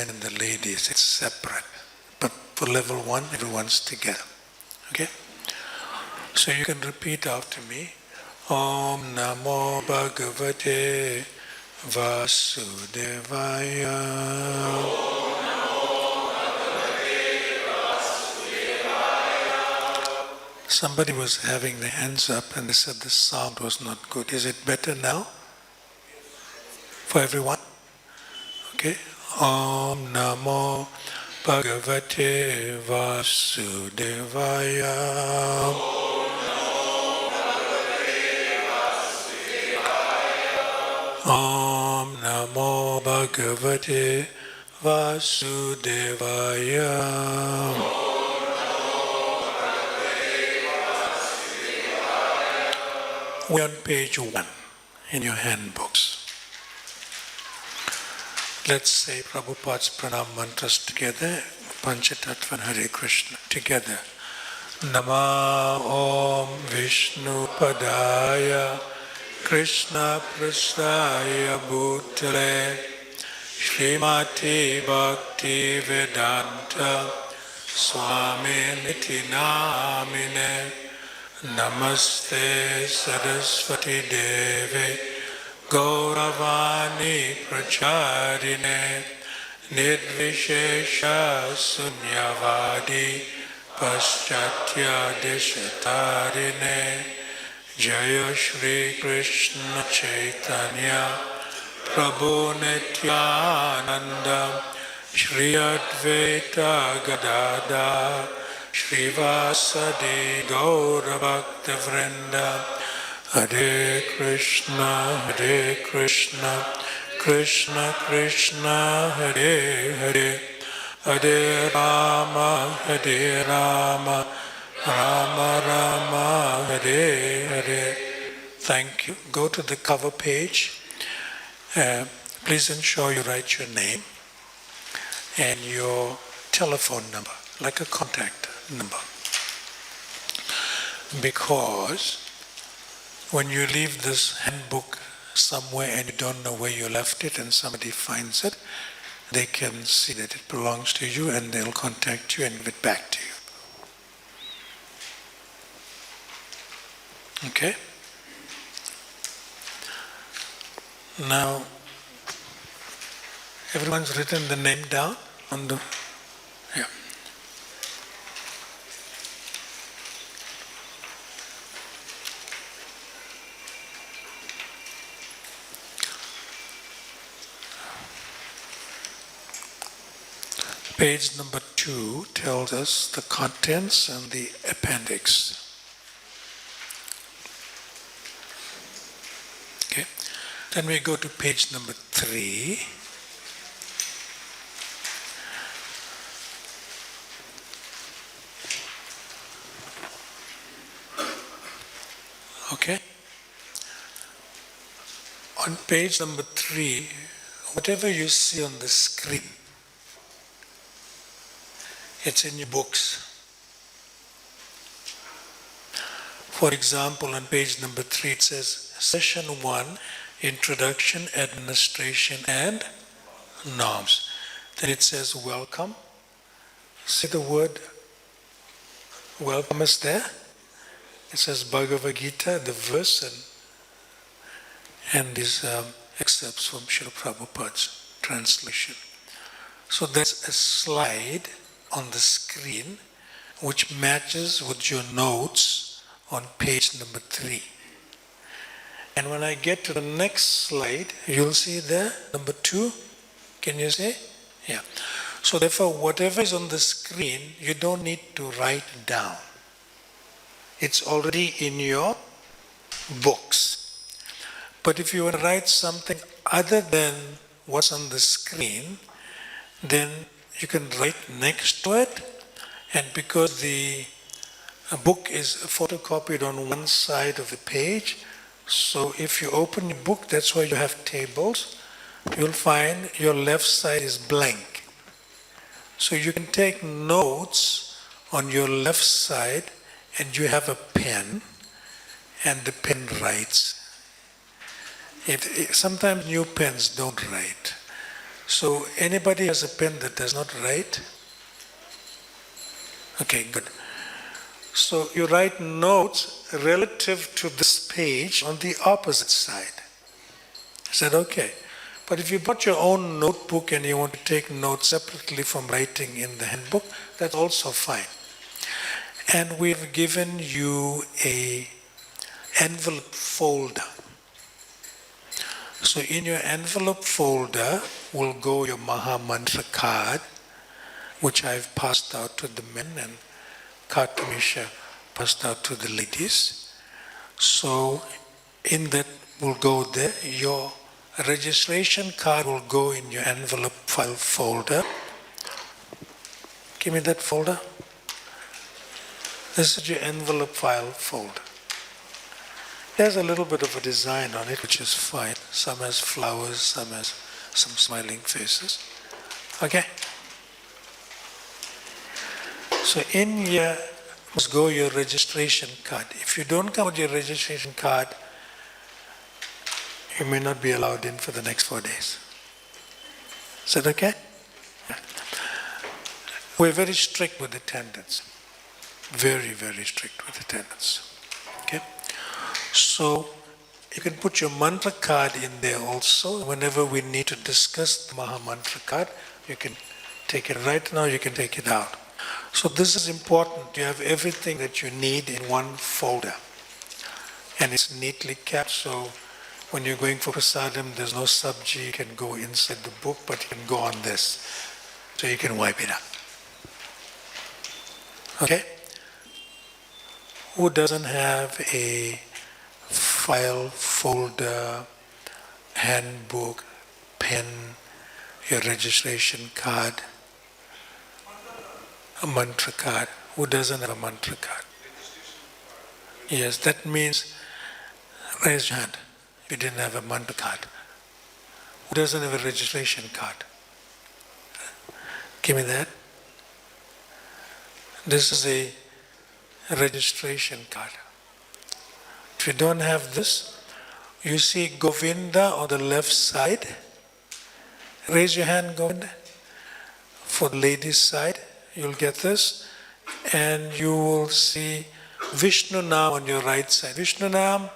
men and the ladies, it's separate. But for level 1, everyone's together. Okay? So you can repeat after me. Om Namo Bhagavate Vasudevaya. Somebody was having their hands up and they said the sound was not good. Is it better now? For everyone? Okay. Om Namo Bhagavate Vasudevaya. Om Namo Bhagavate Vasudevaya. We're on page 1 in your handbooks. Let's say Prabhupada's pranam mantras together. Panchatattva Hare Krishna. Together. Nama Om Vishnu Padaya Krishna Prasaya Bhutale Srimati Bhakti Vedanta Swami Niti Namine Namaste Saraswati Deve Gauravani Pracharine Nirvishesha Sunyavadi Paschatya Deshatarine Jaya Shri Krishna Chaitanya Prabhu Nityananda Shri Advaita Gadada Shrivasadi Gaura Bhakta Vrinda Hare Krishna Krishna Krishna Hare Hare Hare Rama Rama Rama Hare Hare. Thank you. Go to the cover page. Please ensure you write your name and your telephone number, like a contact number. Because when you leave this handbook somewhere and you don't know where you left it and somebody finds it, they can see that it belongs to you and they'll contact you and give it back to you. Okay? Now, everyone's written the name down on the... Yeah. Page number 2 tells us the contents and the appendix. Okay. Then we go to page number 3. Okay. On page number 3, whatever you see on the screen, it's in your books. For example, on page number 3 it says, Session 1, Introduction, Administration and Norms. Then it says, Welcome. See the word welcome is there? It says Bhagavad Gita, the verse, and these excerpts from Srila Prabhupada's translation. So there's a slide on the screen which matches with your notes on page number 3. And when I get to the next slide, you'll see there, number 2. Can you see? Yeah. So therefore, whatever is on the screen, you don't need to write down. It's already in your books. But if you want to write something other than what's on the screen, then you can write next to it. And because the book is photocopied on one side of the page, so if you open your book, that's why you have tables, you'll find your left side is blank. So you can take notes on your left side and you have a pen and the pen writes. Sometimes new pens don't write. So anybody has a pen that does not write? Okay, good. So you write notes relative to this page on the opposite side. Is that okay? But if you brought your own notebook and you want to take notes separately from writing in the handbook, that's also fine. And we've given you a envelope folder. So in your envelope folder will go your Maha Mantra card, which I've passed out to the men, and Kartamisha passed out to the ladies. So in that will go there. Your registration card will go in your envelope file folder. Give me that folder. This is your envelope file folder. There's a little bit of a design on it, which is fine. Some has flowers, some has some smiling faces. Okay? So in here must go your registration card. If you don't come with your registration card, you may not be allowed in for the next 4 days. Is that okay? Yeah. We're very strict with attendance. Very, very strict with attendance. Okay? So you can put your mantra card in there also. Whenever we need to discuss the Maha Mantra card, you can take it right now, you can take it out. So this is important. You have everything that you need in one folder. And it's neatly kept, so when you're going for prasadam, there's no sabji, you can go inside the book, but you can go on this. So you can wipe it up. Okay? Who doesn't have a file, folder, handbook, pen, your registration card, a mantra card? Who doesn't have a mantra card? Yes, that means, raise your hand if you didn't have a mantra card. Who doesn't have a registration card? Give me that. This is a registration card. If you don't have this, you see Govinda on the left side. Raise your hand, Govinda. For the ladies' side, you'll get this. And you will see Vishnu Nam on your right side. Vishnu Nam,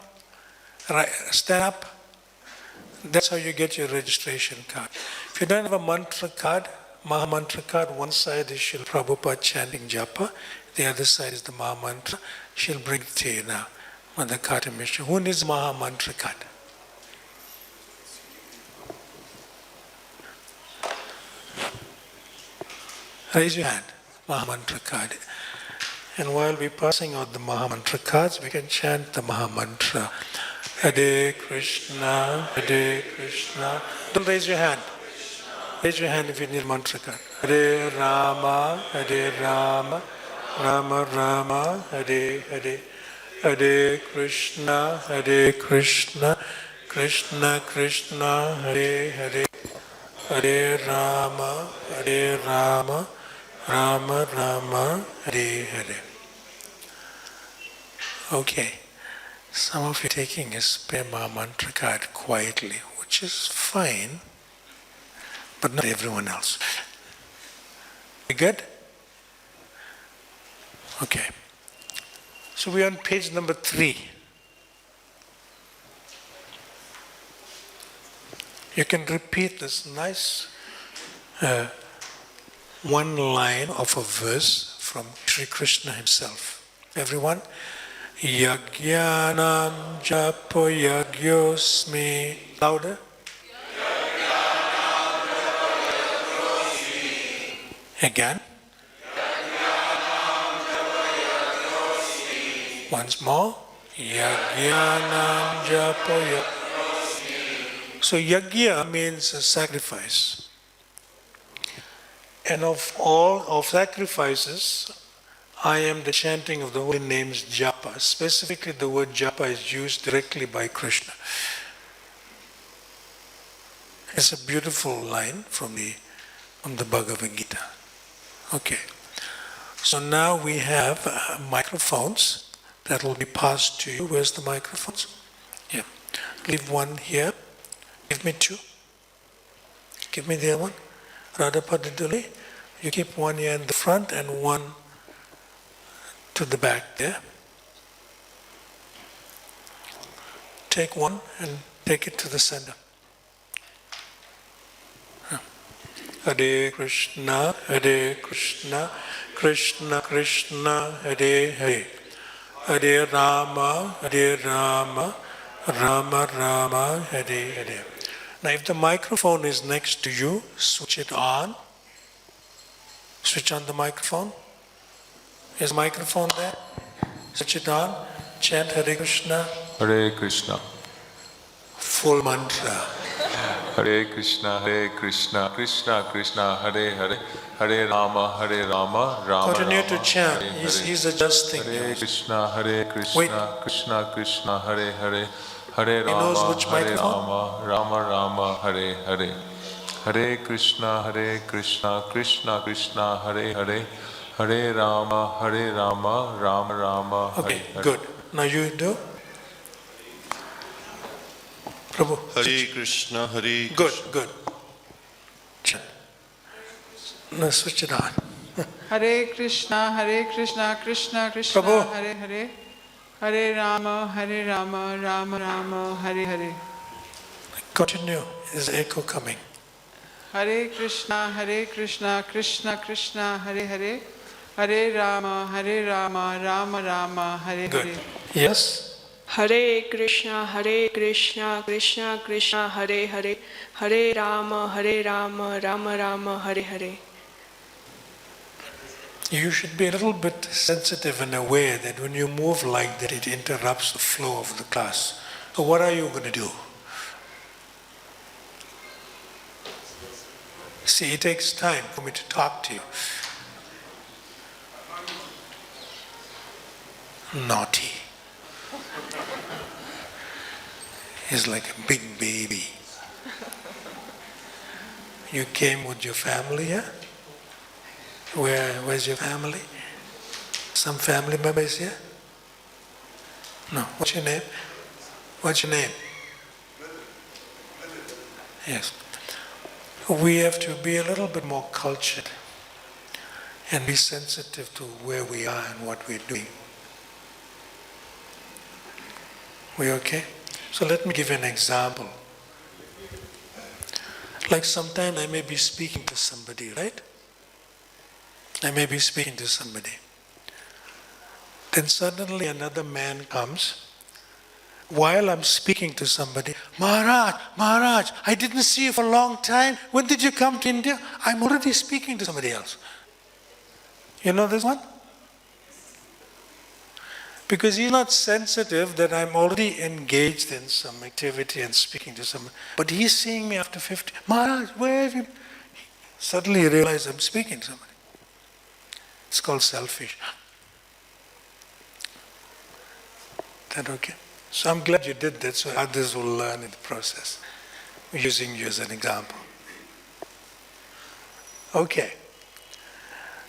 right, stand up. That's how you get your registration card. If you don't have a mantra card, Maha Mantra card, one side is Srila Prabhupada chanting Japa, the other side is the Maha Mantra. She'll bring it to you now. Mother Kartamisha. Who needs Maha Mantra card? Raise your hand. Maha Mantra card. And while we're passing out the Maha Mantra cards, we can chant the Maha Mantra. Hare Krishna, Hare Krishna. Don't raise your hand. Raise your hand if you need mantra card. Hare Rama, Hare Rama, Rama Rama, Hare Hare. Hare Krishna, Hare Krishna, Krishna Krishna, Hare Hare. Hare Rama, Hare Rama, Rama Rama, Hare Hare. Okay. Some of you are taking a spare Maha Mantra card quietly, which is fine, but not everyone else. We good? Okay. So we're on page number 3. You can repeat this nice one line of a verse from Sri Krishna himself. Everyone? Yajnanam Japa Yajna-𝗎𝗎𝗎𝗎𝗎𝗎𝗎𝗎𝗎𝗎𝗎𝗎𝗎 Louder. Again. Once more. Yajnanam Japa Yajna. So yajna means a sacrifice. And of all of sacrifices, I am the chanting of the holy names Japa. Specifically, the word Japa is used directly by Krishna. It's a beautiful line from the Bhagavad Gita. Okay. So now we have microphones that will be passed to you. Where's the microphones? Yeah. Leave one here. Give me 2. Give me the other one. Radhapadiduli. You keep one here in the front and one to the back there. Take one and take it to the center. Hare Krishna, Hare Krishna, Krishna Krishna, Hare Hare. Hare Rama, Hare Rama, Rama Rama, Hare Hare. Now if the microphone is next to you, switch it on. Switch on the microphone. Is the microphone there? Switch it on. Chant Hare Krishna. Hare Krishna. Full mantra. Hare Krishna, Krishna Krishna, Hare Hare, Hare Rama, Rama, Rama. Continue to chant. Hare He's adjusting. Hare Krishna, Wait. Krishna Krishna, Hare Hare, Hare He knows Rama, which Hare microphone? Rama, Rama Rama, Hare Hare. Hare Krishna, Krishna Krishna, Hare Hare, Hare Rama, Rama Rama, Hare Okay, Hare. good. Now you do. Prabhu. Hare Krishna, Hare Good, good. Chant. Now switch it on. Hare Krishna, Krishna Krishna, Prabhu. Hare Hare, Hare Rama, Rama Rama, Hare Hare. Continue. Is echo coming? Hare Krishna, Krishna Krishna, Hare Hare, Hare Rama, Rama Rama, Hare Good. Hare. Yes? Hare Krishna, Krishna Krishna, Hare Hare, Hare Rama, Rama Rama, Hare Hare. You should be a little bit sensitive and aware that when you move like that, it interrupts the flow of the class. So what are you going to do? See, it takes time for me to talk to you. Naughty. He's like a big baby. You came with your family here? Where's your family? Some family members here? No. What's your name? What's your name? Yes. We have to be a little bit more cultured and be sensitive to where we are and what we're doing. We okay? So let me give you an example. Like sometime I may be speaking to somebody, right? I may be speaking to somebody. Then suddenly another man comes. While I'm speaking to somebody, Maharaj, I didn't see you for a long time. When did you come to India? I'm already speaking to somebody else. You know this one? Because he's not sensitive that I'm already engaged in some activity and speaking to someone. But he's seeing me after 50. Maharaj, where have you? Suddenly he realizes I'm speaking to somebody. It's called selfish. Is that okay? So I'm glad you did that, so others will learn in the process. I'm using you as an example. Okay.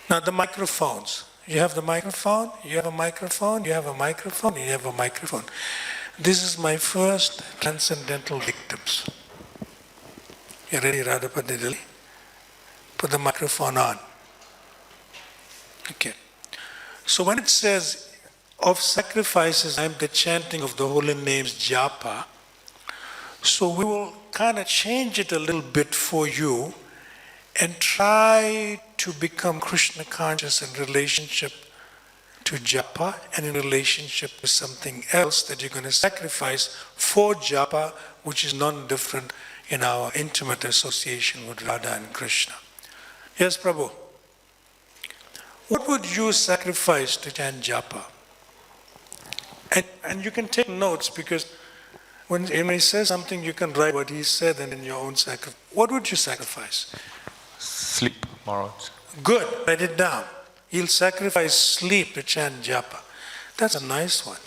Now the microphones. You have the microphone, you have a microphone, you have a microphone, you have a microphone. This is my first transcendental victims. You ready, Radhapadidili? Put the microphone on. Okay. So when it says, of sacrifices, I am the chanting of the holy names Japa, so we will kind of change it a little bit for you and try to become Krishna conscious in relationship to Japa and in relationship to something else that you're going to sacrifice for Japa, which is non-different in our intimate association with Radha and Krishna. Yes, Prabhu. What would you sacrifice to chant Japa? And you can take notes, because when he says something, you can write what he said and in your own sacrifice. What would you sacrifice? Sleep, Maharaj. Good, write it down. He'll sacrifice sleep to chant Japa. That's a nice one.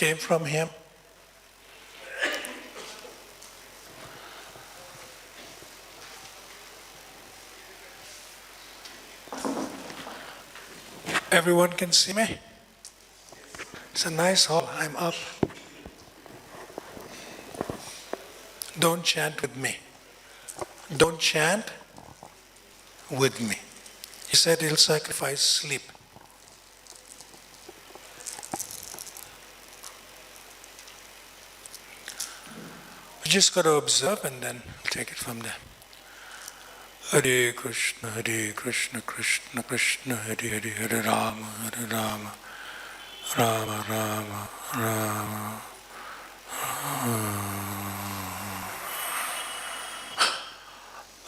came from him? Everyone can see me? It's a nice hall. I'm up. Don't chant with me. Don't chant with me. He said he'll sacrifice sleep. You just got to observe and then take it from there. Hare Krishna, Krishna Krishna, Hare Hare, Hare Rama, Rama Rama, Rama.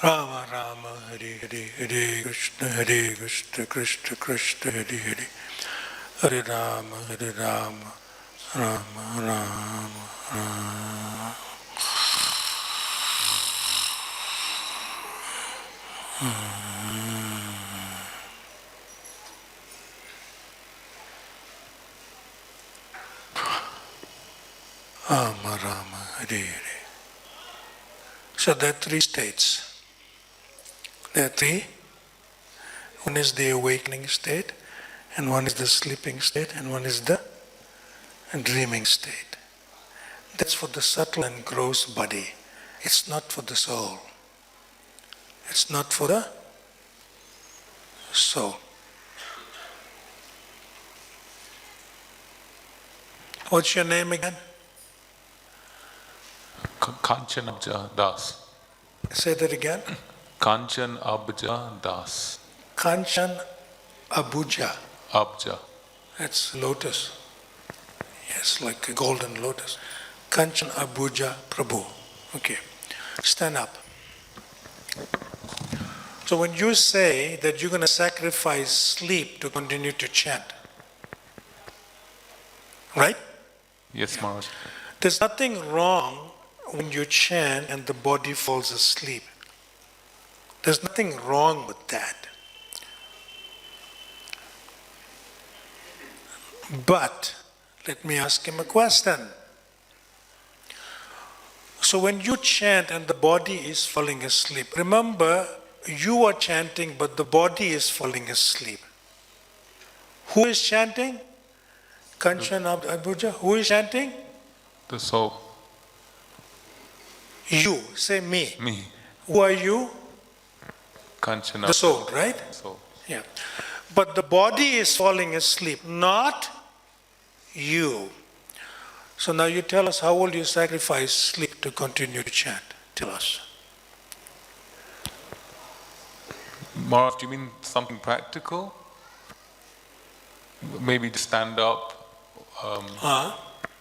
Rama Rama, Hare Hare, Hare Krishna, Krishna Krishna, Hare Hare, Hare Rama, Rama Rama, Rama. Rama Rama, Hare Hare. So there are three states. There are three. One is the awakening state, and one is the sleeping state, and one is the dreaming state. That's for the subtle and gross body. It's not for the soul. It's not for the soul. What's your name again? Kanchan Das. Say that again. Kanchan Abja Das. Kanchan Abhuja. Abja. That's lotus. Yes, like a golden lotus. Kanchan Abhuja Prabhu. Okay. Stand up. So when you say that you're going to sacrifice sleep to continue to chant, right? Yes, Maharaj. There's nothing wrong when you chant and the body falls asleep. There's nothing wrong with that. But, let me ask him a question. So when you chant and the body is falling asleep, remember, you are chanting but the body is falling asleep. Who is chanting? Kanchan Abhuja. Who is chanting? The soul. You. Say me. Me. Who are you? Kanchan. The soul, right? Soul. Yeah. But the body is falling asleep, not you. So now you tell us, how will you sacrifice sleep to continue to chant? Tell us. Maharaj, do you mean something practical? Maybe just stand up.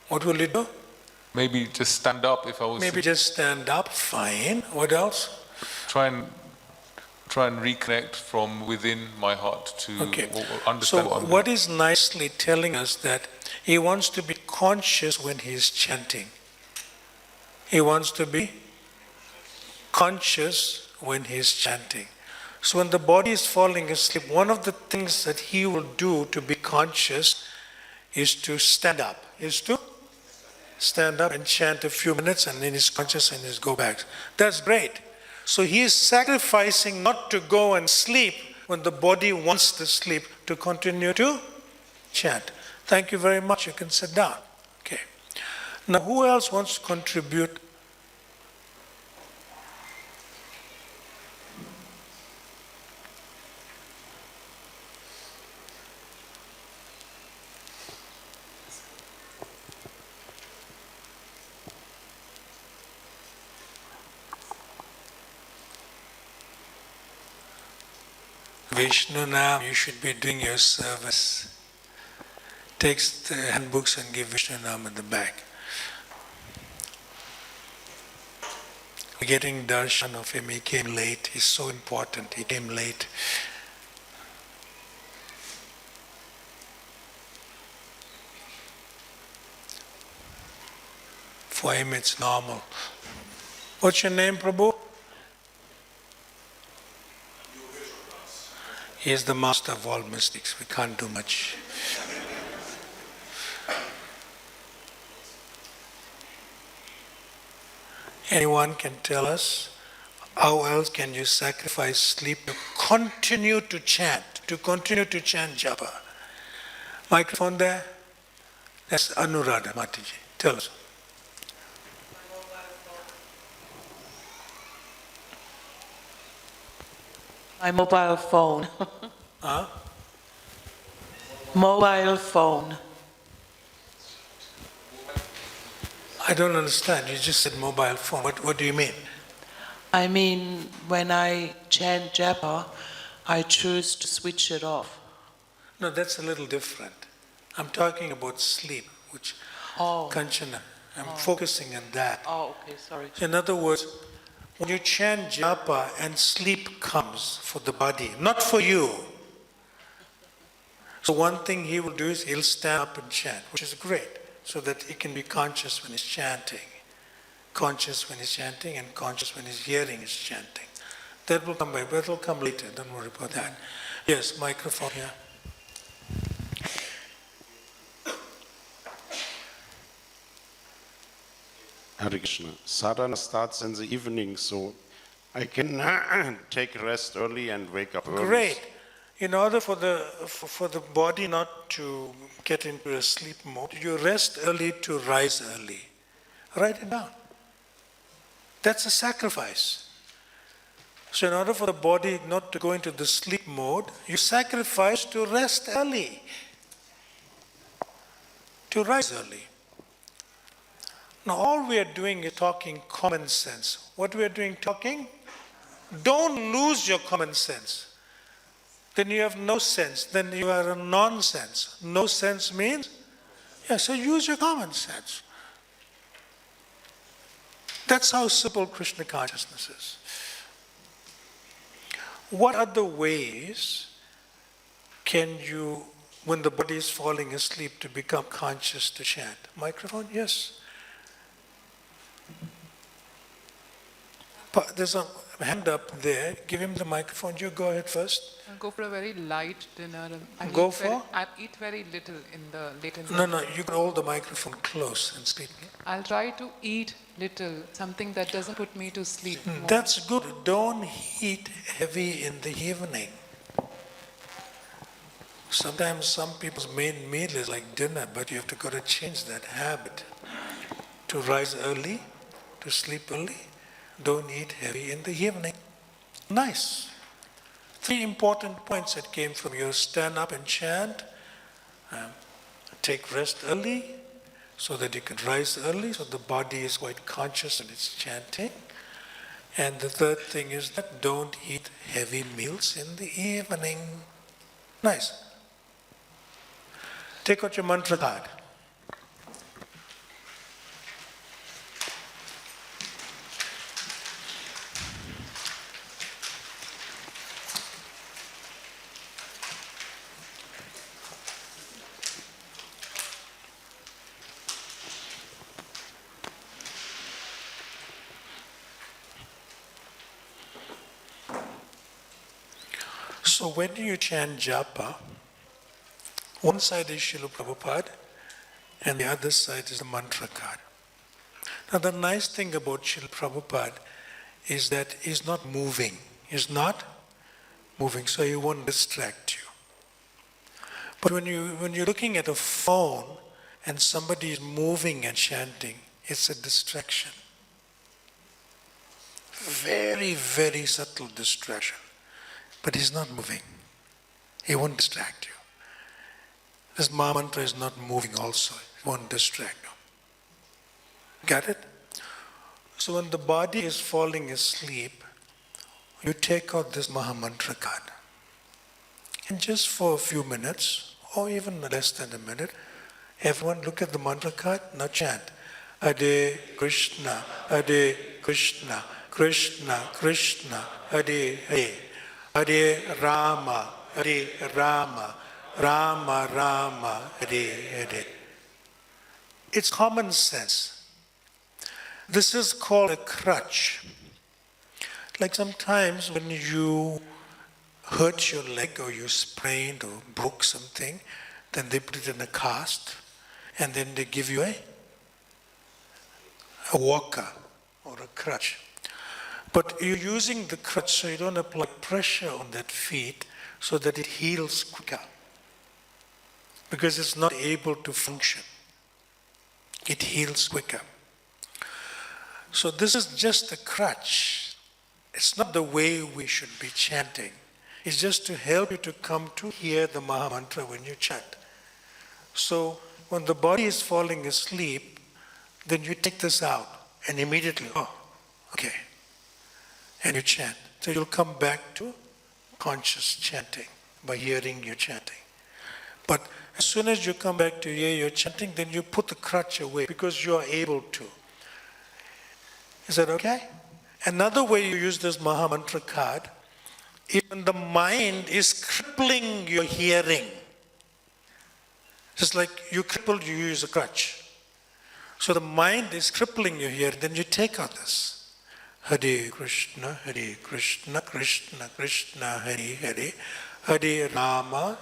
What will you do? Maybe just stand up if I was. Maybe just stand up, fine. What else? Try and reconnect from within my heart to understand. So what is nicely telling us that he wants to be conscious when he is chanting. He wants to be conscious when he is chanting. So when the body is falling asleep, one of the things that he will do to be conscious is to stand up. Stand up and chant a few minutes, and then he's conscious and he's go back. That's great. So he is sacrificing not to go and sleep when the body wants to sleep, to continue to chant. Thank you very much. You can sit down. Okay. Now who else wants to contribute? Vishnu Nam, you should be doing your service. Takes the handbooks and give Vishnu Nam at the back. We're getting darshan of him. He came late. He's so important. He came late. For him it's normal. What's your name, Prabhu? He is the master of all mystics. We can't do much. Anyone can tell us how else can you sacrifice sleep to continue to chant japa? Microphone there? That's Anuradha Mataji. Tell us. My mobile phone. Huh? Mobile phone. I don't understand. You just said mobile phone. What do you mean? I mean, when I chant japa, I choose to switch it off. No, that's a little different. I'm talking about sleep, which Kanchana. I'm focusing on that. Oh, okay, sorry. In other words, when you chant japa and sleep comes for the body, not for you. So one thing he will do is he'll stand up and chant, which is great, so that he can be conscious when he's chanting. Conscious when he's chanting and conscious when he's hearing his chanting. That will come by, but it will come later, don't worry about that. Yes, microphone here. Hare Krishna. Sadhana starts in the evening, so I can take rest early and wake up early. Great. In order for the body not to get into a sleep mode, you rest early to rise early. Write it down. That's a sacrifice. So in order for the body not to go into the sleep mode, you sacrifice to rest early, to rise early. Now all we are doing is talking common sense. What we are doing talking? Don't lose your common sense. Then you have no sense. Then you are a nonsense. No sense means? So use your common sense. That's how simple Krishna consciousness is. What other ways can you, when the body is falling asleep, to become conscious to chant? Microphone? Yes. There's a hand up there. Give him the microphone. You go ahead first. I'll go for a very light dinner. I eat very little in the late in the No, you can hold the microphone close and speak. I'll try to eat little, something that doesn't put me to sleep. That's good. Don't eat heavy in the evening. Sometimes some people's main meal is like dinner, but you have got to change that habit. To rise early, to sleep early, don't eat heavy in the evening. Nice. 3 important points that came from you. Stand up and chant. Take rest early so that you can rise early, so the body is quite conscious and it's chanting. And the third thing is that don't eat heavy meals in the evening. Nice. Take out your mantra card. So when you chant japa, one side is Srila Prabhupada and the other side is the mantra card. Now the nice thing about Srila Prabhupada is that he's not moving. He's not moving, so he won't distract you. But when you're looking at a phone and somebody is moving and chanting, it's a distraction. Very, very subtle distraction. But he's not moving. He won't distract you. This Maha mantra is not moving also. It won't distract you. Got it? So when the body is falling asleep, you take out this Maha mantra card. And just for a few minutes, or even less than a minute, everyone look at the mantra card, now chant. Hare Krishna, Hare Krishna, Krishna Krishna, Hare Hare. Hare Rama, Hare Rama, Rama Rama, Hare Hare. It's common sense. This is called a crutch. Like sometimes when you hurt your leg or you sprained or broke something, then they put it in a cast and then they give you a walker or a crutch. But you're using the crutch so you don't apply pressure on that feet so that it heals quicker. Because it's not able to function. It heals quicker. So this is just a crutch. It's not the way we should be chanting. It's just to help you to come to hear the Maha Mantra when you chant. So when the body is falling asleep, then you take this out and immediately, oh, okay. And you chant. So you'll come back to conscious chanting by hearing your chanting. But as soon as you come back to hear your chanting, then you put the crutch away because you are able to. Is that okay? Another way you use this Maha Mantra card is when the mind is crippling your hearing. Just like you crippled, you use a crutch. So the mind is crippling your hearing, then you take out this. Hare Krishna, Krishna Krishna, Hare Hare, Hare Rama,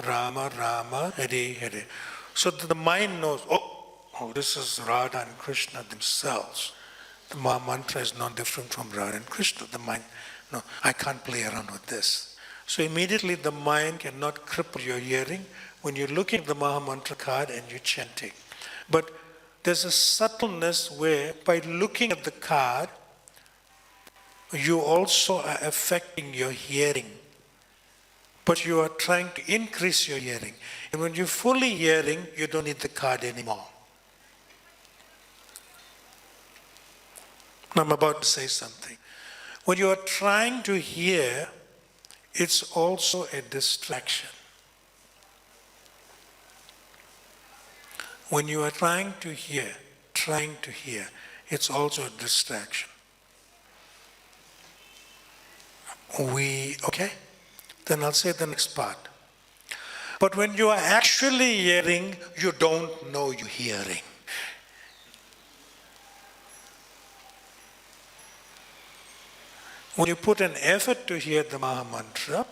Rama Rama, Hare Hare. So that the mind knows, oh, this is Radha and Krishna themselves. The Maha Mantra is not different from Radha and Krishna. The mind, no, I can't play around with this. So immediately the mind cannot cripple your hearing when you're looking at the Maha Mantra card and you're chanting. But there's a subtleness where by looking at the card, you also are affecting your hearing. But you are trying to increase your hearing. And when you're fully hearing, you don't need the card anymore. Now I'm about to say something. When you are trying to hear, it's also a distraction. When you are trying to hear, it's also a distraction. Okay? Then I'll say the next part. But when you are actually hearing, you don't know you're hearing. When you put an effort to hear the Maha Mantra,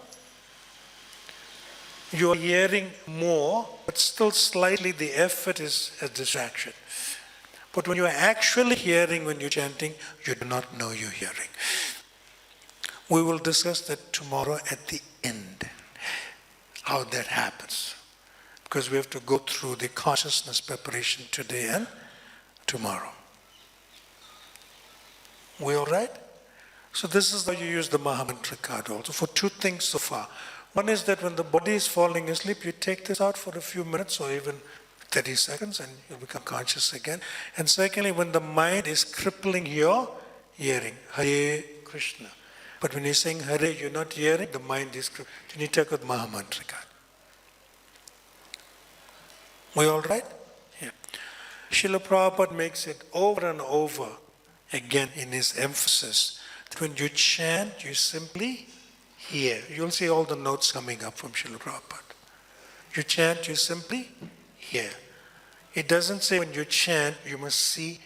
you are hearing more, but still slightly the effort is a distraction. But when you are actually hearing, when you're chanting, you do not know you're hearing. We will discuss that tomorrow at the end, how that happens. Because we have to go through the consciousness preparation today and tomorrow. We all right? So this is how you use the Maha Mantra card also for two things so far. One is that when the body is falling asleep, you take this out for a few minutes or even 30 seconds and you'll become conscious again. And secondly, when the mind is crippling your hearing, Hare Krishna. But when you're saying Hare, you're not hearing, the mind is crippling. Then you take out Maha Mantra card. We all right? Yeah. Srila Prabhupada makes it over and over again in his emphasis that when you chant, you simply hear. You'll see all the notes coming up from Srila Prabhupada. You chant, you simply hear. It doesn't say when you chant, you must see.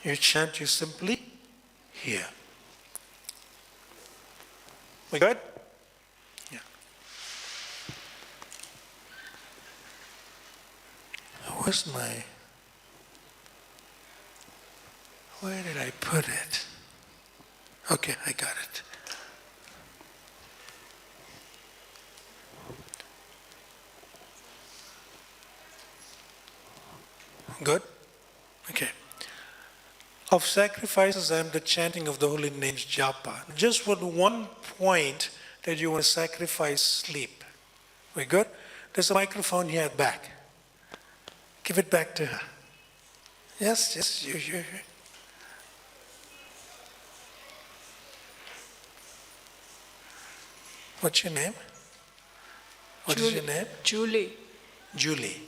You chant, you simply hear. We good? Yeah. Where did I put it? Okay, I got it. Good? Okay. Of sacrifices, I am the chanting of the holy names Japa. Just with one point that you want to sacrifice sleep. We good? There's a microphone here at the back. Give it back to her. Yes, you. What's your name? What is your name? Julie. Julie.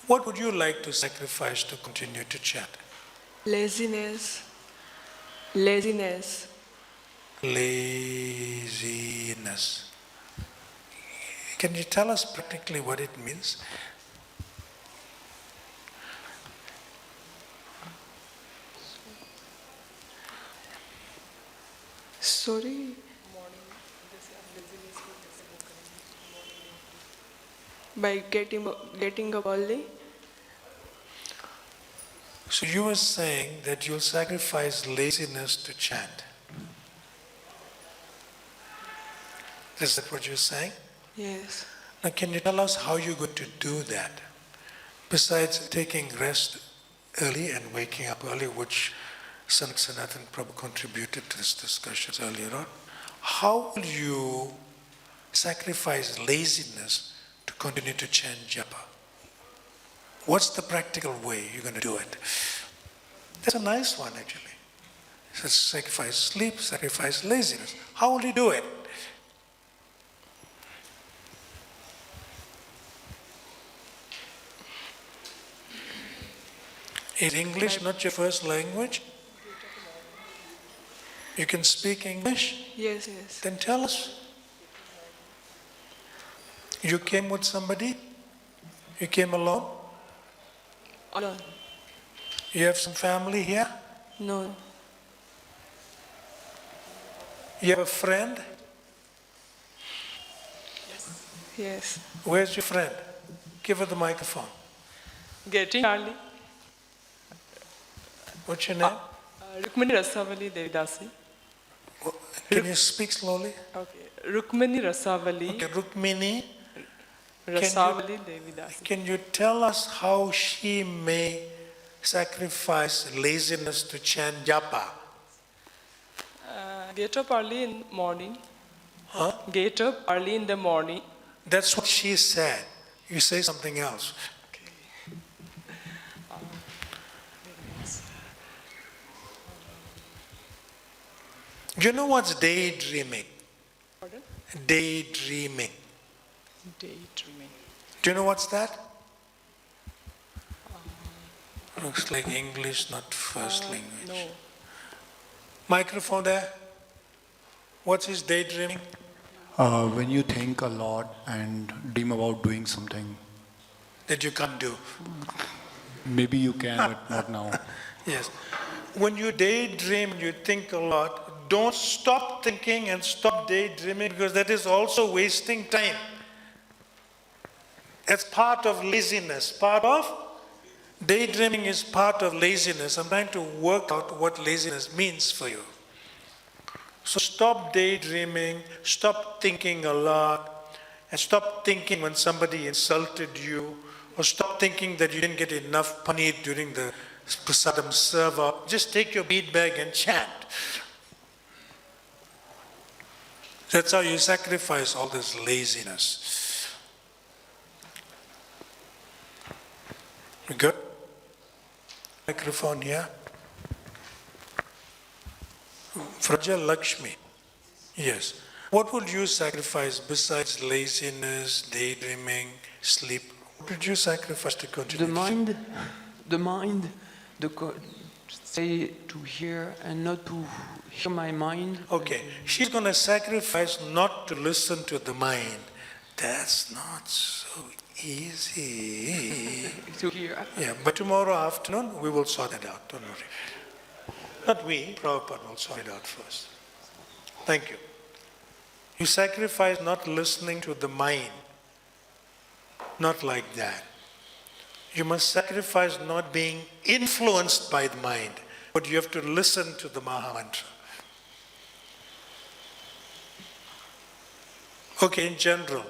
What would you like to sacrifice to continue to chant? Laziness. Laziness. Can you tell us practically what it means? Sorry. By getting up early. So you were saying that you'll sacrifice laziness to chant. Is that what you're saying? Yes. Now can you tell us how you're going to do that? Besides taking rest early and waking up early, which Sanatana Prabhu contributed to this discussion earlier on, how will you sacrifice laziness to continue to chant japa? What's the practical way you're going to do it? That's a nice one actually. So sacrifice sleep, sacrifice laziness. How will you do it? Is English not your first language? You can speak English? Yes, yes. Then tell us. You came with somebody? You came alone? Alone. You have some family here? No. You have a friend? Yes. Where's your friend? Give her the microphone. Getting early. What's your name? 𝗃𝗵𝐻 𝐲𝐵𝐿𝐻𝐵 Can you speak slowly? Okay. 𝗃𝗵𝐻 Okay, Rukmini, 𝐲𝐵𝐿𝐻 can you tell us how she may sacrifice laziness to chant japa? Get up early in the morning. Huh? Get up early in the morning. That's what she said. You say something else. Do you know what's daydreaming? Pardon? Daydreaming. Daydreaming. Do you know what's that? Looks like English, not first language. No. Microphone there. What is daydreaming? When you think a lot and dream about doing something. That you can't do. Maybe you can, but not now. Yes. When you daydream, you think a lot. Don't stop thinking and stop daydreaming, because that is also wasting time. That's part of laziness. Daydreaming is part of laziness. I'm trying to work out what laziness means for you. So stop daydreaming, stop thinking a lot, and stop thinking when somebody insulted you, or stop thinking that you didn't get enough paneer during the prasadam serve-up. Just take your bead bag and chant. That's how you sacrifice all this laziness. We good? Microphone here. Vraja Lakshmi. Yes. What would you sacrifice besides laziness, daydreaming, sleep? What would you sacrifice to continue? The mind, stay to hear and not to hear my mind. Okay, she's going to sacrifice not to listen to the mind. That's not so easy. To hear. Yeah, but tomorrow afternoon we will sort it out, don't worry. Not we, Prabhupada will sort it out first. Thank you. You sacrifice not listening to the mind. Not like that. You must sacrifice not being influenced by the mind, but you have to listen to the Maha Mantra. Okay, in general.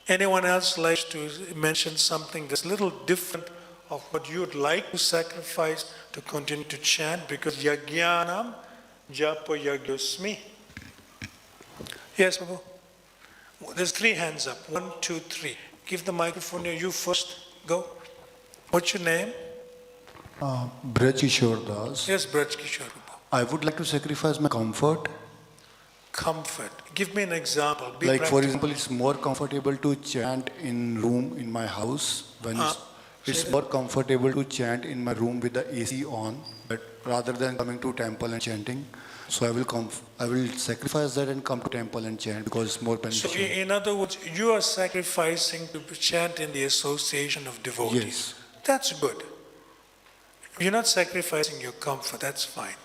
Anyone else likes to mention something that's a little different of what you'd like to sacrifice to continue to chant? Because yajnanam japa yajnasmi. Yes, Babu? There's 3 hands up. 1, 2, 3. Give the microphone here. You first. Go. What's your name? 𝗵𝗺 𝐶𝐶. Yes, Braj Kishore. I would like to sacrifice my comfort. Comfort. Give me an example. Be Like for practical. example, it's more comfortable to chant in room in my house when it's more comfortable to chant in my room with the AC on, but rather than coming to temple and chanting. So I will sacrifice that and come to temple and chant because it's more beneficial. So in other words, you are sacrificing to chant in the association of devotees. Yes. That's good. You're not sacrificing your comfort, that's fine.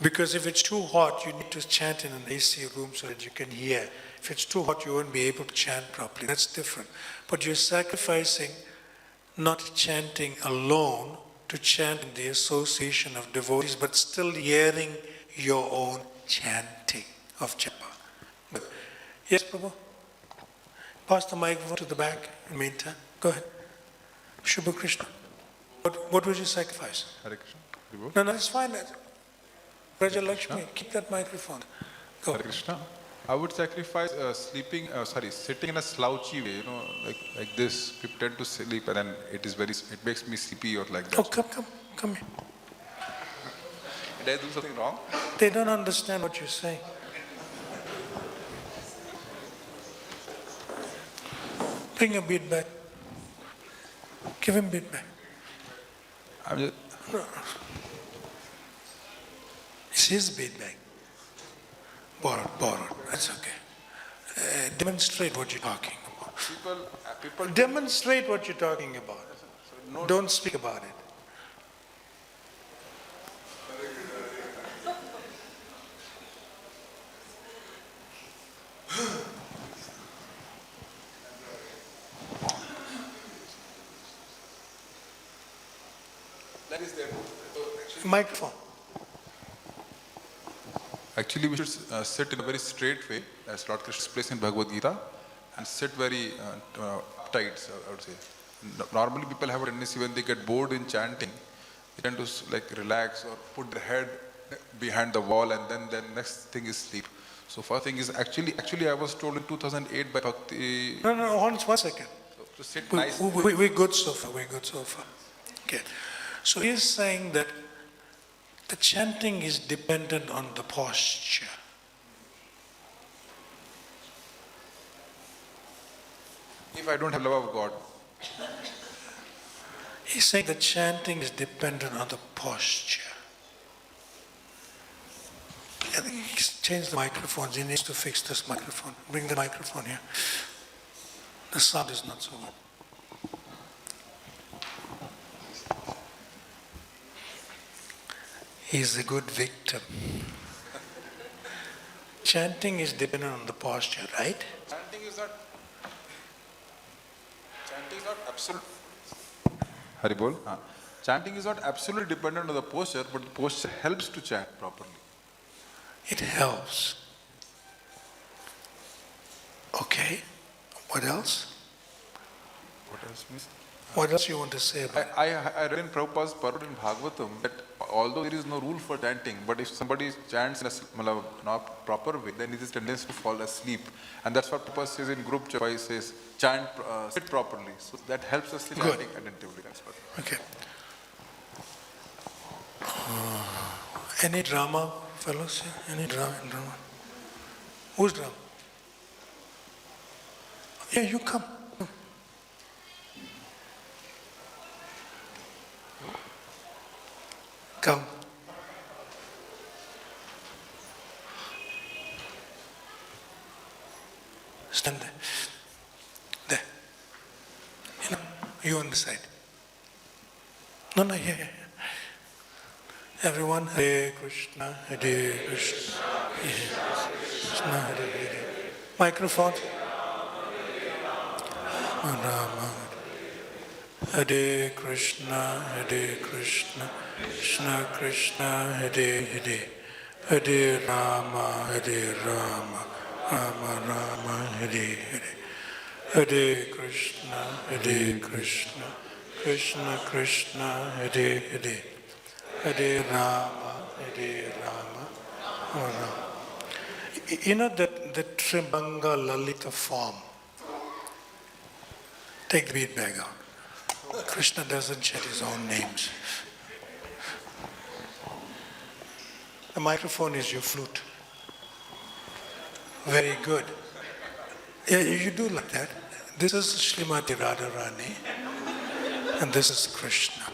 Because if it's too hot, you need to chant in an AC room so that you can hear. If it's too hot, you won't be able to chant properly. That's different. But you're sacrificing not chanting alone, to chant in the association of devotees, but still hearing your own chanting of japa. But, yes, Prabhu? Pass the microphone to the back in the meantime. Go ahead. Shubha Krishna. What would you sacrifice? Hare Krishna. No, it's fine. Raja Lakshmi, keep that microphone. Go. Hare Krishna. I would sacrifice sitting in a slouchy way, like this. People tend to sleep and then it makes me sleepy or like that. Oh, come here. Did I do something wrong? They don't understand what you're saying. Bring a bead back. Give him bead back. I'm just... No. It's his bead bag. Borrowed. That's okay. Demonstrate what you're talking about. People Demonstrate what you're talking about. No, Don't speak about it. that is there. Microphone. Actually, we should sit in a very straight way, as Lord Krishna explains in Bhagavad Gita, and sit very tight, I would say. Normally, people have a tendency when they get bored in chanting, they tend to relax or put their head behind the wall, and then the next thing is sleep. So first thing is actually I was told in 2008 by Bhakti. No, one second. To sit We're good so far. Okay. So he's saying that the chanting is dependent on the posture. If I don't have love of God. He's saying the chanting is dependent on the posture. I think he's changed the microphones. He needs to fix this microphone. Bring the microphone here. The sound is not so good. He's a good victim. Chanting is dependent on the posture, right? Chanting is not absolute. Haribol. Chanting is not absolutely dependent on the posture, but the posture helps to chant properly. It helps. Okay. What else? What else, miss? What else you want to say about it? I read in Prabhupada's Parod in Bhagavatam that although there is no rule for chanting, but if somebody chants in a not proper way, then it is tendency to fall asleep. And that's what Prabhupada says in group Japa. He says, chant, sit properly. So that helps us in chanting attentively. That's what. Okay. Any drama, fellows? Any drama? Who's drama? Yeah, you come. Come. Stand there. There. You on the side. No, here. Everyone, Hare Krishna, Hare Krishna, Krishna, Hare. Microphone. Rama. Hare Krishna, Krishna Krishna, Hare Hare, Hare Rama, Rama Rama, Hare Hare, Hare Krishna, Krishna Krishna, Hare Hare, Hare Rama, Rama Rama. You know that the Tribhanga Lalita form. Take the bead bag out. Krishna doesn't chant his own names. The microphone is your flute. Very good. Yeah, you do like that. This is Srimati Radharani, and this is Krishna.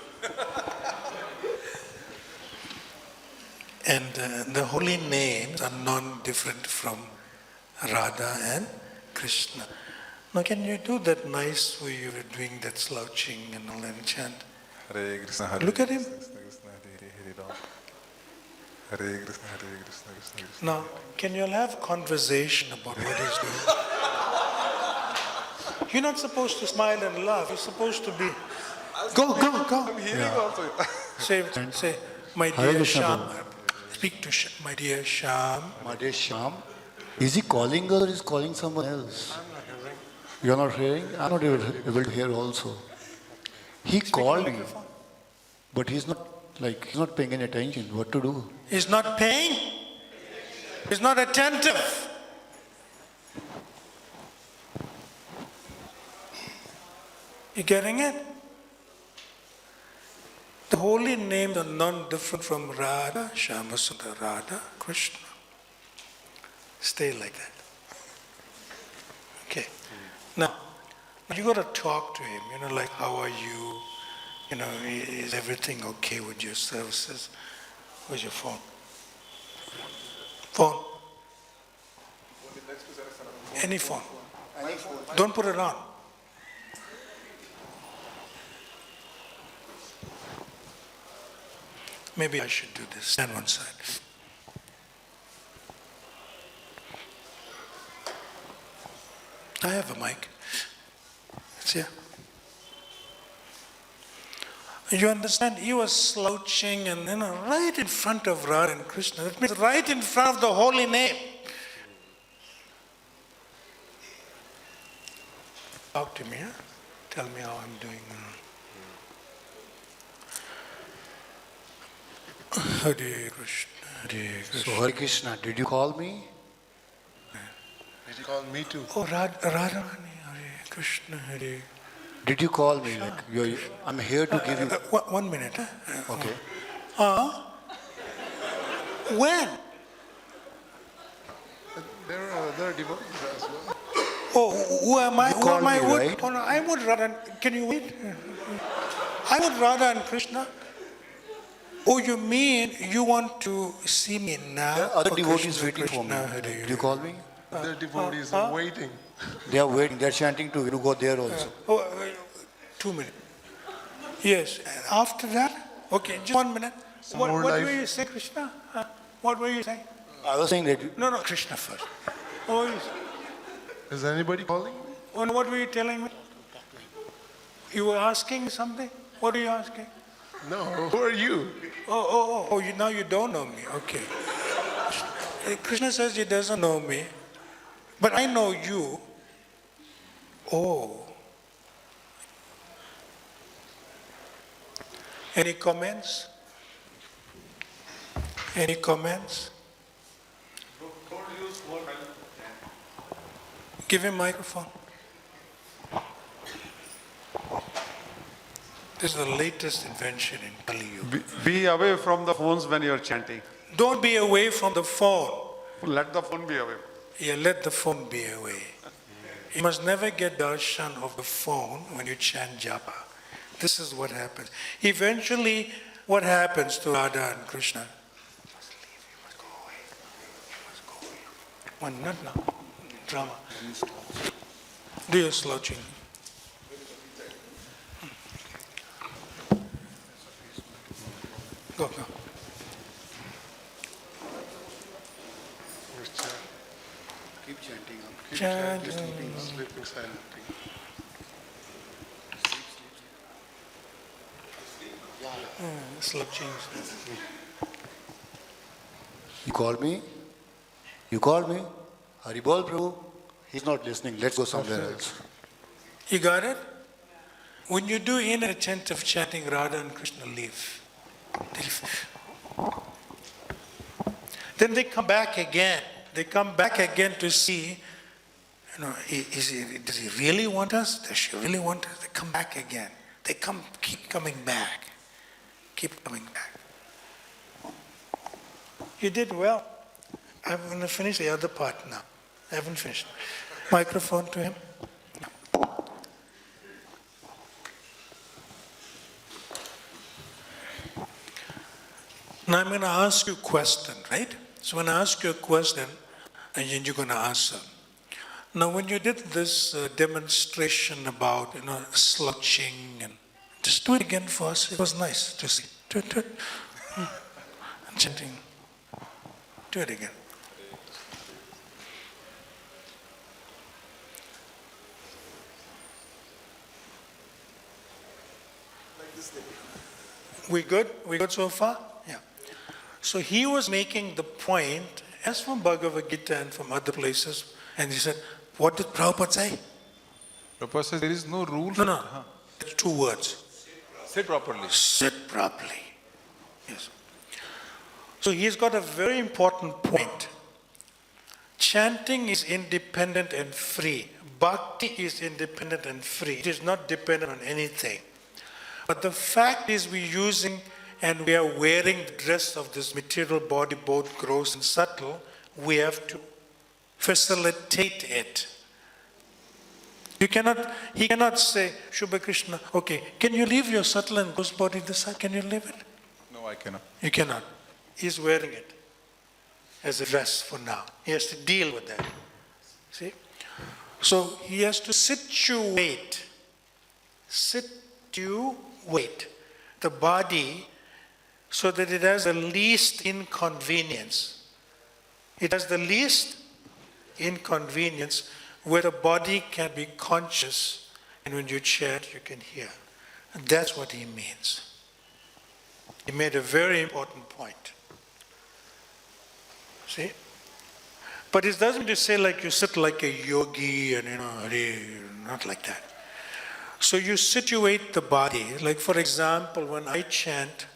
And the holy names are non-different from Radha and Krishna. Now can you do that nice way you were doing that slouching and all and chant? Hare Krishna, Hare Look at him. Hare Krishna, Hare Krishna, Krishna Krishna. Now, can you all have a conversation about what he's doing? You're not supposed to smile and laugh. You're supposed to be. Go. I'm hearing also. Say, my Hare dear Krishna, Shyam. Prabhu. Speak to my dear Shyam. My dear Shyam, is he calling us or is calling someone else? I'm not hearing. You're not hearing? I'm not able to hear also. He called me, but he's not paying any attention. What to do? He's not paying. He's not attentive. You getting it? The holy names are none different from Radha, Shyamasundar, Radha, Krishna. Stay like that. Okay. Now, you got to talk to him, like, how are you? Is everything okay with your services? Where's your phone? Phone. Any phone. Don't put it on. Maybe I should do this. Stand one side. I have a mic. It's here. You understand? He was slouching and right in front of Radha and Krishna. That means right in front of the holy name. Talk to me, huh? Tell me how I'm doing. Hare Krishna, Hare Krishna. So Hare Krishna, did you call me? Did you call me too? Oh, Radharani, Hare Krishna, Hare. Did you call me? I'm here to give you. 1 minute. Okay. When? There are other devotees as well. Oh, who am I? You Who am called I me, with? right? Oh no, I'm with Radha. Can you wait? I'm with Radha and Krishna. Oh, you mean you want to see me now? There are other Oh, devotees Krishna, waiting for me. Krishna, Hare. Did you call me? Other devotees are waiting. They are waiting. They are chanting to go there also. 2 minutes. Yes. After that? Okay, just 1 minute. What were you saying, Krishna? What were you saying? I was saying that. No, Krishna first. Oh, Is anybody calling me? oh, and what were you telling me? You were asking something? What are you asking? No. Who are you? Oh, now you don't know me. Okay. Krishna says he doesn't know me, but I know you. Oh. Any comments? Any comments? Give him microphone. This is the latest invention in Kali Yuga. Be away from the phones when you are chanting. Don't be away from the phone. Let the phone be away. Yeah, let the phone be away. You must never get darshan of the phone when you chant japa. This is what happens. Eventually, what happens to Radha and Krishna? You must leave, you must go away. You must go away. One, not now. Drama. Do your slouching. Go. Keep chanting. Chanting. Sleeping silently. Slouching. You called me? You called me? Haribol Prabhu? He's not listening. Let's go somewhere else. You got it? When you do inattentive chanting, Radha and Krishna leave. They leave. Then they come back again. They come back again to see, does he really want us? Does she really want us? They come back again. They keep coming back. Keep coming back. You did well. I'm going to finish the other part now. I haven't finished. Microphone to him. Now I'm going to ask you a question, right? So when I ask you a question, and then you're going to answer. Now when you did this demonstration about, slouching, and just do it again for us. It was nice to see. Do it. And chanting. Do it again. We good? We good so far? Yeah. So he was making the point, as from Bhagavad Gita and from other places, and he said, what did Prabhupada say? Prabhupada says there is no rule. No. It's 2 words. Sit properly. Sit properly. Yes. So he's got a very important point. Chanting is independent and free. Bhakti is independent and free. It is not dependent on anything. But the fact is we're using and we are wearing the dress of this material body, both gross and subtle. We have to facilitate it. He cannot say, Shubha Krishna, okay, can you leave your subtle and gross body this side? Can you leave it? No, I cannot. You cannot. He's wearing it as a dress for now. He has to deal with that. See? So he has to situate the body so that it has the least inconvenience. It has the least inconvenience where the body can be conscious, and when you chant, you can hear. And that's what he means. He made a very important point. See? But it doesn't mean to say like you sit like a yogi and not like that. So you situate the body. Like for example, when I chant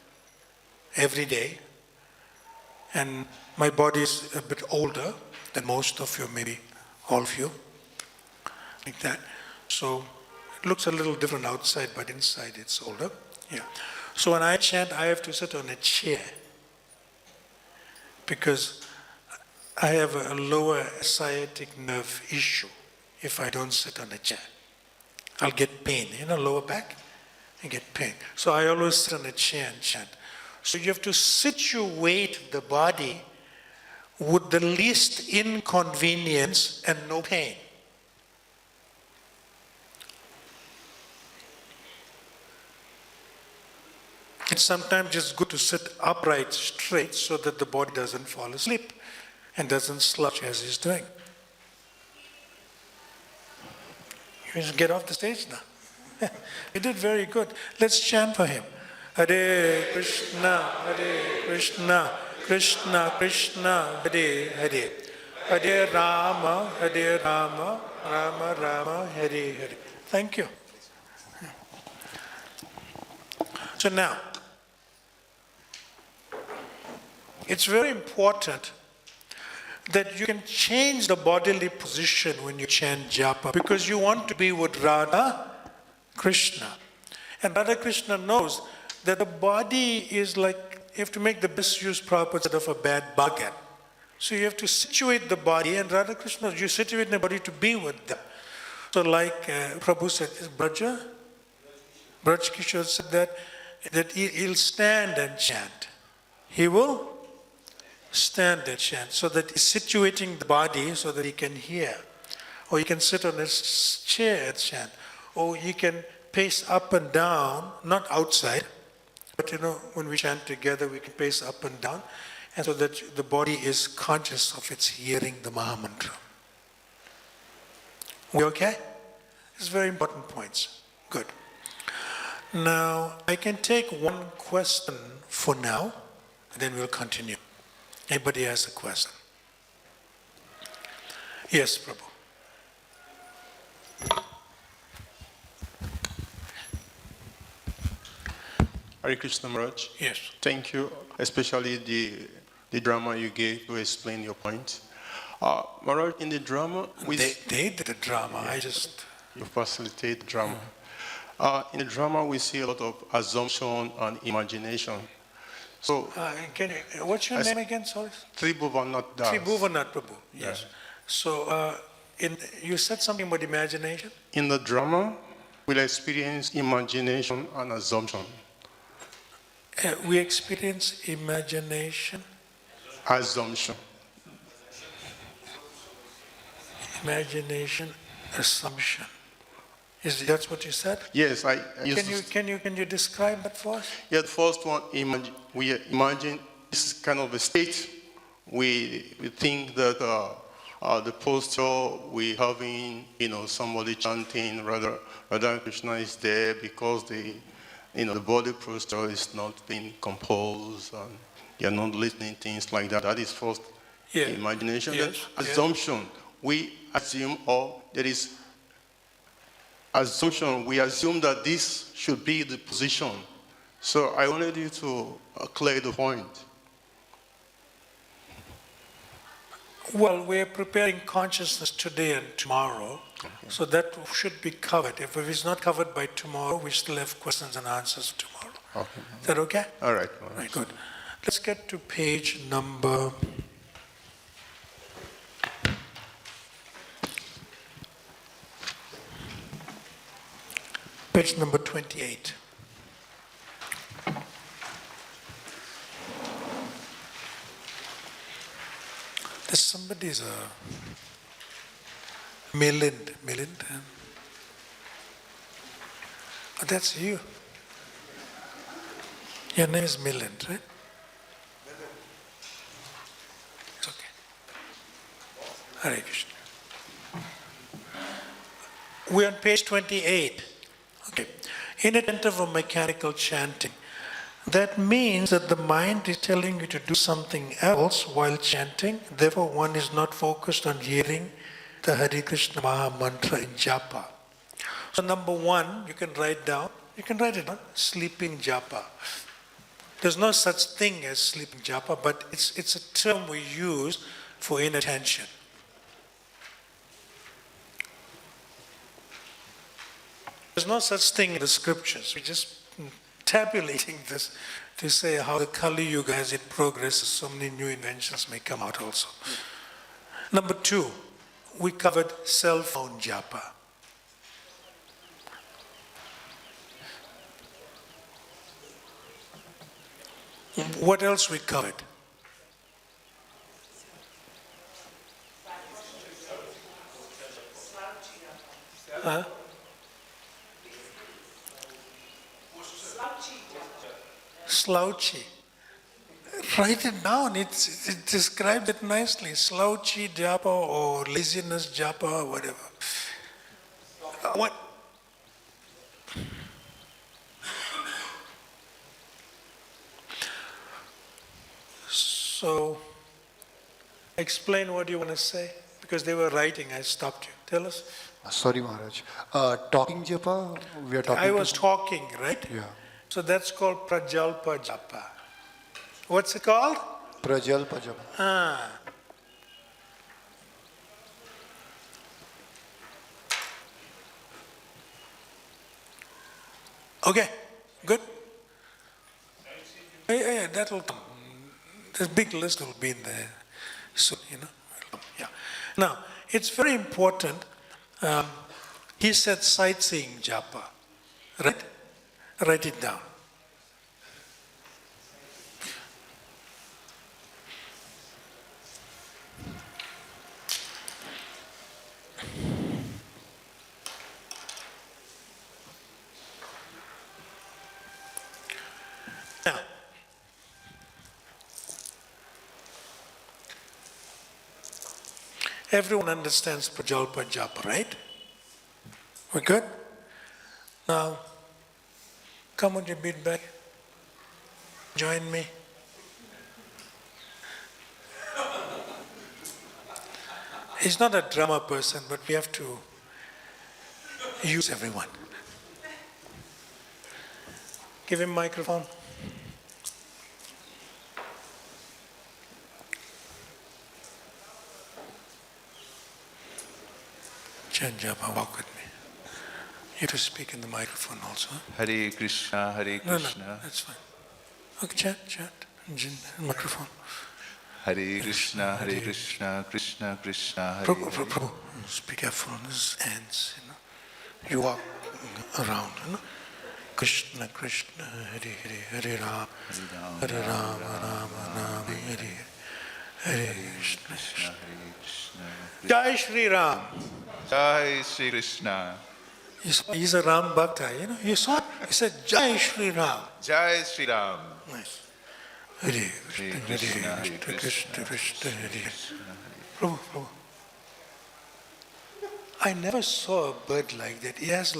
every day, and my body is a bit older than most of you, maybe all of you, like that. So it looks a little different outside, but inside it's older. Yeah. So when I chant, I have to sit on a chair because I have a lower sciatic nerve issue if I don't sit on a chair. I'll get pain, lower back, I get pain. So I always sit on a chair and chant. So you have to situate the body with the least inconvenience and no pain. It's sometimes just good to sit upright, straight, so that the body doesn't fall asleep and doesn't slouch as he's doing. You just get off the stage now. You did very good. Let's chant for him. Hare Krishna, Krishna Krishna, Hare Hare. Hare Rama, Rama Rama, Hare Hare. Thank you. So now, it's very important that you can change the bodily position when you chant japa because you want to be with Radha Krishna. And Radha Krishna knows that the body is like, you have to make the best use Prabhupada of a bad bagat. So you have to situate the body, and Radha Krishna, you situate the body to be with them. So like Prabhu said, Braj Kishore said that he'll stand and chant. He will stand and chant, so that he's situating the body so that he can hear. Or he can sit on his chair and chant. Or he can pace up and down, not outside, but when we chant together, we can pace up and down, and so that the body is conscious of its hearing the Maha Mantra. We okay? It's very important points. Good. Now, I can take one question for now, and then we'll continue. Anybody has a question? Yes, Prabhu. Hare Krishna Maharaj. Yes. Thank you, especially the drama you gave to explain your point. Maharaj, in the drama... They did the drama, I just... You facilitate the drama. In the drama, we see a lot of assumption and imagination. So, what's your name again, sorry? 𝗃𝗵𝐺 Prabhu, yes. Yeah. So, you said something about imagination? In the drama, we'll experience imagination and assumption. We experience imagination? Assumption. Imagination, assumption. Is that what you said? Yes, Can you describe that for us? Yeah, the first one, we imagine this is kind of a state. We think that the posture we having, somebody chanting, Radha Krishna is there because the body posture is not being composed, and you're not listening, things like that. That is first imagination. Then assumption. We assume, or there is assumption, we assume that this should be the position. So I wanted you to clear the point. Well, we're preparing consciousness today and tomorrow, so that should be covered. If it's not covered by tomorrow, we still have questions and answers tomorrow. Okay. Is that okay? All right. Right, good. Let's get to page number... Page number 28. There's somebody's Milind. Oh, that's you. Your name is Milind, right? It's okay. Hare Krishna. We're on page 28. Okay. Inattentive or mechanical chanting. That means that the mind is telling you to do something else while chanting. Therefore, one is not focused on hearing the Hare Krishna Maha mantra in japa. So number one, you can write down, sleeping japa. There's no such thing as sleeping japa, but it's a term we use for inattention. There's no such thing in the scriptures. We're just tabulating this to say how the Kali Yuga, as it progresses, so many new inventions may come out also. Number two, we covered cell phone japa. What else we covered? Huh? Slouchy. Write it down. It describes it nicely. Slouchy japa or laziness japa or whatever. What? So, explain what you want to say. Because they were writing, I stopped you. Tell us. Sorry, Maharaj. Talking japa, we are talking. I was talking, right? Yeah. So that's called prajalpa japa. What's it called? Prajalpa japa. Ah. Okay, good. Yeah, that'll come. This big list will be in there soon, Yeah. Now, it's very important. He said sightseeing japa, right? Write it down. Now, everyone understands prajalpa japa, right? We're good? Now, come on your beat back. Join me. He's not a drama person, but we have to use everyone. Give him microphone. Chant japa, walk with me. You have to speak in the microphone also. Hare Krishna, Hare Krishna. No, that's fine. Okay, chant. Microphone. Hare Krishna, Hare Krishna, Krishna Krishna, Hare Prabhu, be careful on his hands, You walk around, Krishna, Krishna, Hare Hare, Hare Rama, Rama, Rama, Hare Hare Krishna. Jai Shri Ram. Jai Shri Krishna. He's a Ram Bhakta, You saw it? He said, Jai Shri Ram. Jai Shri Ram. Nice. Hare Krishna, Hare Krishna, Krishna Hare Hare. Prabhu. I never saw a bird like that. He has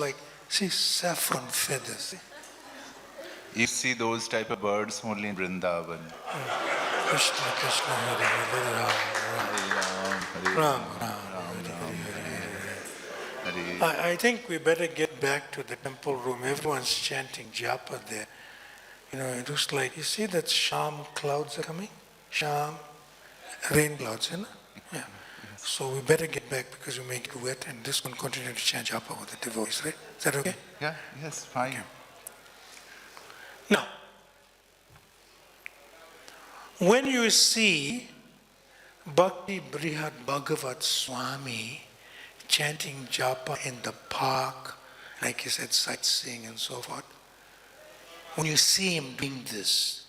see, saffron feathers. You see those type of birds only in Vrindavan. Krishna, Krishna, Hare Hare, Ram, Ram, Ram. I think we better get back to the temple room. Everyone's chanting japa there. You know, it looks like, you see that sham clouds are coming? Sham, rain clouds, you know? Yeah. So we better get back because we may get wet and this one continue to chant japa with the devotees, right? Is that okay? Yeah, yes, fine. Okay. Now, when you see Bhakti Brihat Bhagavat Swami chanting japa in the park, like he said, sightseeing and so forth, when you see him doing this,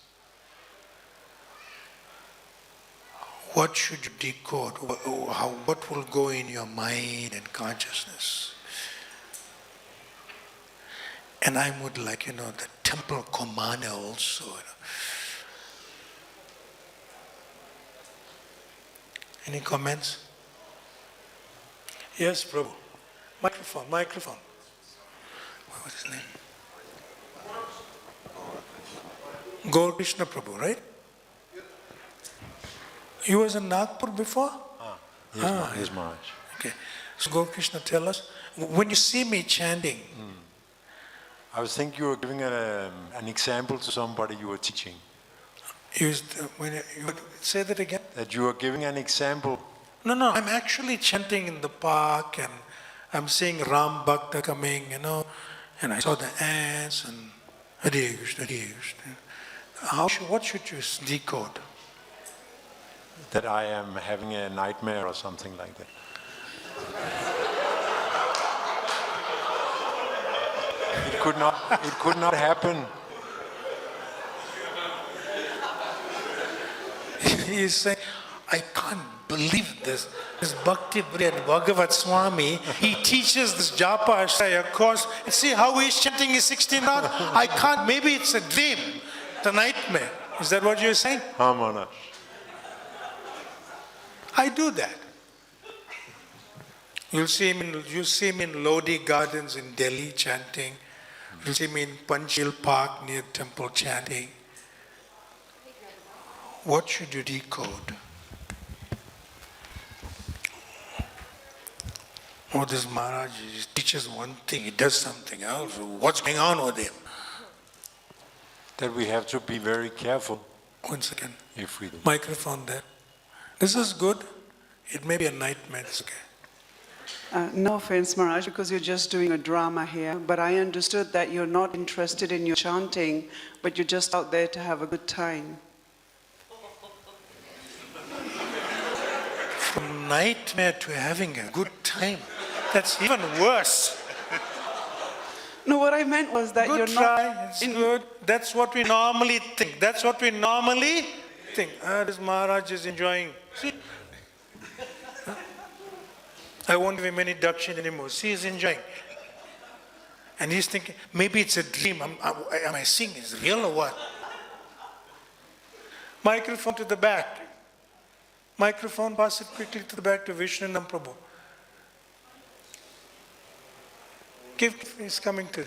what should you decode? What will go in your mind and consciousness? And I would like, the temple commander also. Any comments? Yes, Prabhu. Microphone. What was his name? Gaur Krishna Prabhu, right? He was in Nagpur before? Yes, Maharaj. Okay. So Gaur Krishna, tell us, when you see me chanting, I was thinking you were giving an example to somebody you were teaching. Say that again? That you were giving an example. No, I'm actually chanting in the park and I'm seeing Ram Bhakta coming, and I saw the ants and Hare Krishna, Hare Krishna. What should you decode? That I am having a nightmare or something like that. It could not happen. He is saying, I can't believe this. This Bhakti Bhagavat Swami, he teaches this Japa Ashraya course. And see how he's chanting his 16 rounds? I can't, maybe it's a dream, it's a nightmare. Is that what you're saying? Maharaj. I do that. You'll see him in Lodi Gardens in Delhi chanting. You'll see me in Panchil Park near temple chanting. What should you decode? Oh, this Maharaj teaches one thing, he does something else. What's going on with him? That we have to be very careful. 1 second. If we do. Microphone there. This is good. It may be a nightmare. It's okay. No offense, Maharaj, because you're just doing a drama here, but I understood that you're not interested in your chanting, but you're just out there to have a good time. From nightmare to having a good time, that's even worse. No, what I meant was that good you're try, not... It's good. That's what we normally think. This Maharaj is enjoying. See? I won't give him any dakshin anymore. See, he's enjoying. And he's thinking, maybe it's a dream. Am I seeing it's real or what? Microphone to the back. Microphone, pass it quickly to the back to Vishnunam Prabhu. He's coming to.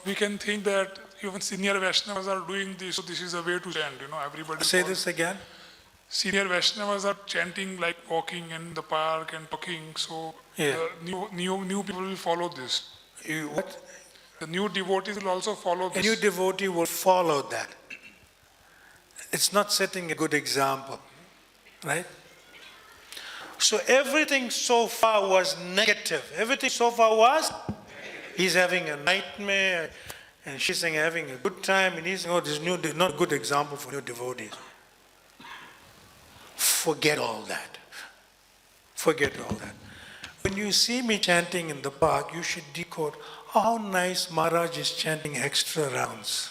We can think that even senior Vaishnavas are doing this, so this is a way to chant, everybody. Say this again. Senior Vaishnavas are chanting like walking in the park and talking, so new people will follow this. What? The new devotees will also follow this. A new devotee will follow that. It's not setting a good example, right? So everything so far was negative. Everything so far was, he's having a nightmare, and she's saying having a good time, and he's saying, this is not a good example for new devotees. Forget all that. Forget all that. When you see me chanting in the park, you should decode, how nice Maharaj is chanting extra rounds.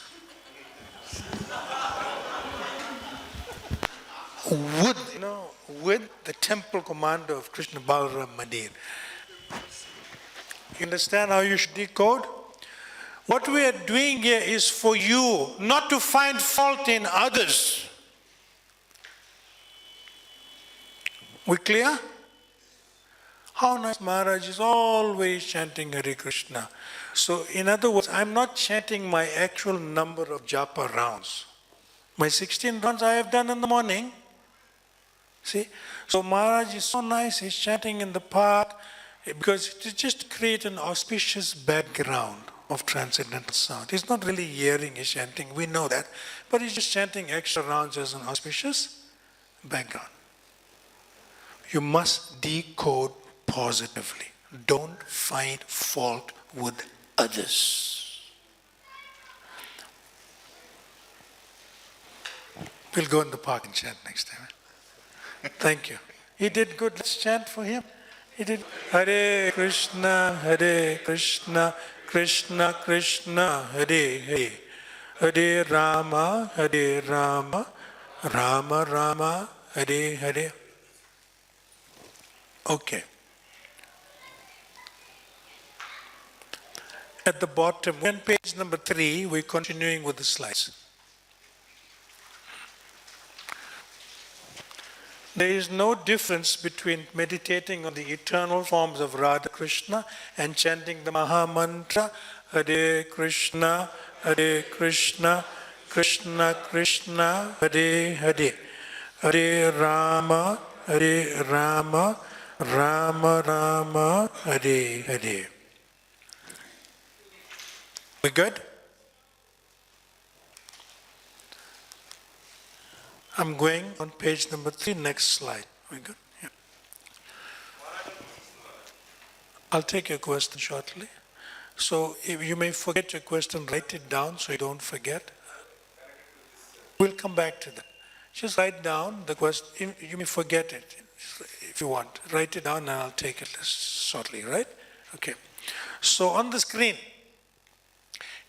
With the temple commander of Krishna Balaram Mandir. You understand how you should decode? What we are doing here is for you, not to find fault in others. We clear? How nice, Maharaj is always chanting Hare Krishna. So in other words, I'm not chanting my actual number of japa rounds. My 16 rounds I have done in the morning. See? So Maharaj is so nice, he's chanting in the park, because to just create an auspicious background of transcendental sound. He's not really hearing his chanting, we know that, but he's just chanting extra rounds as an auspicious background. You must decode positively. Don't find fault with others. We'll go in the park and chant next time. Thank you. He did good. Let's chant for him. He did. Hare Krishna, Krishna Krishna, Hare Hare. Hare Rama, Rama Rama, Hare Hare. Okay. At the bottom, on page number 3, we're continuing with the slides. There is no difference between meditating on the eternal forms of Radha Krishna and chanting the Maha Mantra, Hare Krishna, Krishna Krishna, Hare Hare. Hare Rama, Rama Rama, Hare Hare. We good? I'm going on page number 3, next slide. We good? Yeah. I'll take your question shortly. So if you may forget your question, write it down so you don't forget. We'll come back to that. Just write down the question. You may forget it if you want. Write it down and I'll take it shortly, right? Okay. So on the screen,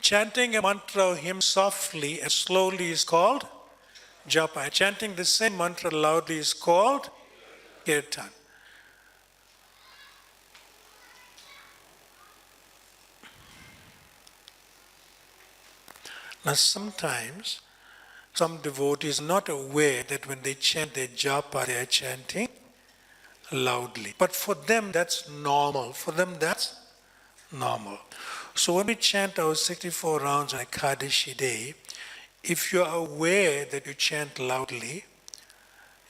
chanting a mantra or hymn softly and slowly is called japa. Chanting the same mantra loudly is called kirtan. Now sometimes some devotees are not aware that when they chant their japa, they are chanting loudly. But for them that's normal. For them that's normal. So when we chant our 64 rounds on Ekadashi day, if you are aware that you chant loudly,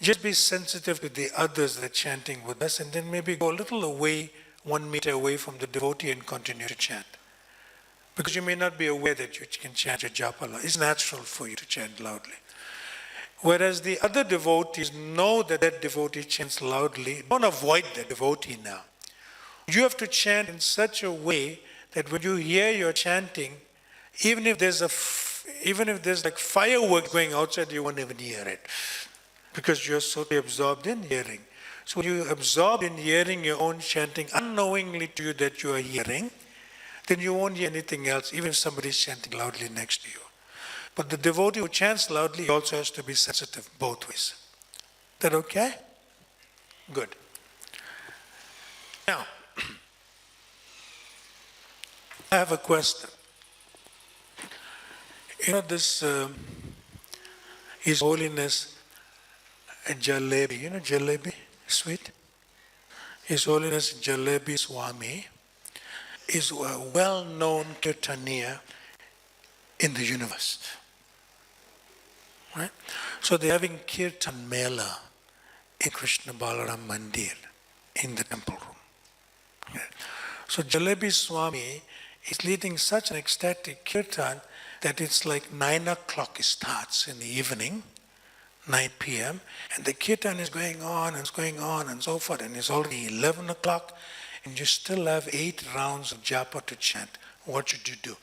just be sensitive to the others that are chanting with us, and then maybe go a little away, 1 meter away from the devotee and continue to chant. Because you may not be aware that you can chant your japa loudly. It's natural for you to chant loudly. Whereas the other devotees know that that devotee chants loudly, don't avoid the devotee now. You have to chant in such a way that when you hear your chanting, even if there's like fireworks going outside, you won't even hear it. Because you're so absorbed in hearing. So when you're absorbed in hearing your own chanting, unknowingly to you that you are hearing, then you won't hear anything else, even if somebody's chanting loudly next to you. But the devotee who chants loudly also has to be sensitive both ways. Is that okay? Good. Now, I have a question. You know this, His Holiness Jalebi, you know Jalebi, sweet? His Holiness Jalebi Swami is a well-known kirtaniya in the universe. Right? So they're having Kirtan Mela in Krishna Balaram Mandir in the temple room. Okay. So Jalebi Swami is leading such an ecstatic kirtan that it's like 9 o'clock it starts in the evening, 9 p.m., and the kirtan is going on and it's going on and so forth, and it's already 11 o'clock, and you still have 8 rounds of japa to chant. What should you do?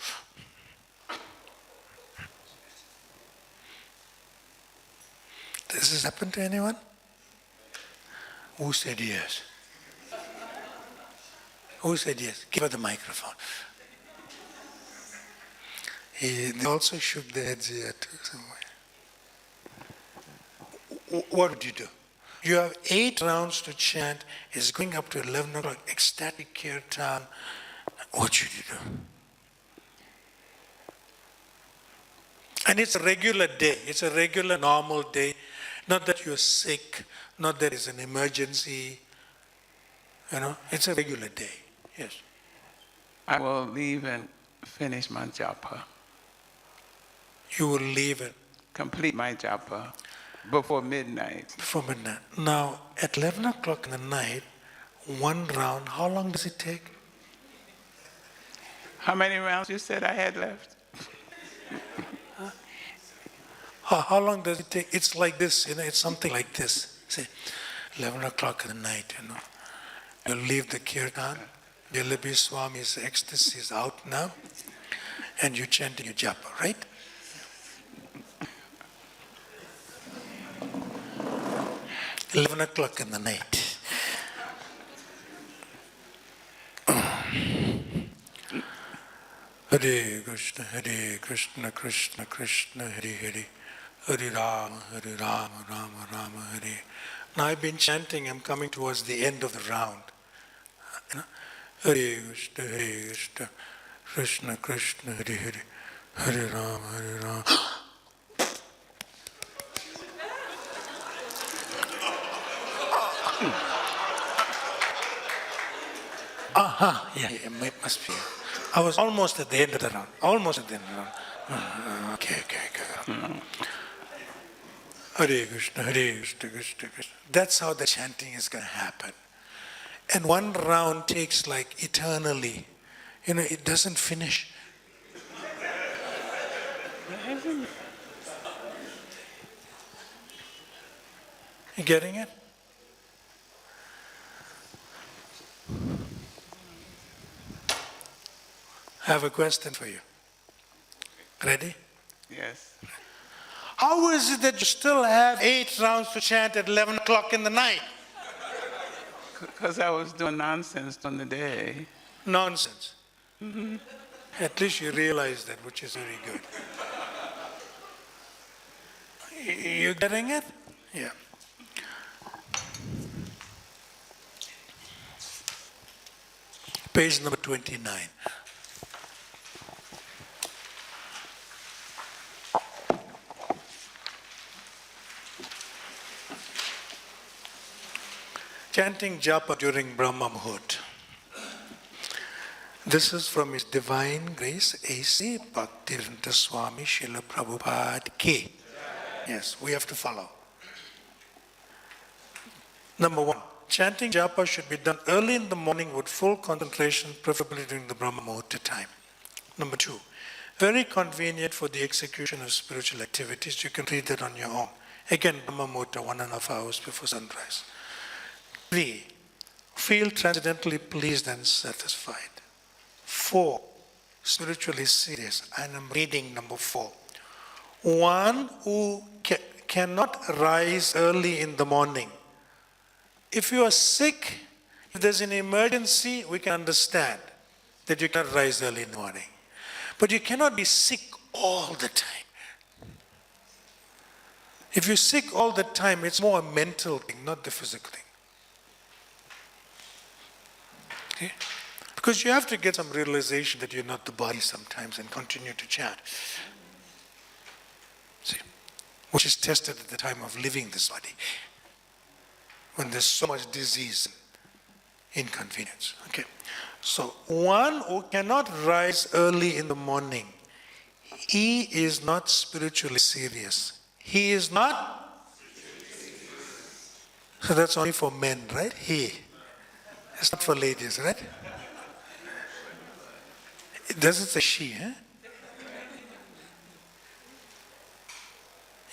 Does this happen to anyone? Who said yes? Who said yes? Give her the microphone. They also shook their heads here too somewhere. What would you do? You have 8 rounds to chant. It's going up to 11 o'clock. Ecstatic kirtan. What should you do? And it's a regular day. It's a regular, normal day. Not that you're sick. Not that it's an emergency. It's a regular day. Yes. I will leave and finish my japa. You will leave and complete my japa before midnight. Before midnight. Now, at 11 o'clock in the night, one round, how long does it take? How many rounds you said I had left? How long does it take? It's like this, it's something like this. Say, 11 o'clock in the night, You leave the kirtan, 𝐷𝐵 Swami's ecstasy is out now, and you chanting your japa, right? $11 o'clock in the night. Hare Krishna, Krishna Krishna, Hare Hare, Hare Rama, Rama Rama, Hare. Now I've been chanting, I'm coming towards the end of the round. Hare Krishna, Krishna Krishna, Hare Hare, Hare Rama, Yeah, it must be. I was almost at the end of the round. Almost at the end of the round. Okay. Hare Krishna, Krishna Krishna. That's how the chanting is going to happen. And one round takes like eternally. It doesn't finish. You getting it? I have a question for you. Ready? Yes. How is it that you still have 8 rounds to chant at 11 o'clock in the night? Because I was doing nonsense on the day. Nonsense. At least you realize that, which is very good. You getting it? Yeah. Page number 29. Chanting japa during Brahma Muhurt. This is from His Divine Grace HH Bhakti Swami Srila Prabhupada K. Yes, we have to follow. Number 1, chanting japa should be done early in the morning with full concentration, preferably during the Brahma Muhurta time. Number 2, very convenient for the execution of spiritual activities. You can read that on your own. Again, Brahma Muhurta, 1.5 hours before sunrise. 3, feel transcendently pleased and satisfied. 4, spiritually serious. And I'm reading number 4. One who cannot rise early in the morning. If you are sick, if there's an emergency, we can understand that you cannot rise early in the morning. But you cannot be sick all the time. If you're sick all the time, it's more a mental thing, not the physical thing. Okay? Because you have to get some realization that you're not the body sometimes and continue to chant. See? Which is tested at the time of living this body. When there's so much disease and inconvenience. Okay. So one who cannot rise early in the morning, he is not spiritually serious. He is not? So that's only for men, right? He. It's not for ladies, right? It doesn't say she, huh?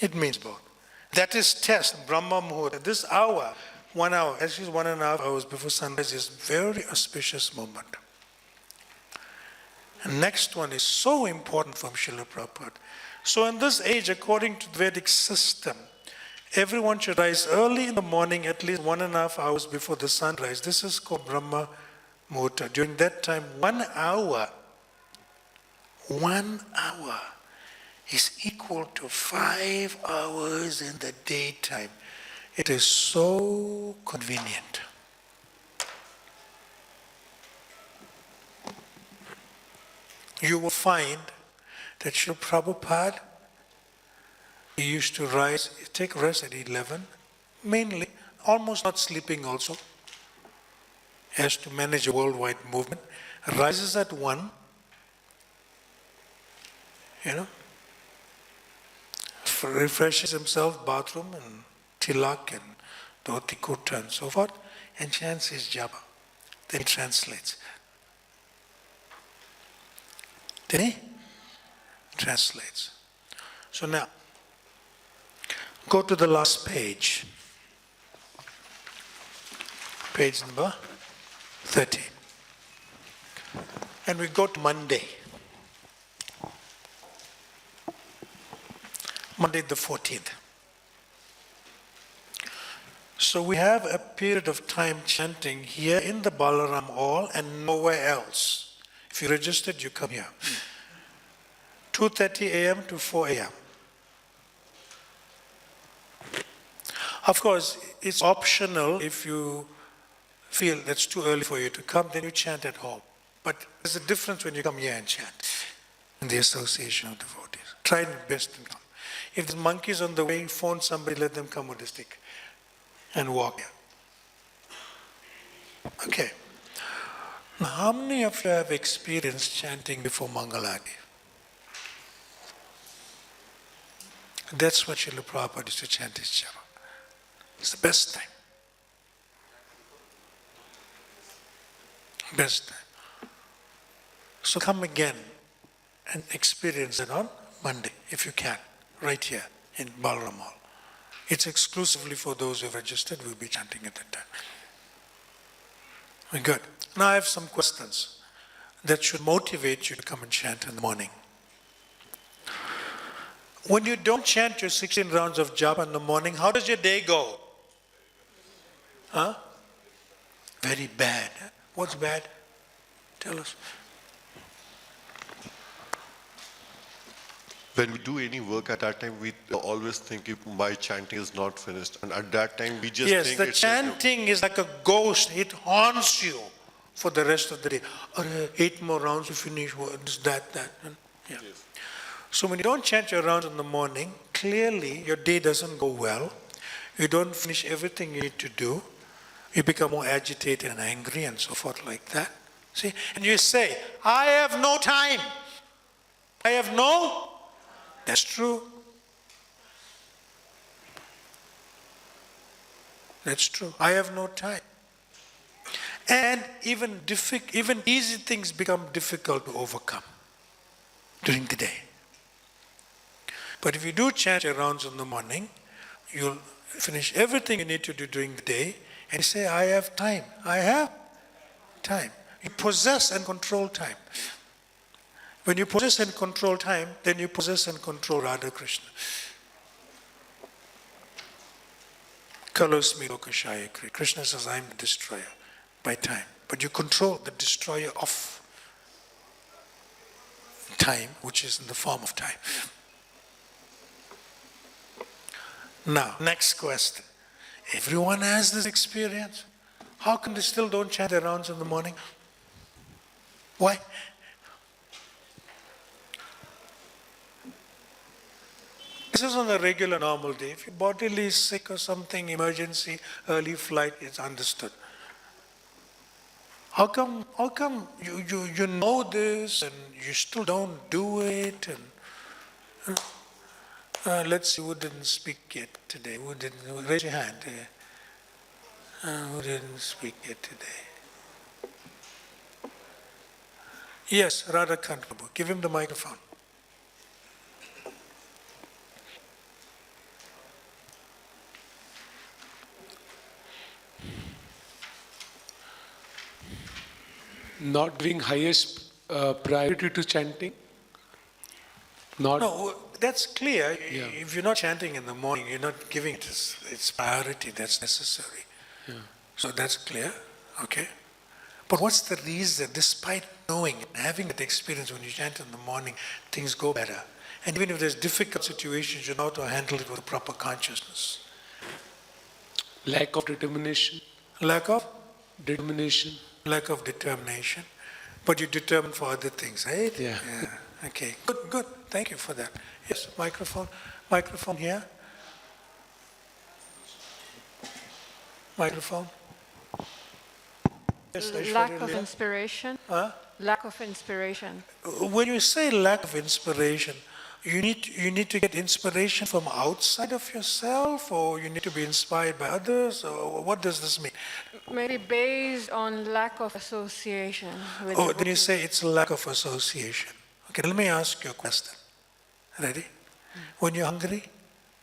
It means both. That is test, Brahma Muhurta. This hour, 1 hour, actually 1.5 hours before sunrise is very auspicious moment. And next one is so important from Srila Prabhupada. So in this age, according to the Vedic system, everyone should rise early in the morning, at least 1.5 hours before the sunrise. This is called Brahma Muhurta. During that time, 1 hour is equal to 5 hours in the daytime. It is so convenient. You will find that Srila Prabhupada, he used to rise, take rest at 11, mainly, almost not sleeping also. has to manage a worldwide movement, rises at 1, refreshes himself, bathroom and tilak and dhoti kurta and so forth, and chants his japa. Then he translates. Then he translates. So now, go to the last page. Page number 30. And we go to Monday. Monday the 14th. So we have a period of time chanting here in the Balaram Hall and nowhere else. If you're registered, you come here. 2:30 a.m. to 4 a.m. Of course, it's optional. If you feel that's too early for you to come, then you chant at home. But there's a difference when you come here and chant in the association of devotees. Try your best and come. If there's monkeys on the way, phone somebody, let them come with a stick and walk here. Okay. Now, how many of you have experienced chanting before Mangalati? That's what Srila Prabhupada used to chant his japa. It's the best time. Best time. So come again and experience it on Monday, if you can, right here in Balaram Hall. It's exclusively for those who have registered. We'll be chanting at that time. We're good. Now I have some questions that should motivate you to come and chant in the morning. When you don't chant your 16 rounds of japa in the morning, how does your day go? Huh? Very bad. What's bad? Tell us. When we do any work at that time, we always think if my chanting is not finished. And at that time, we just think the chanting is like a ghost. It haunts you for the rest of the day. 8 more rounds to finish, this, that. Yeah. Yes. So when you don't chant your rounds in the morning, clearly your day doesn't go well. You don't finish everything you need to do. You become more agitated and angry and so forth like that. See? And you say, I have no time. I have no. That's true. That's true. I have no time. And even easy things become difficult to overcome during the day. But if you do chant your rounds in the morning, you'll finish everything you need to do during the day and say, I have time. I have time. You possess and control time. When you possess and control time, then you possess and control Radha Krishna. Kalosmi Lokashaya. Krishna says, I am the destroyer by time. But you control the destroyer of time, which is in the form of time. Now, next question. Everyone has this experience. How come they still don't chant their rounds in the morning? Why? This is on a regular, normal day. If your bodily is sick or something, emergency, early flight, it's understood. How come you know this and you still don't do it? And let's see, who didn't speak yet today? Who didn't? Raise your hand. Who didn't speak yet today? Yes, Radhakant Prabhu. Give him the microphone. Not giving highest priority to chanting? No, that's clear. Yeah. If you're not chanting in the morning, you're not giving it its priority that's necessary. Yeah. So that's clear, okay? But what's the reason, despite knowing and having that experience when you chant in the morning, things go better? And even if there's difficult situations, you know how to handle it with proper consciousness. Lack of determination. Lack of? Determination. Lack of determination. But you're determined for other things, right? Yeah. Okay, good. Thank you for that. Yes, microphone. Microphone here. Microphone. Lack of inspiration. Huh? Lack of inspiration. When you say lack of inspiration, you need to get inspiration from outside of yourself, or you need to be inspired by others, or what does this mean? Maybe based on lack of association with Oh, the then you Buddha. say it's lack of association. Okay, let me ask you a question. Ready? When you're hungry,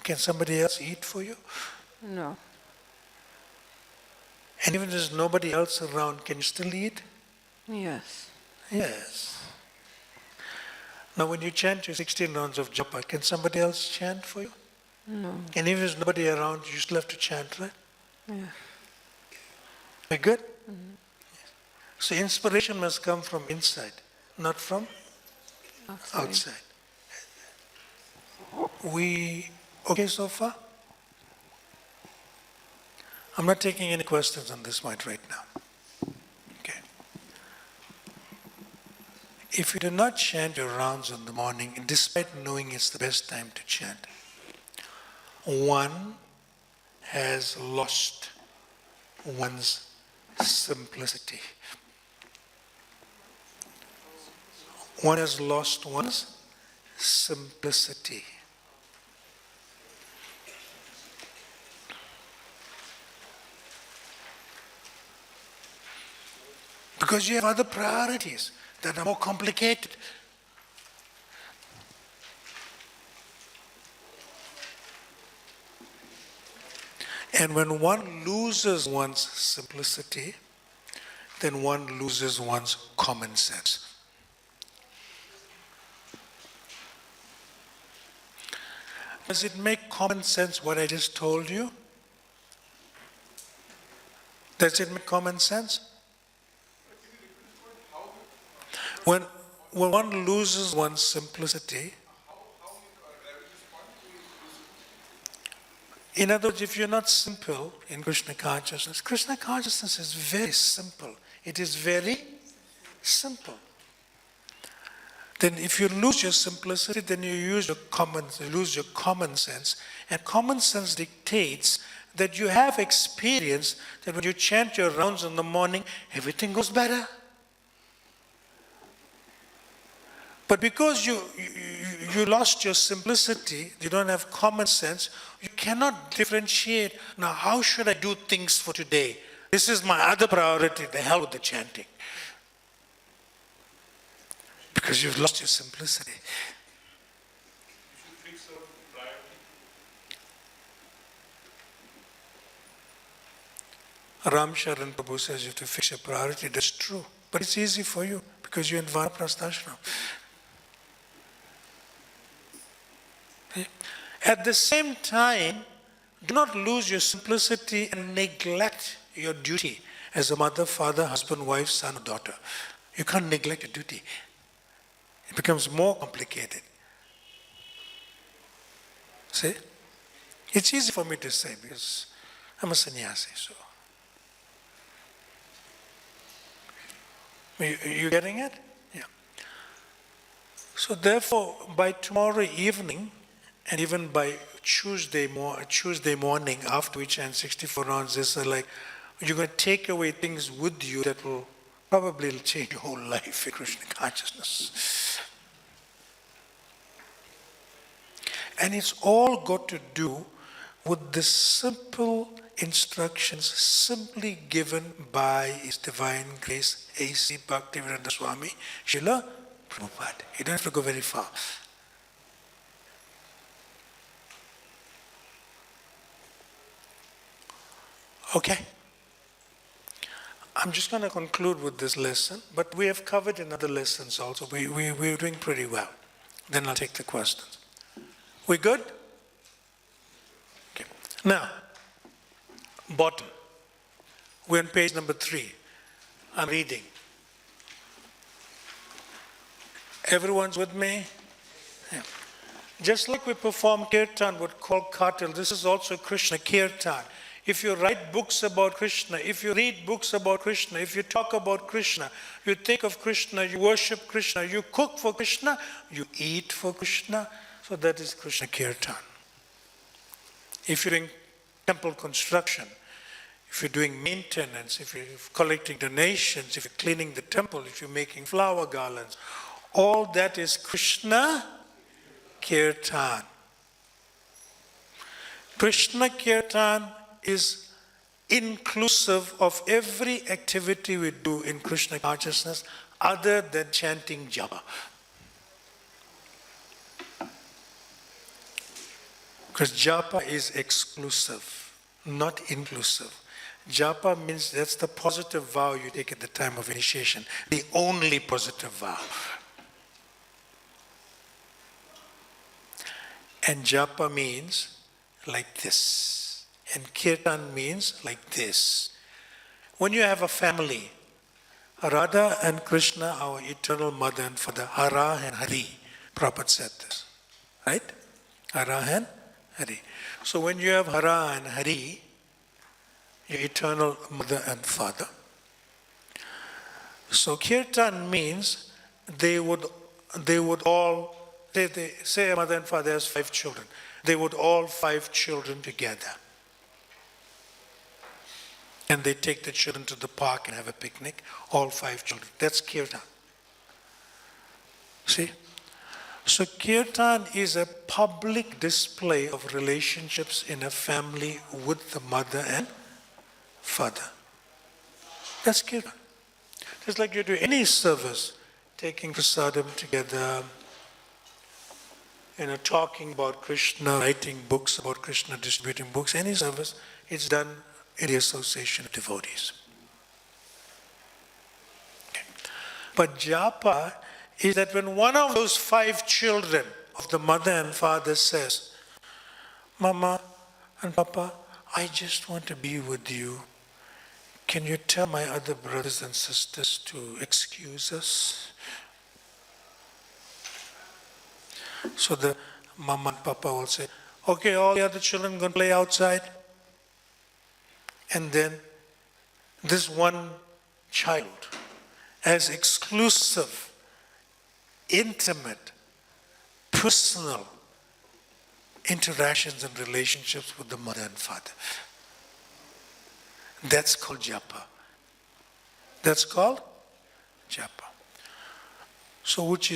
can somebody else eat for you? No. And even if there's nobody else around, can you still eat? Yes. Yes. Now when you chant your 16 rounds of japa, can somebody else chant for you? No. And if there's nobody around, you still have to chant, right? Yeah. We good? So inspiration must come from inside, not from outside. We okay so far? I'm not taking any questions on this point right now. Okay. If you do not chant your rounds in the morning, despite knowing it's the best time to chant, one has lost one's simplicity. One has lost one's simplicity. Because you have other priorities that are more complicated. And when one loses one's simplicity, then one loses one's common sense. Does it make common sense what I just told you? Does it make common sense? When one loses one's simplicity, in other words, if you're not simple in Krishna consciousness is very simple. It is very simple. Then if you lose your simplicity, then you lose your common sense. And common sense dictates that you have experience that when you chant your rounds in the morning, everything goes better. But because you lost your simplicity, you don't have common sense, you cannot differentiate, now how should I do things for today? This is my other priority, the hell with the chanting. Because you've lost your simplicity. Ram Sharan Prabhu says you have to fix your priority. That's true. But it's easy for you because you're in Vanaprastha ashram. At the same time, do not lose your simplicity and neglect your duty as a mother, father, husband, wife, son, or daughter. You can't neglect your duty. It becomes more complicated. See? It's easy for me to say because I'm a sannyasi, so. You getting it? Yeah. So therefore, by tomorrow evening, and even by Tuesday morning, after we chant 64 rounds, it's like you're going to take away things with you that will probably change your whole life in Krishna consciousness. And it's all got to do with the simple instructions simply given by His Divine Grace, HH Bhakti Swami, Srila Prabhupada. You don't have to go very far. Okay. I'm just going to conclude with this lesson, but we have covered in other lessons also. We're doing pretty well. Then I'll take the questions. We good? Okay. Now, bottom. We're on page number 3. I'm reading. Everyone's with me? Yeah. Just like we perform kirtan, what called kartal, this is also Krishna kirtan. If you write books about Krishna, if you read books about Krishna, if you talk about Krishna, you think of Krishna, you worship Krishna, you cook for Krishna, you eat for Krishna, so that is Krishna kirtan. If you're in temple construction, if you're doing maintenance, if you're collecting donations, if you're cleaning the temple, if you're making flower garlands, all that is Krishna Kirtan. Krishna Kirtan is inclusive of every activity we do in Krishna consciousness other than chanting japa. Because japa is exclusive, not inclusive. Japa means that's the positive vow you take at the time of initiation, the only positive vow. And japa means like this. And kirtan means like this. When you have a family, Radha and Krishna, our eternal mother and father, Hara and Hari, Prabhupada said this, right? Hara and Hari. So when you have Hara and Hari, your eternal mother and father. So kirtan means they would all, say a mother and father has 5 children. They would all 5 children together. And they take the children to the park and have a picnic, all 5 children. That's kirtan. See? So kirtan is a public display of relationships in a family with the mother and father. That's kirtan. Just like you do any service, taking prasadam together, talking about Krishna, writing books about Krishna, distributing books, any service, it's done in the association of devotees. Okay. But japa is that when one of those 5 children of the mother and father says, Mama and Papa, I just want to be with you. Can you tell my other brothers and sisters to excuse us? So the Mama and Papa will say, okay, all the other children going to play outside. And then this one child has exclusive, intimate, personal interactions and relationships with the mother and father. That's called japa. That's called japa. So which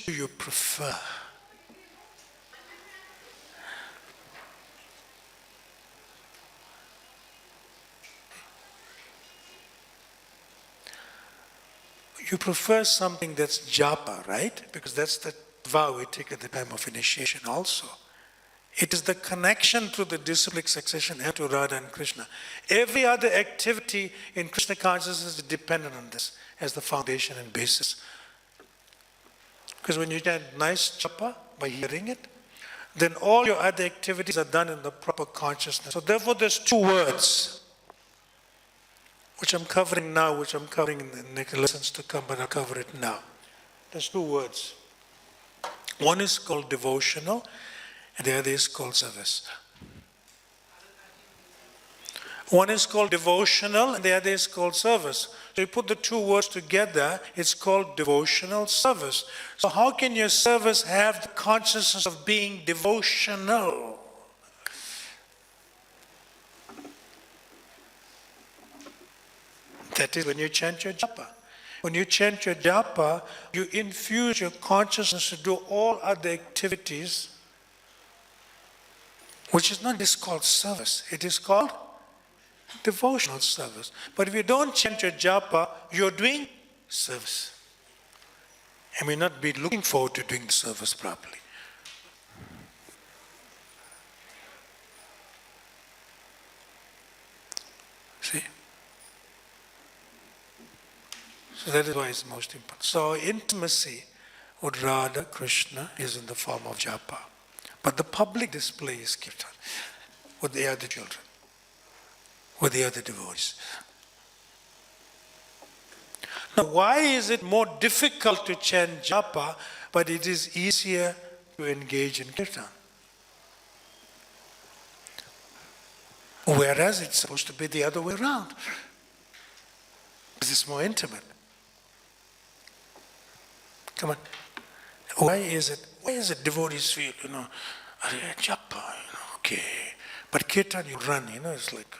do you prefer? You prefer something that's japa, right? Because that's the vow we take at the time of initiation also. It is the connection to the disciplic succession and to Radha and Krishna. Every other activity in Krishna consciousness is dependent on this as the foundation and basis. Because when you chant nice japa by hearing it, then all your other activities are done in the proper consciousness. So therefore there's 2 words which I'm covering now, which I'm covering in the next lessons to come, but I'll cover it now. There's 2 words. One is called devotional, and the other is called service. One is called devotional, and the other is called service. So you put the 2 words together, it's called devotional service. So how can your service have the consciousness of being devotional? That is when you chant your japa. When you chant your japa, you infuse your consciousness to do all other activities, which is not just called service, it is called devotional service. But if you don't chant your japa, you're doing service. And may not be looking forward to doing the service properly. See? So that is why it's most important. So intimacy with Radha, Krishna is in the form of japa. But the public display is kirtan with the other children, with the other devotees. Now why is it more difficult to chant japa, but it is easier to engage in kirtan? Whereas it's supposed to be the other way around. Because it's more intimate. Come on. Why is it devotees feel, japa, okay. But kirtan, you run, it's like,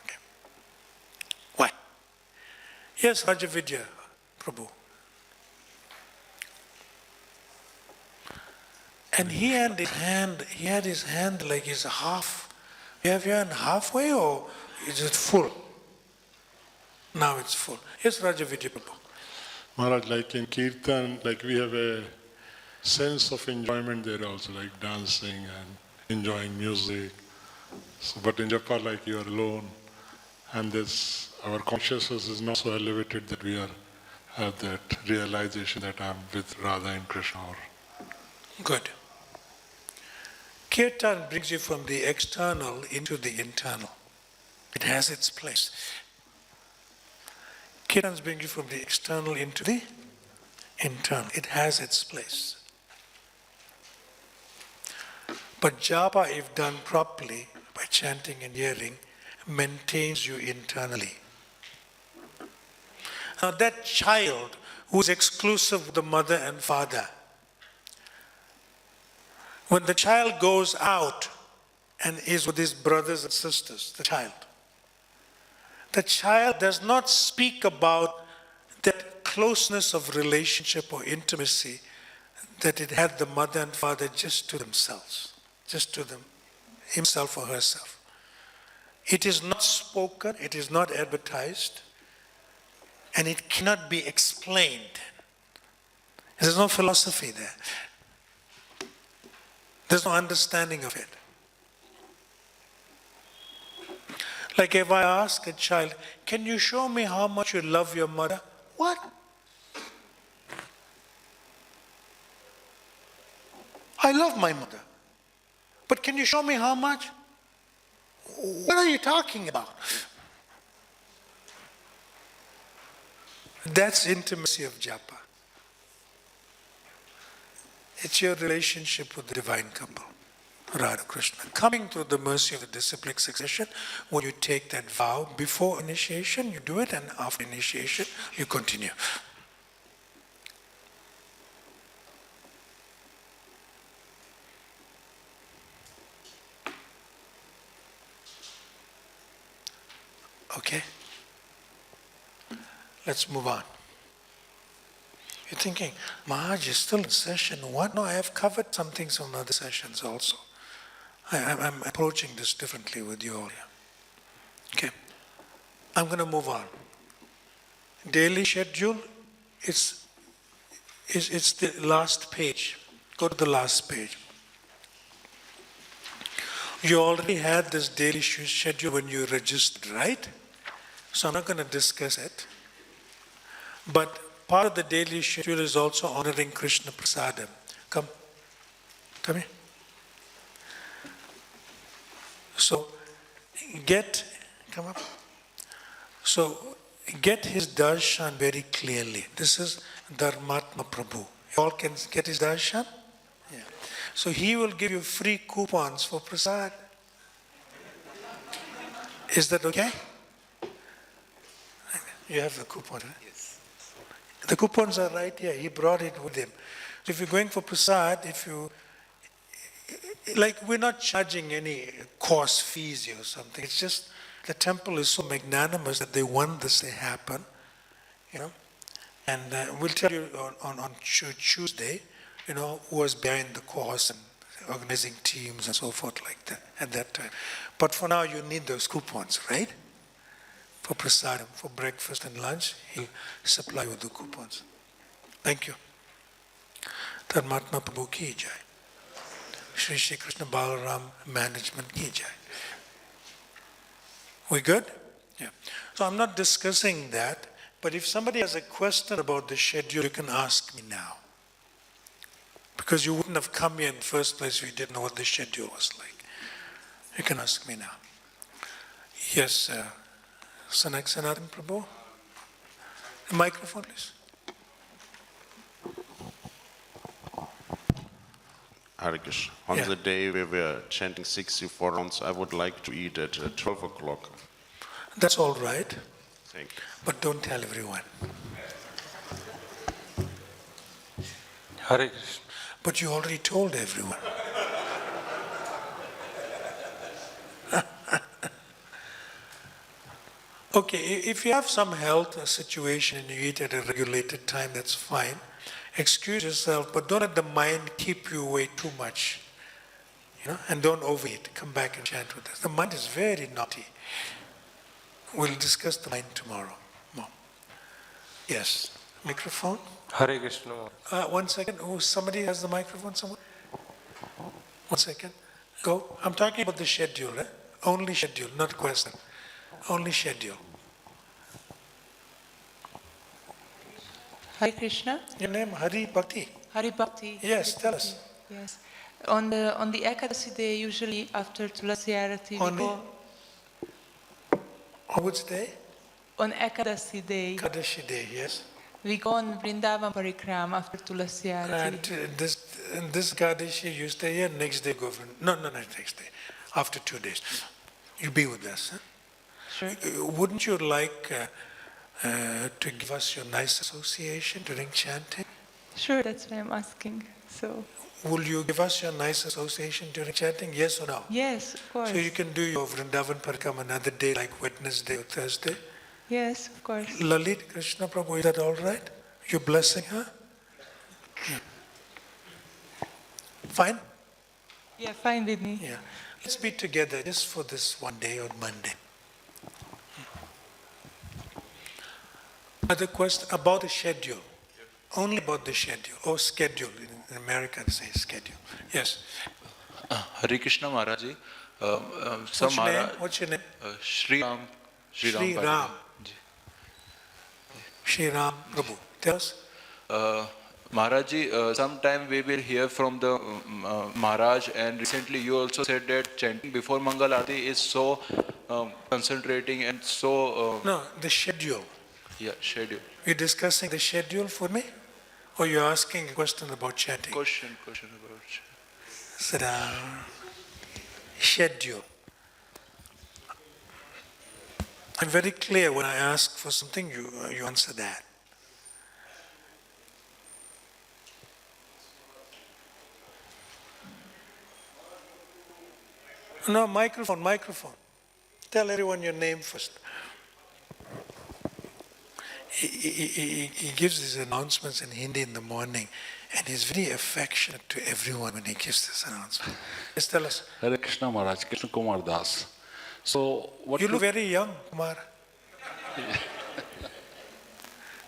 okay. Why? Yes, Rajavidya, Prabhu. And he had his hand like he's half. You have your hand halfway or is it full? Now it's full. Yes, Rajavidya Prabhu. Maharaj, like in Kirtan, like we have a sense of enjoyment there also, like dancing and enjoying music. So, but in Japa, like you are alone, and our consciousness is not so elevated that we have that realization that I'm with Radha and Krishna. Good. Kirtan brings you from the external into the internal. It has its place. Kirtan brings you from the external into the internal. It has its place. But japa, if done properly, by chanting and hearing, maintains you internally. Now that child who is exclusive with the mother and father, when the child goes out and is with his brothers and sisters, the child does not speak about that closeness of relationship or intimacy that it had the mother and father just to themselves, just to them, himself or herself. It is not spoken, it is not advertised, and it cannot be explained. There's no philosophy there. There's no understanding of it. Like if I ask a child, can you show me how much you love your mother? What? I love my mother. But can you show me how much? What are you talking about? That's intimacy of japa. It's your relationship with the divine couple, Radha Krishna. Coming through the mercy of the disciplic succession, when you take that vow before initiation, you do it, and after initiation, you continue. Okay? Let's move on. You're thinking, Maharaj is still in session 1? No, I have covered some things from other sessions also. I'm approaching this differently with you all here. Okay. I'm going to move on. Daily schedule, it's the last page. Go to the last page. You already had this daily schedule when you registered, right? So I'm not going to discuss it. But part of the daily schedule is also honoring Krishna Prasadam. Come here. So, come up. So, get his darshan very clearly. This is Dharmatma Prabhu. You all can get his darshan? Yeah. So he will give you free coupons for prasad. Is that okay? You have the coupon, right? Yes. The coupons are right here. He brought it with him. So if you're going for prasad, we're not charging any course fees or something. It's just the temple is so magnanimous that they want this to happen, And we'll tell you on Tuesday, who was behind the course and organizing teams and so forth like that at that time. But for now, you need those coupons, right? For prasadam, for breakfast and lunch, he'll supply you the coupons. Thank you. Dharmatma Prabhu ki jai. Shri Krishna Balaram Management ki jai. We good? Yeah. So I'm not discussing that, but if somebody has a question about the schedule, you can ask me now. Because you wouldn't have come here in the first place if you didn't know what the schedule was like. You can ask me now. Yes, Sanatana Prabhu. The microphone, please. Hare Krishna. On the day where we are chanting 64 rounds, I would like to eat at 12 o'clock. That's all right. Thank you. But don't tell everyone. Hare Krishna. But you already told everyone. Okay, if you have some health situation and you eat at a regulated time, that's fine. Excuse yourself, but don't let the mind keep you away too much. And don't overeat. Come back and chant with us. The mind is very naughty. We'll discuss the mind tomorrow. Mom. Yes. Microphone? Hare Krishna. 1 second. Oh, somebody has the microphone somewhere? 1 second. Go. I'm talking about the schedule. Only schedule, not question. Only schedule. Hare Krishna. Your name, Hari Bhakti? Hari Bhakti. Yes, tell us. Yes. On the Ekadasi day, usually after Tulasi Arati, we go... On which day? On Ekadasi day. Ekadashi day, yes. We go on Vrindavan Parikram after Tulasi Arati. And this Ekadashi, you stay here, next day go for... No, not next day. After 2 days. You be with us, huh? Sure. Wouldn't you like to give us your nice association during chanting? Sure, that's why I'm asking. So. Will you give us your nice association during chanting? Yes or no? Yes, of course. So you can do your Vrindavan Parikram another day, like Wednesday or Thursday? Yes, of course. Lalit Krishna Prabhu, is that all right? You're blessing her? Yeah. Fine? Yeah, fine with me. Yeah. Let's be together just for this one day on Monday. Another question about the schedule. Only about the schedule, or schedule. In America they say schedule. Yes. Hare Krishna Maharaj ji. What's your name? What's your name? Shri Ram. Shri Ram. Shri Ram Prabhu. Tell us. Maharaj ji, sometime we will hear from the Maharaj, and recently you also said that chanting before Mangal Aarti is so concentrating and so... No, the schedule. Yeah, schedule. You're discussing the schedule for me? Or you're asking a question about chanting? Question about chanting. Sit down. Schedule. I'm very clear when I ask for something, you answer that. No, microphone. Tell everyone your name first. He gives these announcements in Hindi in the morning, and he's very affectionate to everyone when he gives this announcement. Just tell us. Hare Krishna Maharaj, Krishna Kumar Das. So what you look very young, Kumar.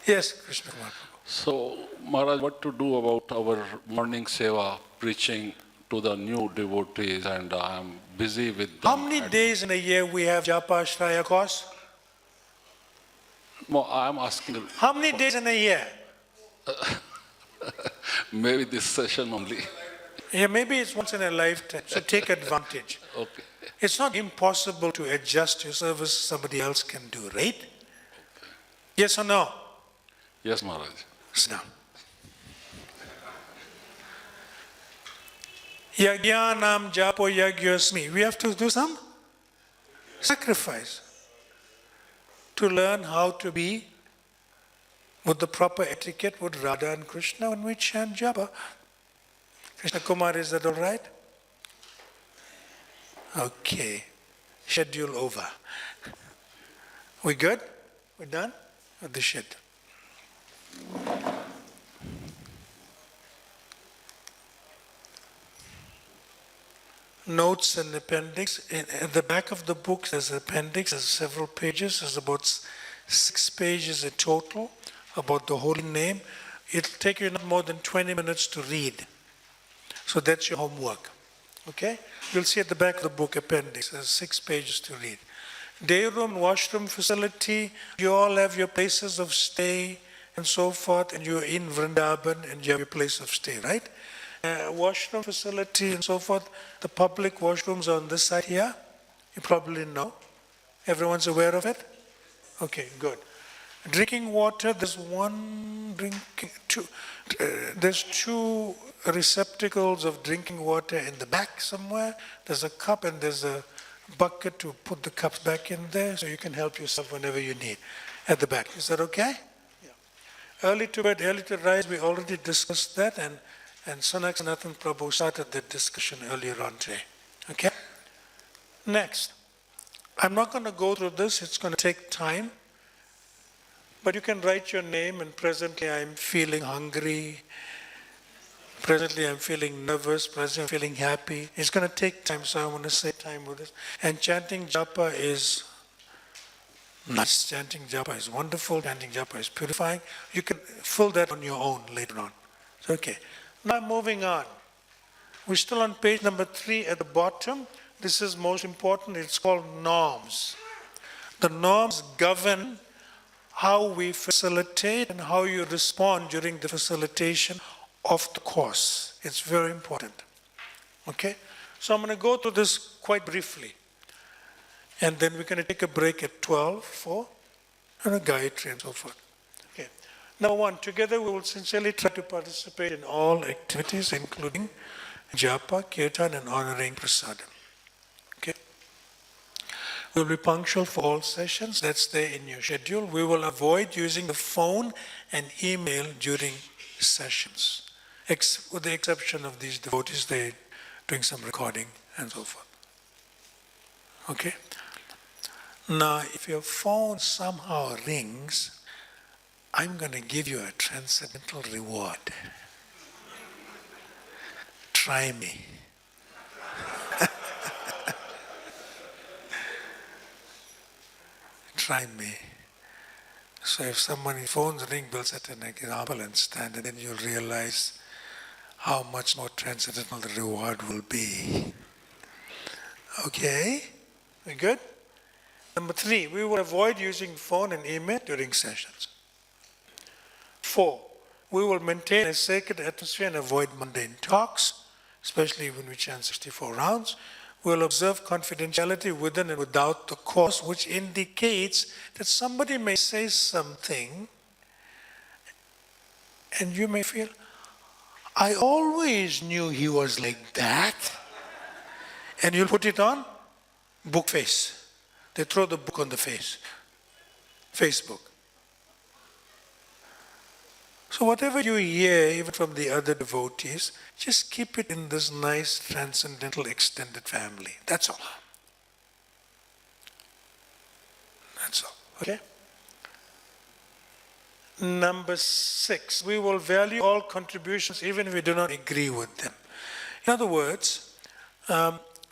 Yes, Krishna Kumar. So Maharaj, what to do about our morning seva, preaching to the new devotees, and I am busy with them. How many days in a year we have Japa Ashraya course? No, I am asking. How many days in a year? Maybe this session only. Yeah, maybe it's once in a lifetime, so take advantage. Okay. It's not impossible to adjust your service somebody else can do, right? Okay. Yes or no? Yes, Maharaj. Sit down. Yagyanam japo yagyosmi. We have to do some sacrifice to learn how to be with the proper etiquette with Radha and Krishna when we chant japa. Krishna Kumar, is that all right? Okay. Schedule over. We good? We done with the schedule? Notes and appendix. At the back of the book there's an appendix, there's several pages, there's about 6 pages in total about the holy name. It'll take you not more than 20 minutes to read. So that's your homework. Okay? You'll see at the back of the book appendix, there's 6 pages to read. Day room, washroom facility, you all have your places of stay and so forth, and you're in Vrindavan and you have your place of stay, right? Washroom facility and so forth, the public washrooms are on this side here. You probably know. Everyone's aware of it? Okay, good. Drinking water, there's there's 2 receptacles of drinking water in the back somewhere. There's a cup and there's a bucket to put the cups back in there, so you can help yourself whenever you need at the back. Is that okay? Yeah. Early to bed, early to rise, we already discussed that, and Sanatana Prabhu started that discussion earlier on today. Okay? Next. I'm not going to go through this, it's going to take time. But you can write your name, and presently I'm feeling hungry. Presently I'm feeling nervous, presently I'm feeling happy. It's going to take time, so I want to say time with this. And chanting japa is nice. Chanting japa is wonderful. Chanting japa is purifying. You can fill that on your own later on. Okay. Now moving on. We're still on page number 3 at the bottom. This is most important. It's called norms. The norms govern how we facilitate and how you respond during the facilitation of the course. It's very important. Okay? So I'm going to go through this quite briefly. And then we're going to take a break at 12 for a Gayatri and so forth. Okay. Number 1, together we will sincerely try to participate in all activities, including japa, kirtan, and honoring prasadam. Okay? We'll be punctual for all sessions. That's there in your schedule. We will avoid using the phone and email during sessions, with the exception of these devotees. They're doing some recording and so forth. Okay? Now, if your phone somehow rings, I'm going to give you a transcendental reward. Try me. Try me. So if somebody's phone's ring, we'll set an example and stand, and then you'll realize how much more transcendental the reward will be. Okay? We good? Number 3, we will avoid using phone and email during sessions. 4, we will maintain a sacred atmosphere and avoid mundane talks, especially when we chant 64 rounds. We will observe confidentiality within and without the course, which indicates that somebody may say something and you may feel, I always knew he was like that. And you'll put it on book face. They throw the book on the face, Facebook. So whatever you hear, even from the other devotees, just keep it in this nice, transcendental, extended family. That's all. That's all. Okay? Number 6, we will value all contributions even if we do not agree with them. In other words,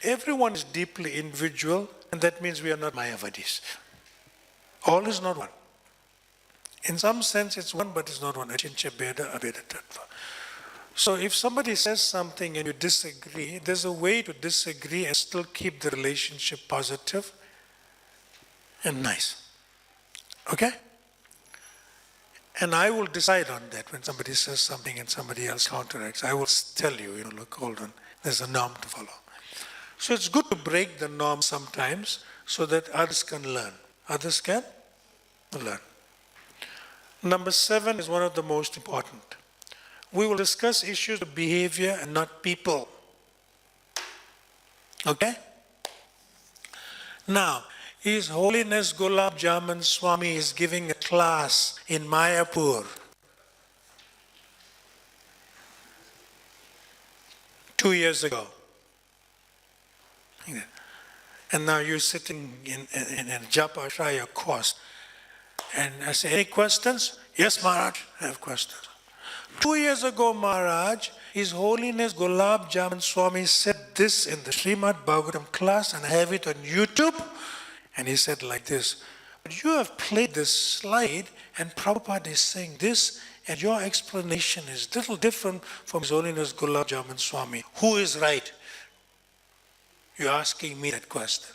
everyone is deeply individual, and that means we are not Mayavadis. All is not one. In some sense it's one, but it's not one. Achincha Bheda Abheda Tattva. So if somebody says something and you disagree, there's a way to disagree and still keep the relationship positive and nice. Okay? And I will decide on that when somebody says something and somebody else counteracts. I will tell you, look, hold on, there's a norm to follow. So it's good to break the norm sometimes so that others can learn. Others can learn. Number 7 is one of the most important. We will discuss issues of behavior and not people. Okay? Now, His Holiness 𝐸𝐵𝐺𝐵 Swami is giving a class in Mayapur. 2 years ago. And now you're sitting in a japa ashraya course. And I say, any questions? Yes, Maharaj, I have questions. 2 years ago, Maharaj, His Holiness 𝗸𝐸𝐺𝐵 Swami said this in the Srimad Bhagavatam class, and I have it on YouTube. And he said like this, but you have played this slide, and Prabhupada is saying this, and your explanation is a little different from His Holiness 𝗸𝐸𝐺𝐵 Swami. Who is right? You're asking me that question.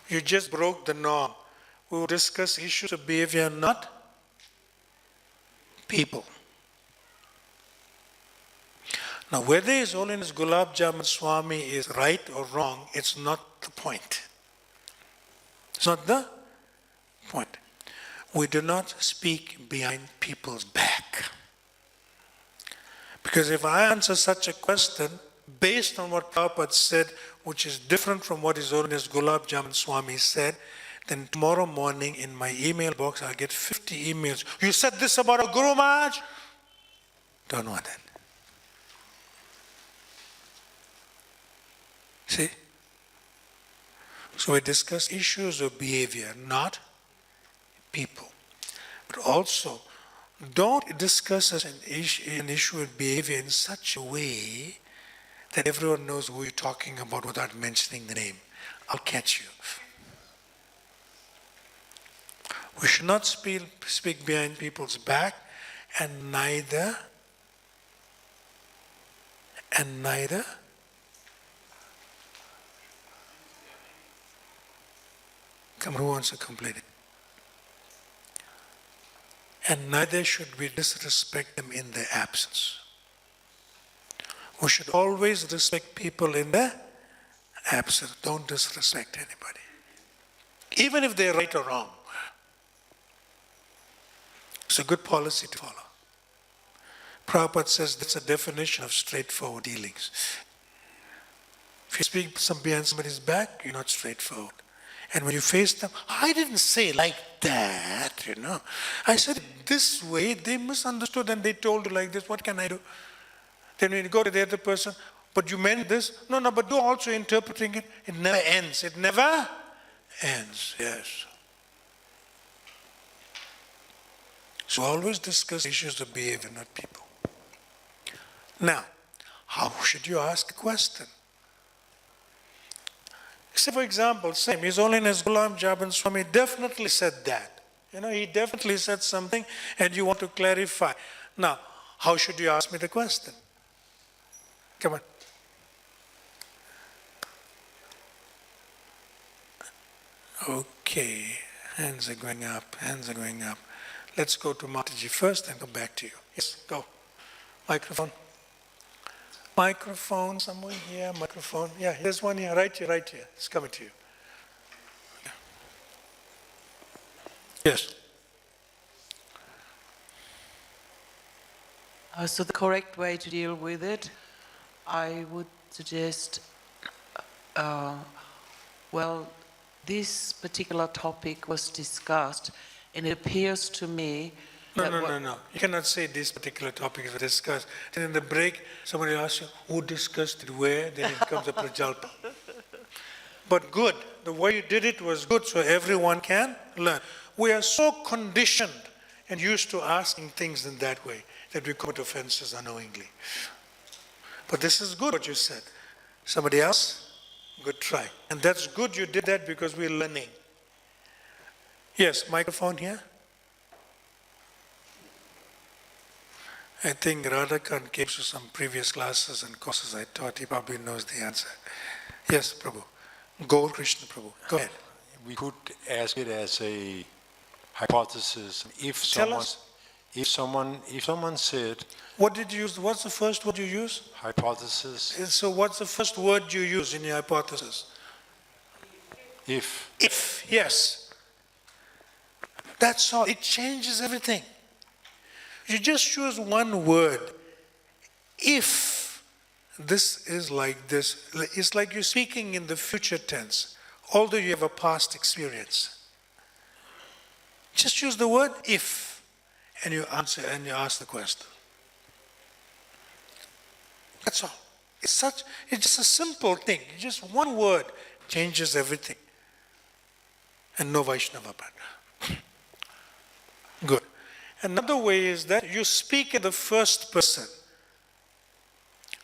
You just broke the norm. We will discuss issues of behavior, not people. Now, whether His Holiness 𝗸𝐸𝐺𝐵 Swami is right or wrong, it's not the point. It's not the point. We do not speak behind people's back. Because if I answer such a question based on what Prabhupada said, which is different from what His Holiness 𝗸𝐸𝐺𝐵 Swami said, then tomorrow morning in my email box I'll get 50 emails. You said this about a Guru Maharaj? Don't want that. See? So we discuss issues of behavior, not people. But also, don't discuss an issue of behavior in such a way that everyone knows who you're talking about without mentioning the name. I'll catch you. We should not speak behind people's back, and neither come, who wants to complete it? And neither should we disrespect them in their absence. We should always respect people in their absence. Don't disrespect anybody, even if they're right or wrong. It's a good policy to follow. Prabhupada says that's a definition of straightforward dealings. If you speak behind somebody's back, you're not straightforward. And when you face them, I didn't say like that, I said it this way, they misunderstood and they told you like this, what can I do? Then when you go to the other person, but you meant this? No, but do also interpreting it. It never ends. It never ends, yes. So always discuss issues of behavior, not people. Now, how should you ask a question? Say, for example, His Holiness Ghulam Jaban Swami definitely said that. He definitely said something and you want to clarify. Now, how should you ask me the question? Come on. Okay, hands are going up, hands are going up. Let's go to Mataji first and come back to you. Yes, go. Microphone. Microphone, someone here, microphone. Yeah, there's one here, right here. It's coming to you. Yes. So the correct way to deal with it, I would suggest, this particular topic was discussed, and it appears to me No. You cannot say this particular topic is discussed. Then in the break, somebody asks you, who discussed it, where? Then it becomes a prajalpa. But good. The way you did it was good, so everyone can learn. We are so conditioned and used to asking things in that way that we commit offenses unknowingly. But this is good what you said. Somebody else? Good try. And that's good you did that because we're learning. Yes, microphone here. I think Radhakan came to some previous classes and courses I taught. He probably knows the answer. Yes, Prabhu. Gaur Krishna Prabhu. Go ahead. We could ask it as a hypothesis. If someone said, what did you use? What's the first word you use? Hypothesis. So what's the first word you use in your hypothesis? If. If, yes. That's all. It changes everything. You just choose one word. If this is like this, it's like you're speaking in the future tense, although you have a past experience. Just use the word if, and you answer and you ask the question. That's all. It's just a simple thing. Just one word changes everything. And no Vaishnava Bhatt. Good. Another way is that you speak in the first person.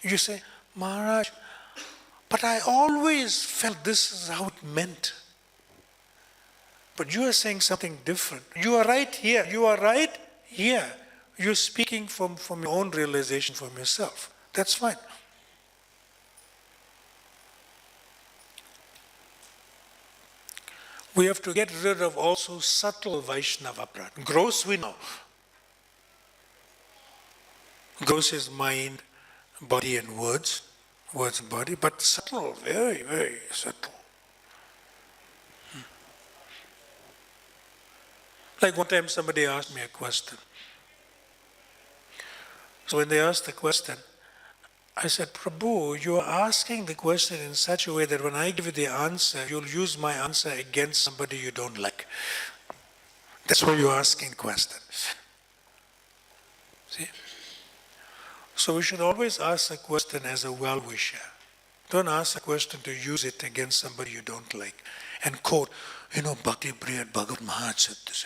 You say, Maharaj, but I always felt this is how it meant. But you are saying something different. You are right here. You are right here. You're speaking from your own realization from yourself. That's fine. We have to get rid of also subtle Vaishnava practice. Gross we know. Gross is mind, body and words. Words and body. But subtle, very, very subtle. Like one time somebody asked me a question. So when they asked the question, I said, Prabhu, you are asking the question in such a way that when I give you the answer, you'll use my answer against somebody you don't like. That's why you're asking the question. See? So we should always ask a question as a well-wisher. Don't ask a question to use it against somebody you don't like. And quote, Bhakti brihat bhagavat Maha said this,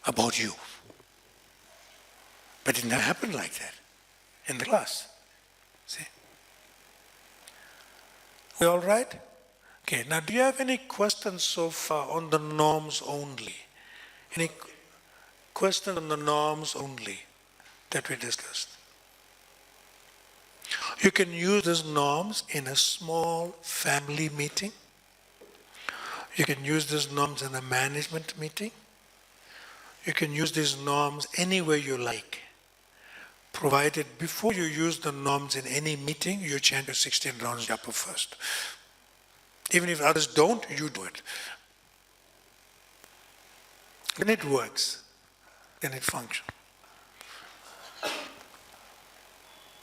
about you. But it never happened like that in the class. See? We all right? Okay, now do you have any questions so far on the norms only? Any questions on the norms only that we discussed? You can use these norms in a small family meeting. You can use these norms in a management meeting. You can use these norms anywhere you like, provided before you use the norms in any meeting, you chant your 16 rounds japa first. Even if others don't, you do it. Then it works. Then it functions.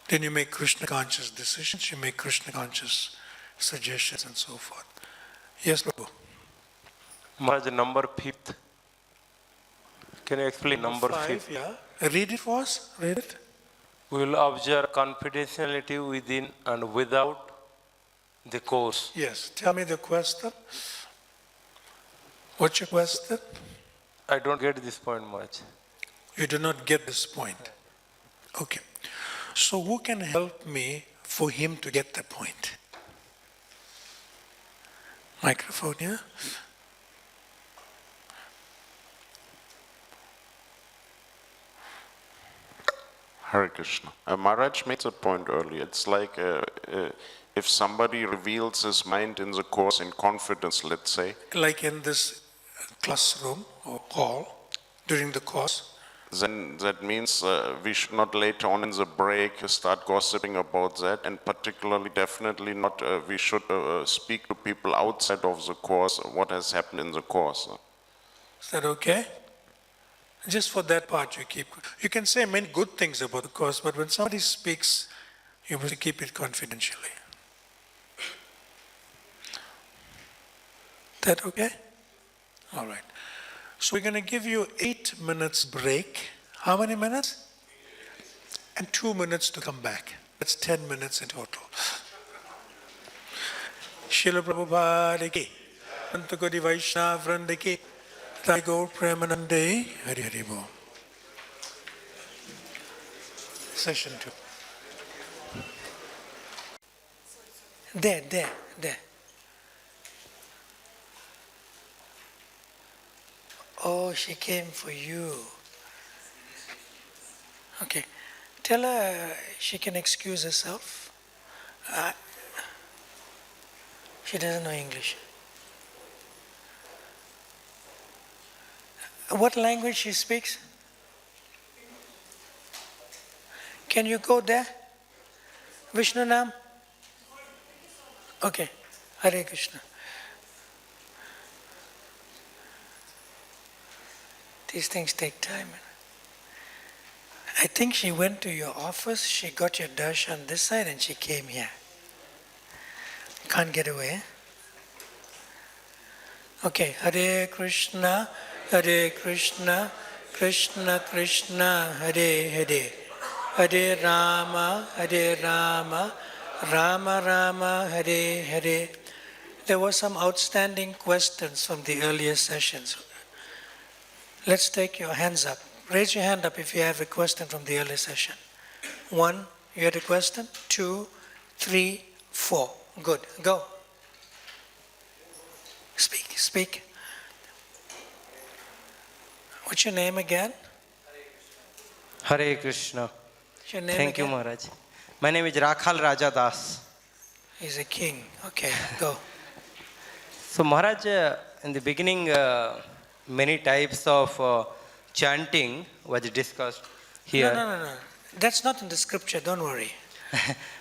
Then you make Krishna conscious decisions, you make Krishna conscious suggestions and so forth. Yes, Prabhu. Maharaj, number 5th. Can you explain number 5? Yeah. Read it for us. Read it. We will observe confidentiality within and without the course. Yes. Tell me the question. What's your question? I don't get this point much. You do not get this point. Okay. So who can help me for him to get the point? Microphone, yeah? Hare Krishna. Maharaj made a point earlier. It's like if somebody reveals his mind in the course in confidence, let's say. Like in this classroom or hall during the course. Then that means we should not later on in the break start gossiping about that, and particularly definitely not we should speak to people outside of the course what has happened in the course. Is that okay? Just for that part you can say many good things about the course, but when somebody speaks, you must keep it confidentially. That okay? All right. So we're going to give you 8 minutes break. How many minutes? And 2 minutes to come back. That's 10 minutes in total. Srila Prabhupada ki, Antakoti Vaishnava Vranda ki, Rai Gaur Premanande, Hari Hari Bol. Session 2. There. Oh, she came for you. Okay. Tell her she can excuse herself. She doesn't know English. What language she speaks? Can you go there? Vishnu Nam? Okay. Hare Krishna. These things take time. I think she went to your office, she got your darshan this side and she came here. Can't get away. Okay, Hare Krishna, Krishna Krishna, Hare Hare. Hare Rama, Rama Rama, Hare Hare. There were some outstanding questions from the earlier sessions. Let's take your hands up. Raise your hand up if you have a question from the earlier session. 1, you had a question? 2, 3, 4. Good. Go. Speak. What's your name again? Hare Krishna. What's your name Thank again? you, Maharaj. My name is Rakhal Raja Das. He's a king. Okay, go. So Maharaj, in the beginning, many types of chanting was discussed here. No. That's not in the scripture, don't worry.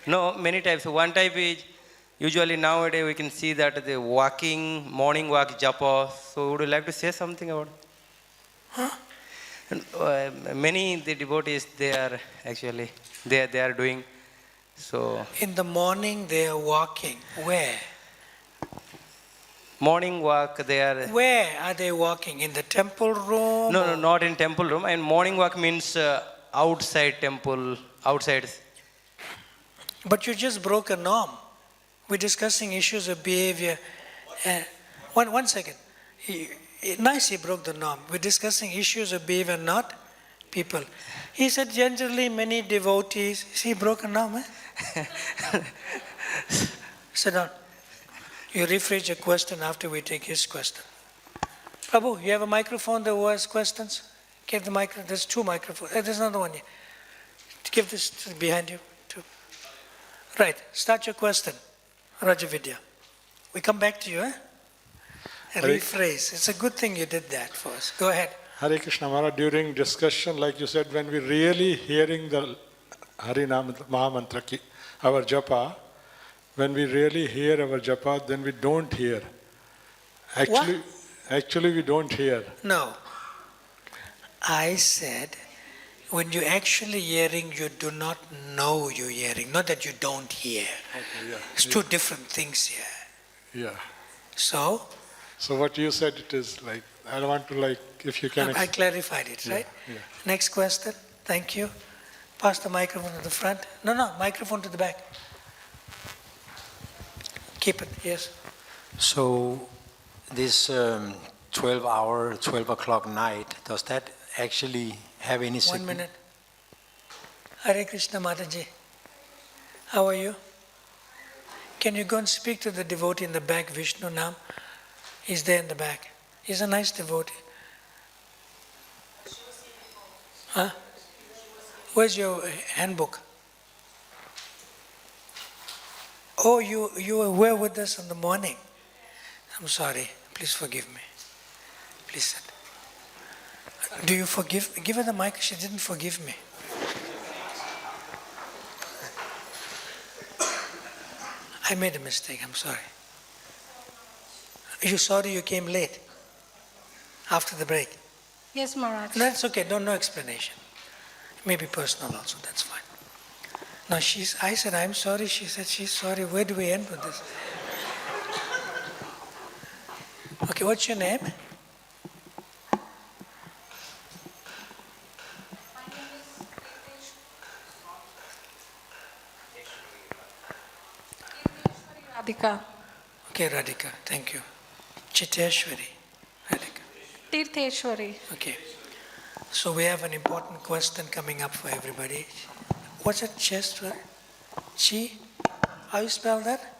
No, many types. One type is, usually nowadays we can see that the walking, morning walk japa. So would you like to say something about it? Huh? Many the devotees, they are doing. So in the morning they are walking. Where? Morning walk, they are... Where are they walking? In the temple room? No, not in temple room. And morning walk means outside temple, outside. But you just broke a norm. We're discussing issues of behavior. One second. Nice he broke the norm. We're discussing issues of behavior, not people. He said generally many devotees. See, he broke a norm, eh? Sit down. You rephrase your question after we take his question. Prabhu, you have a microphone that has questions? Give the microphone. There's two microphones. There's another one here. Give this behind you. Too. Right. Start your question, Rajavidya. We come back to you, eh? And rephrase. It's a good thing you did that for us. Go ahead. Hare Krishna Maharaj, during discussion, like you said, when we're really hearing the Harinam Mahamantra, our japa, when we really hear our japa, then we don't hear. Actually, we don't hear. No. I said, when you're actually hearing, you do not know you're hearing, not that you don't hear. Okay, yeah. It's two different things here. Yeah. So what you said, it is like, I want to like, if you can... I clarified it, right? Yeah. Next question. Thank you. Pass the microphone to the front. No, microphone to the back. Keep it, yes. So this 12 o'clock night, does that actually have any 1 minute. Hare Krishna Mataji. How are you? Can you go and speak to the devotee in the back, Vishnu Nam? He's there in the back. He's a nice devotee. Huh? Where's your handbook? Oh, you were with us in the morning. I'm sorry. Please forgive me. Please sit. Do you forgive? Give her the mic. She didn't forgive me. I made a mistake. I'm sorry. Are you sorry you came late? After the break? Yes, Maharaj. No, that's okay. No explanation. It may be personal also. That's fine. Now I said, I'm sorry. She said, she's sorry. Where do we end with this? Okay, what's your name? Radhika. Okay, Radhika. Thank you. Chiteshwari. Radhika. Tirtheshwari. Okay. So we have an important question coming up for everybody. What's it, Chestwari? Chi? How you spell that?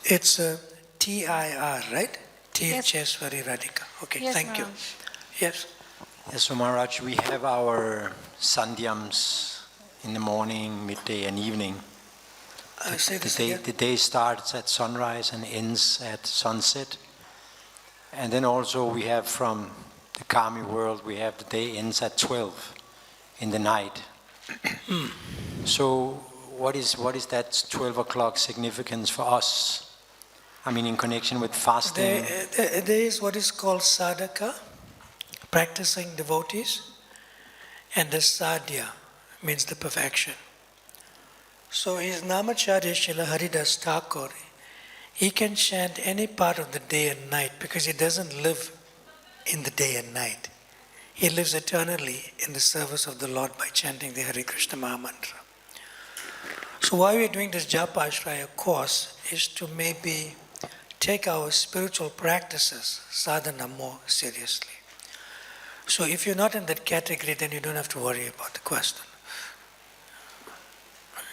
It's TIR, right? Tirtheshwari Radhika. Okay, yes, thank you. Yes. Yes, so Maharaj, we have our sandhyams in the morning, midday and evening. The day starts at sunrise and ends at sunset. And then also we have from the Kami world, we have the day ends at 12 in the night. So what is that 12 o'clock significance for us? I mean, in connection with fasting? There is what is called sadhaka, practicing devotees, and the sadhya means the perfection. So his Namacharya Srila Haridas Thakur, he can chant any part of the day and night because he doesn't live in the day and night. He lives eternally in the service of the Lord by chanting the Hare Krishna Maha Mantra. So why we're doing this Japa Ashraya course is to maybe take our spiritual practices, sadhana, more seriously. So if you're not in that category, then you don't have to worry about the question.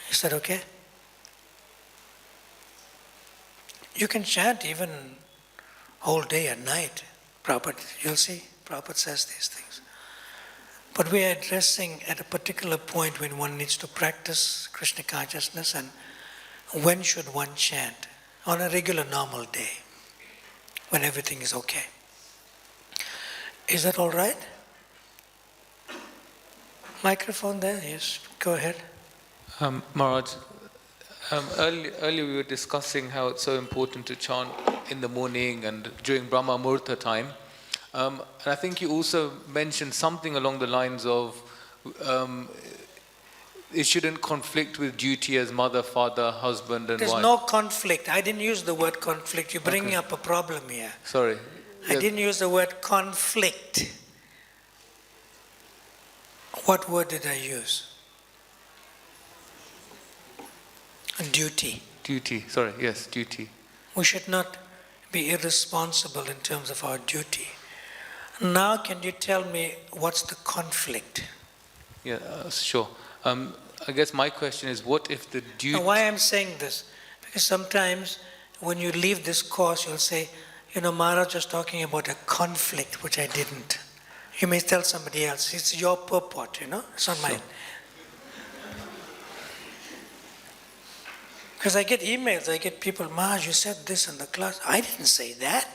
Is that okay? You can chant even whole day and night. Prabhupada, you'll see, Prabhupada says these things. But we are addressing at a particular point when one needs to practice Krishna consciousness and when should one chant on a regular normal day when everything is okay. Is that all right? Microphone there, yes, go ahead. Maharaj, Earlier we were discussing how it's so important to chant in the morning and during Brahma Muhurta time. And I think you also mentioned something along the lines of it shouldn't conflict with duty as mother, father, husband and There's wife. no conflict. I didn't use the word conflict. You're bringing up a problem here. Sorry. I didn't use the word conflict. What word did I use? Duty. Duty, sorry, yes, duty. We should not be irresponsible in terms of our duty. Now can you tell me what's the conflict? Yeah, sure. I guess my question is, what if the duty... Now, why I'm saying this? Because sometimes when you leave this course, you'll say, Maharaj was talking about a conflict, which I didn't. You may tell somebody else, it's your purport, it's not mine. Because I get emails, I get people, Maharaj, you said this in the class. I didn't say that.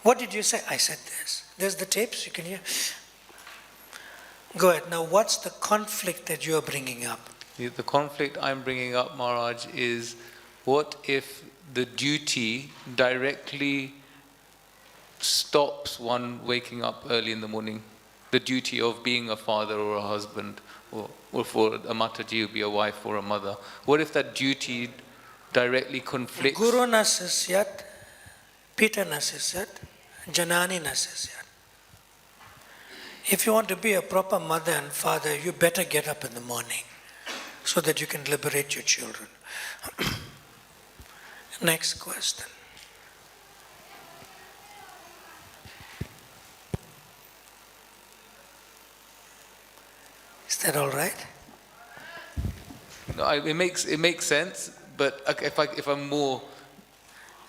What did you say? I said this. There's the tapes, you can hear. Go ahead. Now, what's the conflict that you're bringing up? The conflict I'm bringing up, Maharaj, is what if the duty directly stops one waking up early in the morning? The duty of being a father or a husband, or for a Mataji, be a wife or a mother. What if that duty directly conflicts? Guru na sisyat, pita na sisyat, janani na sisyat. If you want to be a proper mother and father, you better get up in the morning so that you can liberate your children. Next question. Is that all right? No, it makes sense, but if I'm more...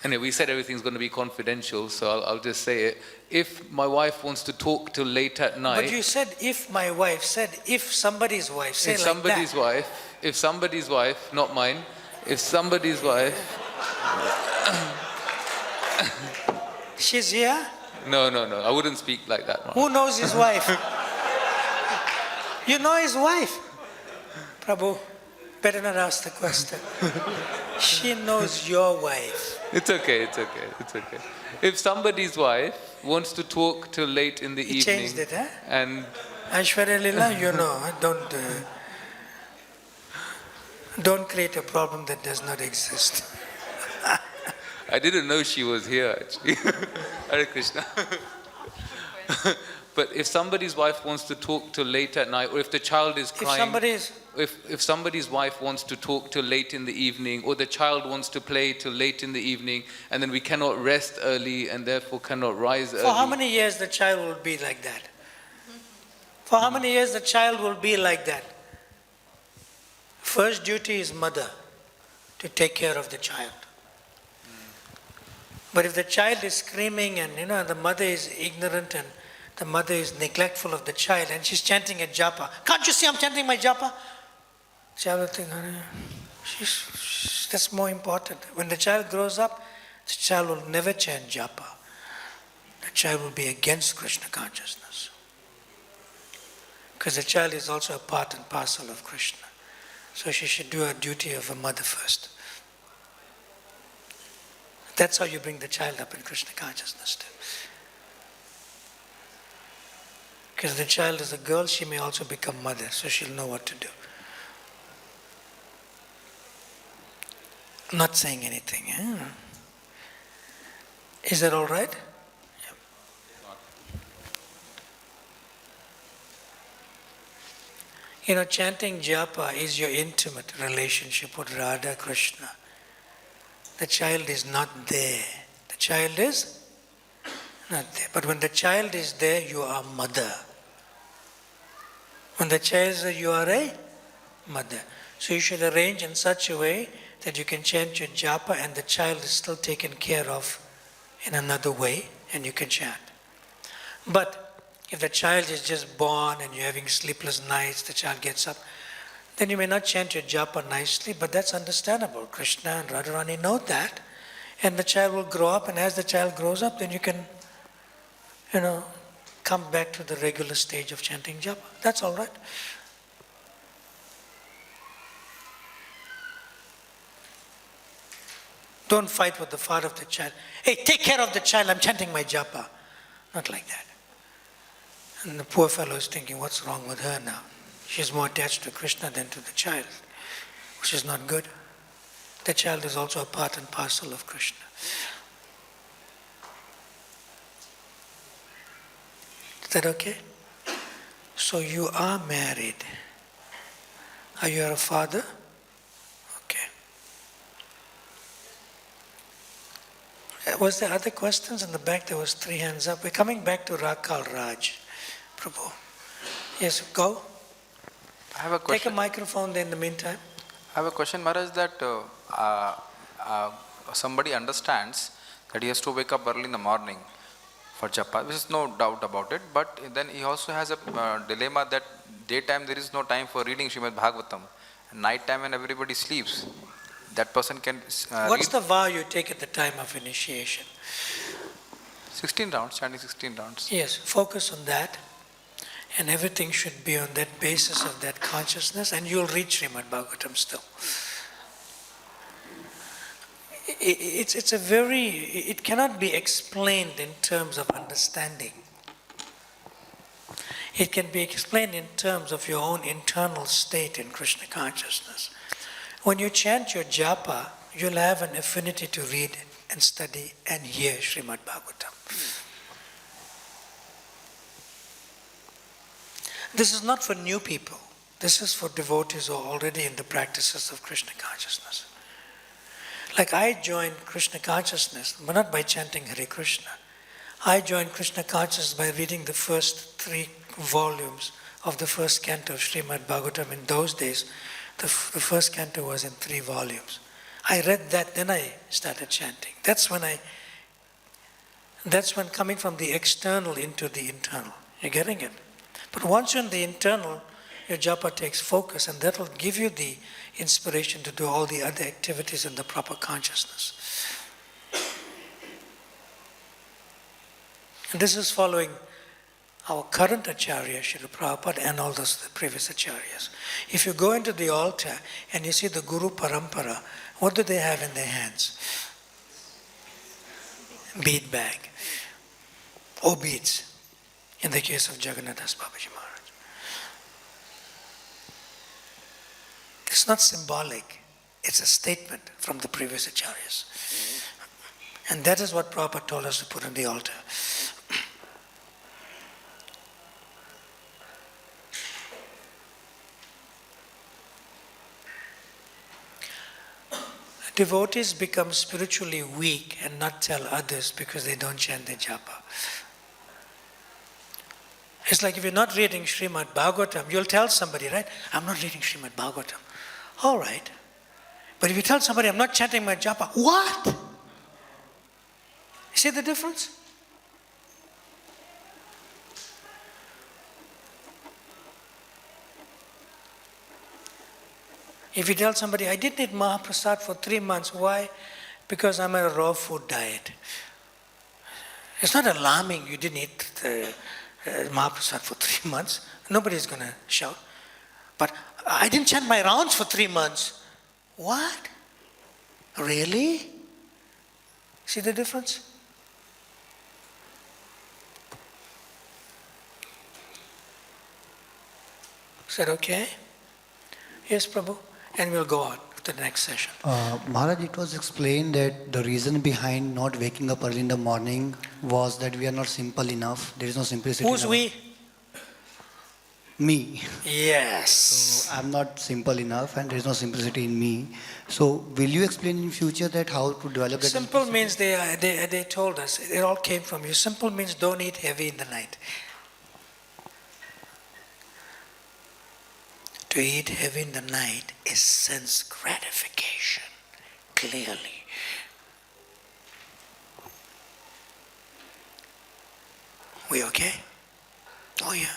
Anyway, we said everything's going to be confidential, so I'll just say it. If my wife wants to talk till late at night... But you said if my wife, said if somebody's wife, say if like somebody's that. wife, if somebody's wife, not mine, if somebody's wife... She's here? No, I wouldn't speak like that. Who knows his wife? You know his wife? Prabhu, better not ask the question. She knows your wife. It's okay. If somebody's wife wants to talk till late in the evening... changed it, huh? And... Aishwarya Leela, don't create a problem that does not exist. I didn't know she was here, actually. Hare Krishna. But if somebody's wife wants to talk till late at night, or if the child is crying... If somebody's wife wants to talk till late in the evening, or the child wants to play till late in the evening, and then we cannot rest early and therefore cannot rise early... For how many years the child will be like that? For how many years the child will be like that? First duty is mother, to take care of the child. But if the child is screaming and the mother is ignorant and the mother is neglectful of the child and she's chanting a japa, can't you see I'm chanting my japa? The child will think, that's more important. When the child grows up, the child will never chant japa. The child will be against Krishna consciousness. Because the child is also a part and parcel of Krishna. So she should do her duty of a mother first. That's how you bring the child up in Krishna consciousness too. Because the child is a girl, she may also become mother, so she'll know what to do. I'm not saying anything. Is that all right? Chanting japa is your intimate relationship with Radha Krishna. The child is not there. The child is not there. But when the child is there, you are mother. When the child is there, you are a mother. So you should arrange in such a way that you can chant your japa and the child is still taken care of in another way and you can chant. But if the child is just born and you're having sleepless nights, the child gets up, then you may not chant your japa nicely, but that's understandable. Krishna and Radharani know that. And the child will grow up, and as the child grows up, then you can, come back to the regular stage of chanting japa. That's all right. Don't fight with the father of the child. Hey, take care of the child, I'm chanting my japa. Not like that. And the poor fellow is thinking, what's wrong with her now? She's more attached to Krishna than to the child, which is not good. The child is also a part and parcel of Krishna. Is that okay? So you are married. Are you a father? Okay. Was there other questions? In the back there was 3 hands up. We're coming back to Rakal Raj, Prabhu. Yes, go. I have a question. Take a microphone there in the meantime. I have a question, Maharaj, that somebody understands that he has to wake up early in the morning for japa. There is no doubt about it. But then he also has a dilemma that daytime there is no time for reading Srimad Bhagavatam. And night time when everybody sleeps, that person can What's the vow you take at the time of initiation? 16 rounds, chanting 16 rounds. Yes, focus on that. And everything should be on that basis of that consciousness, and you'll reach Srimad Bhagavatam still. It cannot be explained in terms of understanding. It can be explained in terms of your own internal state in Krishna consciousness. When you chant your japa, you'll have an affinity to read and study and hear Srimad Bhagavatam. This is not for new people. This is for devotees who are already in the practices of Krishna consciousness. Like I joined Krishna consciousness, but not by chanting Hare Krishna. I joined Krishna consciousness by reading the first 3 volumes of the first canto of Srimad Bhagavatam. In those days, the first canto was in 3 volumes. I read that, then I started chanting. That's when coming from the external into the internal. You're getting it? But once you're in the internal, your japa takes focus, and that will give you the inspiration to do all the other activities in the proper consciousness. And this is following our current acharya, Srila Prabhupada, and all those previous acharyas. If you go into the altar and you see the Guru Parampara, what do they have in their hands? Bead bag. Or beads. In the case of Jagannath Das Babaji Maharaj. It's not symbolic, it's a statement from the previous acharyas. And that is what Prabhupada told us to put on the altar. Devotees become spiritually weak and not tell others because they don't chant their japa. It's like if you're not reading Srimad Bhagavatam, you'll tell somebody, right? I'm not reading Srimad Bhagavatam. All right. But if you tell somebody, I'm not chanting my japa, what? You see the difference? If you tell somebody, I didn't eat Mahaprasad for 3 months, why? Because I'm on a raw food diet. It's not alarming you didn't eat Mahaprasad for 3 months. Nobody's going to shout. But I didn't chant my rounds for 3 months. What? Really? See the difference? Is that okay? Yes, Prabhu? And we'll go on to the next session. Maharaj, it was explained that the reason behind not waking up early in the morning was that we are not simple enough. There is no simplicity. Who's we? Me. Yes. So I'm not simple enough and there is no simplicity in me. So will you explain in future that how to develop that? Simple means they told us, it all came from you. Simple means don't eat heavy in the night. To eat heavy in the night is sense gratification, clearly. We okay? Oh yeah.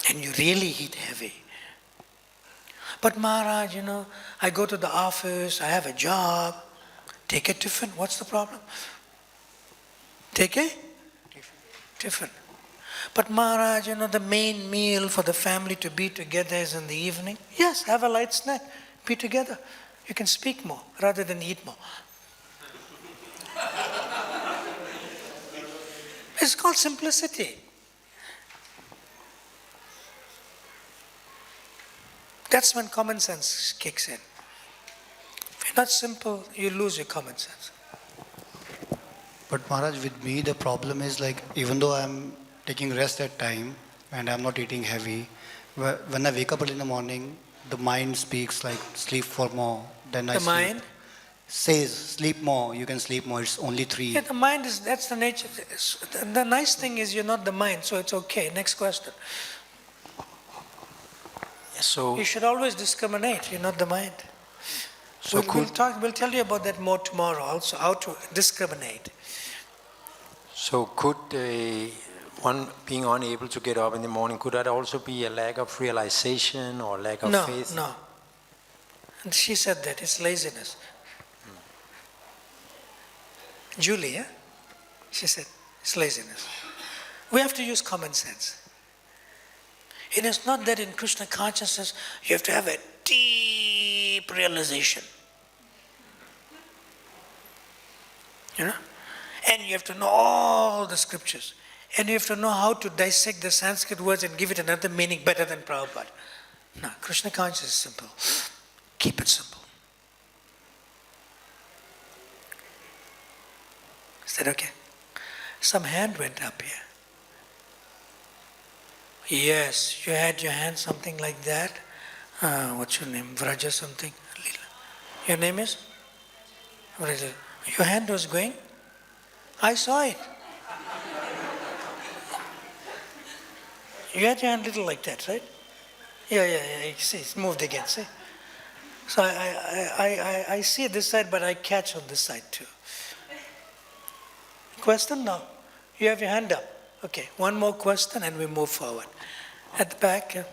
And you really eat heavy. But Maharaj, I go to the office, I have a job. Take a tiffin, what's the problem? Take a tiffin. But Maharaj, the main meal for the family to be together is in the evening. Yes, have a light snack, be together. You can speak more rather than eat more. It's called simplicity. That's when common sense kicks in. If you're not simple, you lose your common sense. But Maharaj, with me, the problem is like, even though I'm taking rest at time and I'm not eating heavy, when I wake up early in the morning, the mind speaks like, sleep for more. Then The mind? Says, sleep more, you can sleep more, it's only 3. Yeah, the mind is, that's the nature. The nice thing is you're not the mind, so it's okay. Next question. So You should always discriminate, you're not the mind. So We'll tell you about that more tomorrow also, how to discriminate. So could one being unable to get up in the morning, could that also be a lack of realization or lack of faith? No. And she said that, it's laziness. Julie, yeah? She said, it's laziness. We have to use common sense. It is not that in Krishna consciousness you have to have a deep realization. You know? And you have to know all the scriptures. And you have to know how to dissect the Sanskrit words and give it another meaning better than Prabhupada. No, Krishna consciousness is simple. Keep it simple. Is that okay? Some hand went up here. Yes, you had your hand something like that. What's your name? Vraja something? Your name is? Vraja. Your hand was going? I saw it. You had your hand little like that, right? Yeah. You see, it's moved again, see? So I see this side, but I catch on this side too. Question? No. You have your hand up. Okay, one more question and we move forward. At the back.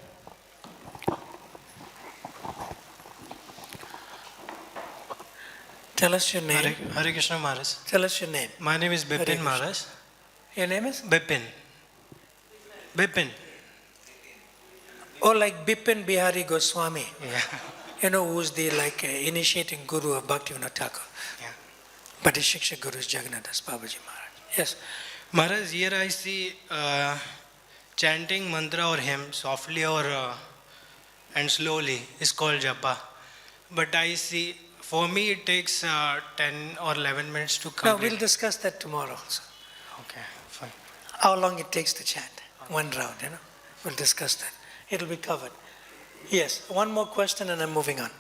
Tell us your name. Hare Krishna Maharaj. Tell us your name. My name is Deepen Maharaj. Your name is? Deepen. Deepen. Oh, like Bihari Goswami. Yeah. You know who's the initiating guru of Bhaktivinoda Thakur. Yeah. But his Shiksha guru is Jagannath Babaji Maharaj. Yes. Maharaj, here I see chanting mantra or hymn softly or and slowly is called japa. But I see, for me it takes 10 or 11 minutes to complete. No, we'll discuss that tomorrow also. Okay, fine. How long it takes to chant. One round, you know. We'll discuss that. It'll be covered. Yes, one more question and I'm moving on.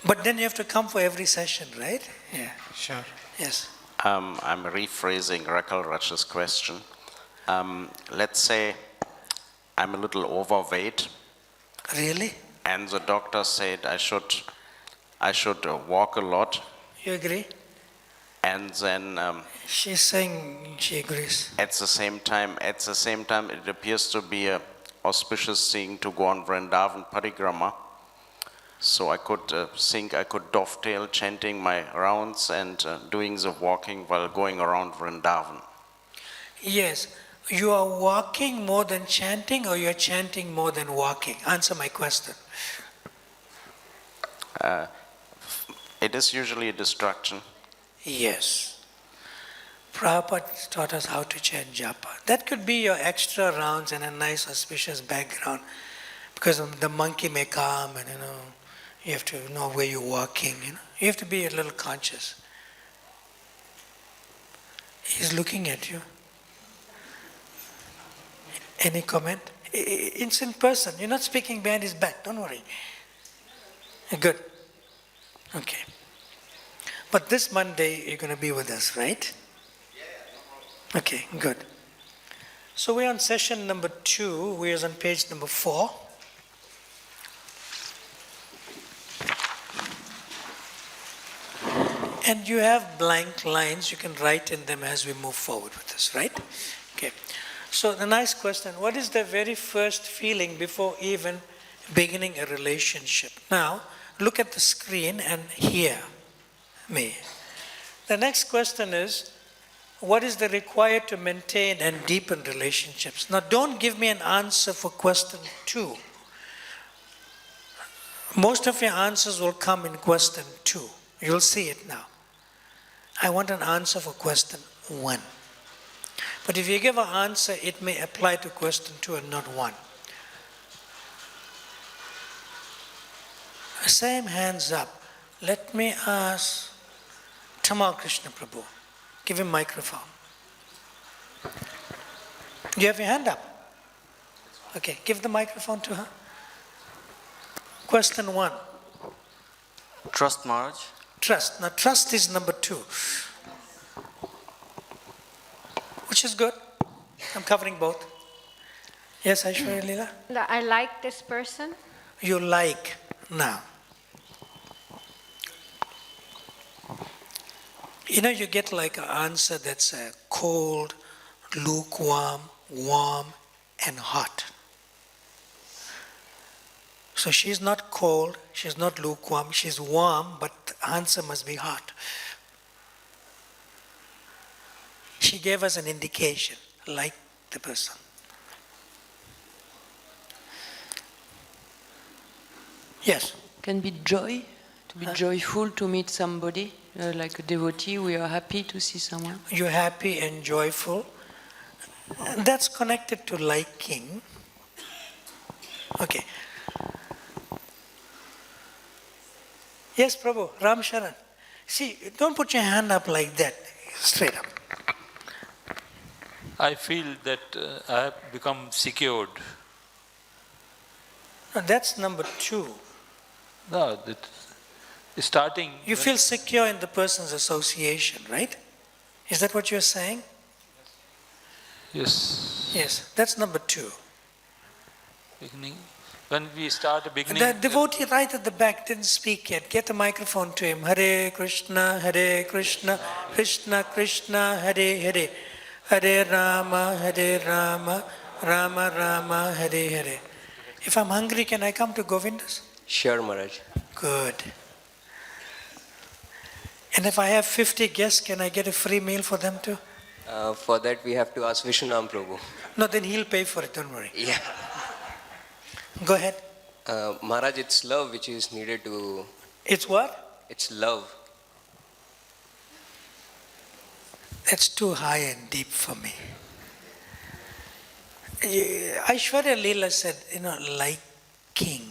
But then you have to come for every session, right? Yeah. Sure. Yes. I'm rephrasing Rakal Raj's question. Let's say I'm a little overweight. Really? And the doctor said I should walk a lot. You agree? And then she's saying she agrees. At the same time, it appears to be a auspicious thing to go on Vrindavan Parikrama. So I could think I could dovetail chanting my rounds and doing the walking while going around Vrindavan. Yes. You are walking more than chanting, or you are chanting more than walking? Answer my question. It is usually a distraction. Yes. Prabhupada taught us how to chant japa. That could be your extra rounds and a nice auspicious background, because the monkey may come and you have to know where you're walking. You have to be a little conscious. He's looking at you. Any comment? It's in person. You're not speaking behind his back. Don't worry. Good. Okay. But this Monday, you're going to be with us, right? Okay, good. So we're on session number 2. We're on page number 4. And you have blank lines. You can write in them as we move forward with this, right? Okay. So the nice question, what is the very first feeling before even beginning a relationship? Now, look at the screen and hear me. The next question is, what is the required to maintain and deepen relationships? Now, don't give me an answer for question 2. Most of your answers will come in question 2. You'll see it now. I want an answer for question 1. But if you give an answer, it may apply to question 2 and not 1. Same hands up. Let me ask Tamal Krishna Prabhu. Give him microphone. You have your hand up? Okay, give the microphone to her. Question 1. Trust, Maharaj. Trust. Now trust is number 2. Which is good. I'm covering both. Yes, Aishwarya Leela? I like this person. You like now. You know, you get like an answer that's cold, lukewarm, warm, and hot. So she's not cold, she's not lukewarm, she's warm, but the answer must be hot. She gave us an indication, like the person. Yes? Can be joy, to be joyful to meet somebody, like a devotee, we are happy to see someone. You're happy and joyful. That's connected to liking. Okay. Yes, Prabhu, Ram Sharan. See, don't put your hand up like that, straight up. I feel that I have become secured. No, that's number 2. No, starting... You feel secure in the person's association, right? Is that what you're saying? Yes. Yes, that's number 2. Beginning. When we start beginning... The devotee right at the back didn't speak yet. Get the microphone to him. Hare Krishna, Krishna Krishna, Hare Hare. Hare Rama, Rama Rama, Hare Hare. If I'm hungry, can I come to Govinda's? Sure, Maharaj. Good. And if I have 50 guests, can I get a free meal for them too? For that we have to ask Vishnu Prabhu. No, then he'll pay for it, don't worry. Yeah. Go ahead. Maharaj, it's love which is needed to... It's what? It's love. That's too high and deep for me. Aishwarya Leela said, liking.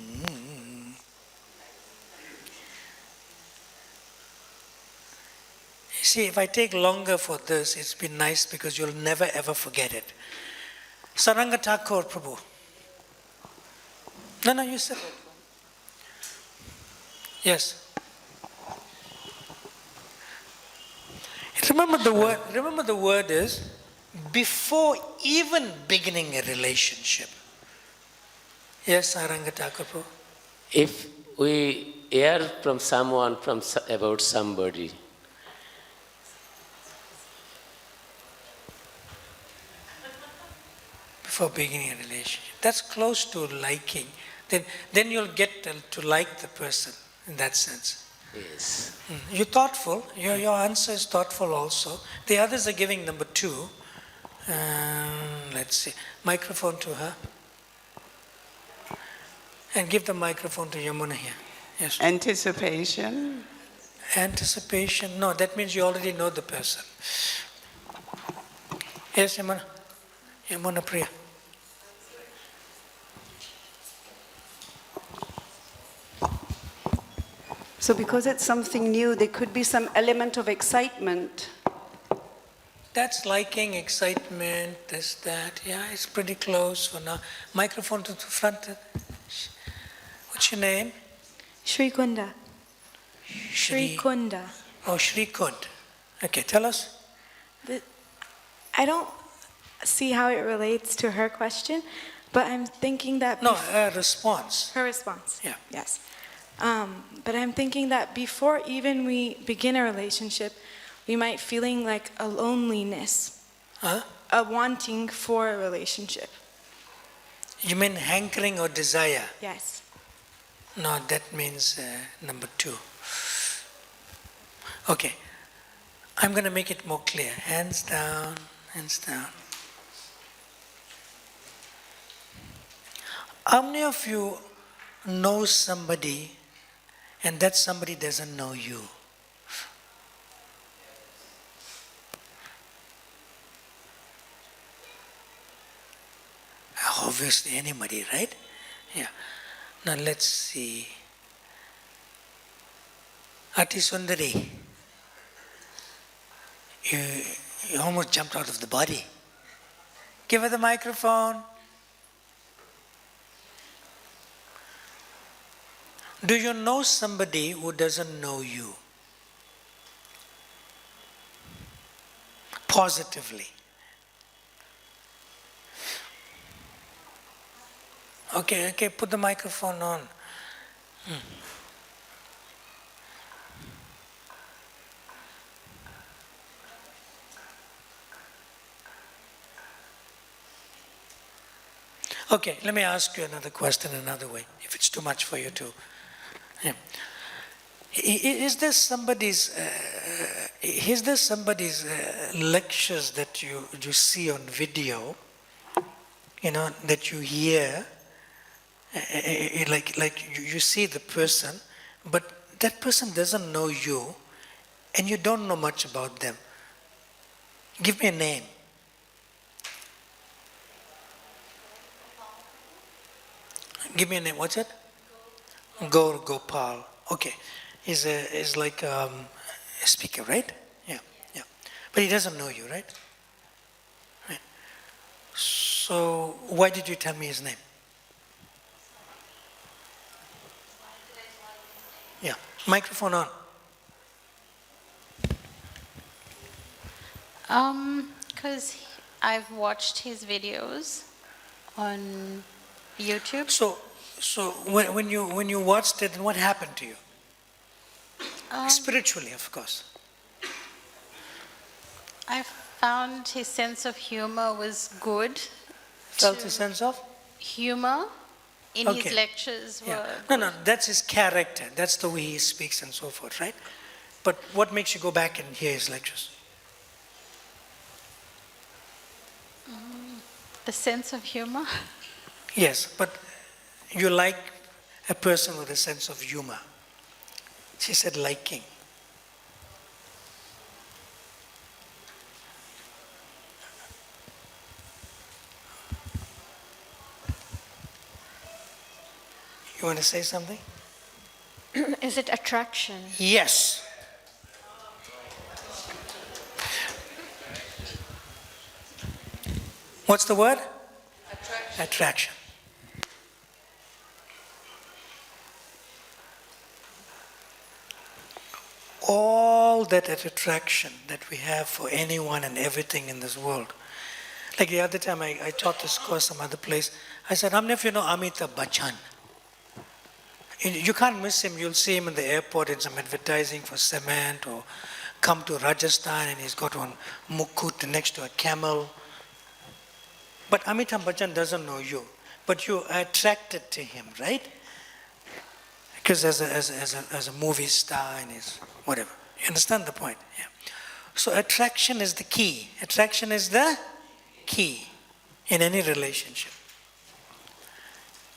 You see, if I take longer for this, it's been nice because you'll never ever forget it. Saranga Thakur Prabhu. No, you said it. Yes. Remember the word is before even beginning a relationship. Yes, Saranga Thakur Prabhu. If we hear from someone about somebody, before beginning a relationship, that's close to liking. Then you'll get to like the person in that sense. Yes. You're thoughtful. Your answer is thoughtful also. The others are giving number 2. Let's see. Microphone to her. And give the microphone to Yamuna here. Yes. Anticipation. Anticipation. No, that means you already know the person. Yes, Yamuna. Yamuna Priya. So because it's something new, there could be some element of excitement. That's liking, excitement, this, that. Yeah, it's pretty close for now. Microphone to the front. What's your name? Shri Kunda. Shri Kunda. Oh, Shri Kund. Okay, tell us. I don't see how it relates to her question, but I'm thinking that... No, her response. Her response. Yeah. Yes. But I'm thinking that before even we begin a relationship, we might feeling like a loneliness, a wanting for a relationship. You mean hankering or desire? Yes. No, that means number 2. Okay, I'm going to make it more clear. Hands down, hands down. How many of you know somebody and that somebody doesn't know you? Obviously anybody, right? Yeah. Now let's see. Ati Sundari, you almost jumped out of the body. Give her the microphone. Do you know somebody who doesn't know you? Positively. Okay, put the microphone on. Okay, let me ask you another question another way, if it's too much for you to. Yeah. Is there somebody's lectures that you see on video, that you hear, like you see the person, but that person doesn't know you, and you don't know much about them? Give me a name. Give me a name. What's it? Gopal. Okay. He's like a speaker, right? Yeah. But he doesn't know you, right? Right. So why did you tell me his name? Yeah. Microphone on. Because I've watched his videos on YouTube. So when you watched it, what happened to you? Spiritually, of course. I found his sense of humor was good. Felt a sense of? Humor in his lectures were good. No, that's his character. That's the way he speaks and so forth, right? But what makes you go back and hear his lectures? The sense of humor? Yes, but you like a person with a sense of humor. She said liking. You want to say something? Is it attraction? Yes. What's the word? Attraction. All that attraction that we have for anyone and everything in this world. Like the other time I taught this course some other place. I said, how many of you know Amitabh Bachchan? You can't miss him. You'll see him in the airport in some advertising for cement, or come to Rajasthan and he's got one mukut next to a camel. But Amitabh Bachchan doesn't know you, but you're attracted to him, right? Because as a movie star and his whatever. You understand the point? Yeah. So attraction is the key. Attraction is the key in any relationship.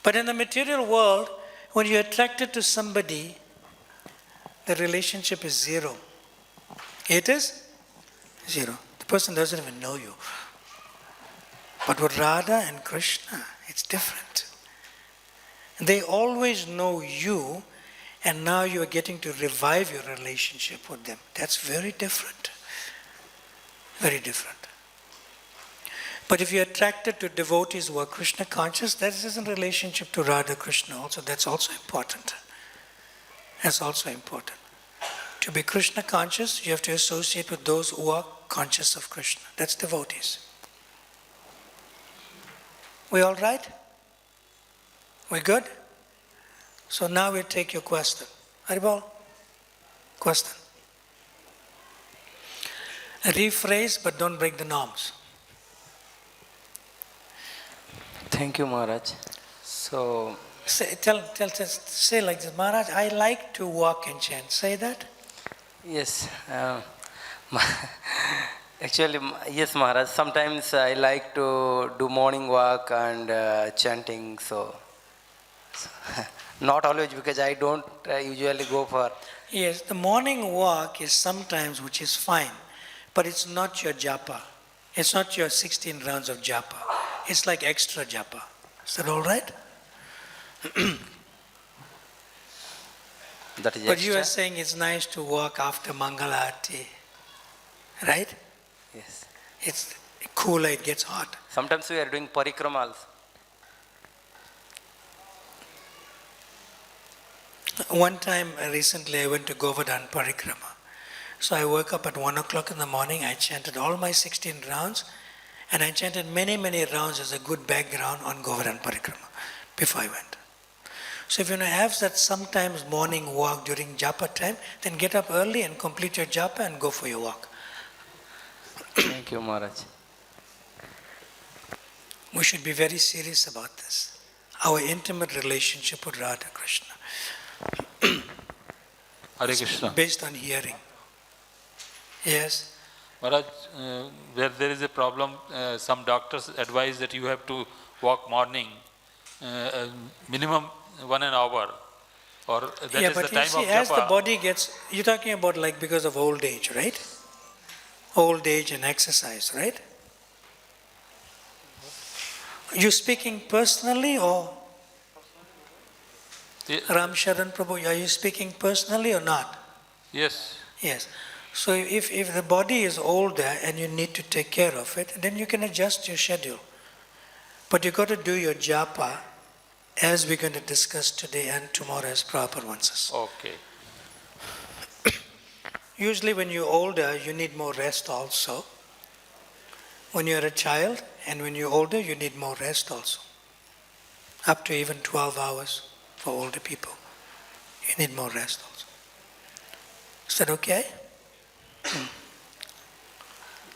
But in the material world, when you're attracted to somebody, the relationship is zero. It is zero. The person doesn't even know you. But with Radha and Krishna, it's different. They always know you, and now you are getting to revive your relationship with them. That's very different. Very different. But if you're attracted to devotees who are Krishna conscious, that is in relationship to Radha Krishna also. That's also important. That's also important. To be Krishna conscious, you have to associate with those who are conscious of Krishna. That's devotees. We all right? We good? So now we'll take your question. Haribol? Question. Rephrase, but don't break the norms. Thank you, Maharaj. So, Say like this, Maharaj, I like to walk and chant. Say that? yes. Actually, yes, Maharaj. Sometimes I like to do morning walk and chanting. So, Not always, because I don't usually go for. Yes, the morning walk is sometimes, which is fine, but it's not your japa. It's not your 16 rounds of japa. It's like extra japa. Is that all right? That is but you extra. are saying it's nice to walk after Mangalarti, right? Yes. It's cooler, it gets hot. Sometimes we are doing parikrama also. One time recently I went to Govardhan Parikrama. So I woke up at 1 o'clock in the morning, I chanted all my 16 rounds, and I chanted many, many rounds as a good background on Govardhan Parikrama before I went. So if you want to have that sometimes morning walk during japa time, then get up early and complete your japa and go for your walk. Thank you, Maharaj. We should be very serious about this. Our intimate relationship with Radha Krishna. Hare Krishna. Based on hearing. Yes? Maharaj, where there is a problem, some doctors advise that you have to walk morning, minimum 1 hour, or that is the time of as japa. the body gets, you're talking about like because of old age, right? Old age and exercise, right? You speaking personally or? Ram Sharan Prabhu, are you speaking personally or not? Yes. Yes. So if the body is older and you need to take care of it, then you can adjust your schedule. But you got to do your japa as we're going to discuss today and tomorrow as Prabhupada wants us. Okay. Usually when you're older, you need more rest also. When you're a child and when you're older, you need more rest also. Up to even 12 hours for older people. You need more rest also. Is that okay?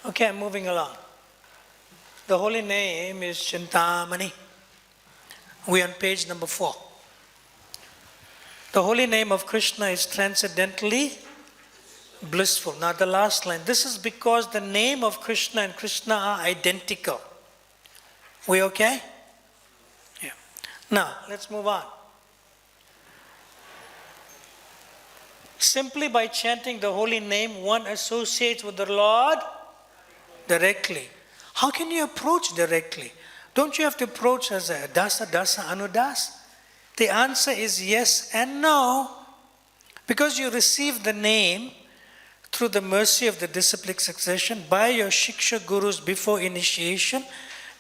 Okay, I'm moving along. The holy name is Chintamani. We're on page number 4. The holy name of Krishna is transcendently blissful. Now the last line. This is because the name of Krishna and Krishna are identical. We okay? Yeah. Now, let's move on. Simply by chanting the holy name, one associates with the Lord directly. How can you approach directly? Don't you have to approach as a dasa, dasa, anudas? The answer is yes and no. Because you receive the name through the mercy of the disciplic succession, by your Shiksha Gurus before initiation,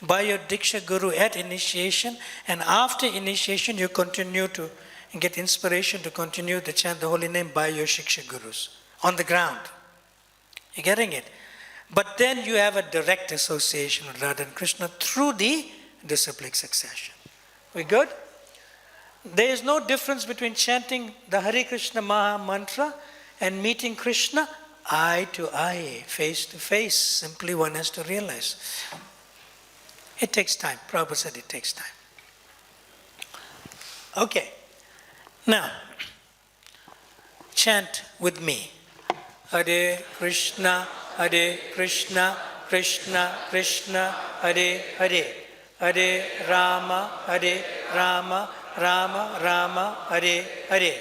by your Diksha Guru at initiation, and after initiation you continue to get inspiration to continue to chant the holy name by your Shiksha Gurus on the ground. You're getting it? But then you have a direct association with Radha and Krishna through the disciplic succession. We good? There is no difference between chanting the Hare Krishna Maha mantra and meeting Krishna eye to eye, face to face. Simply one has to realize. It takes time. Prabhupada said it takes time. Okay. Now, chant with me. Hare Krishna, Krishna Krishna, Hare Hare. Hare Rama, Rama Rama, Hare Hare.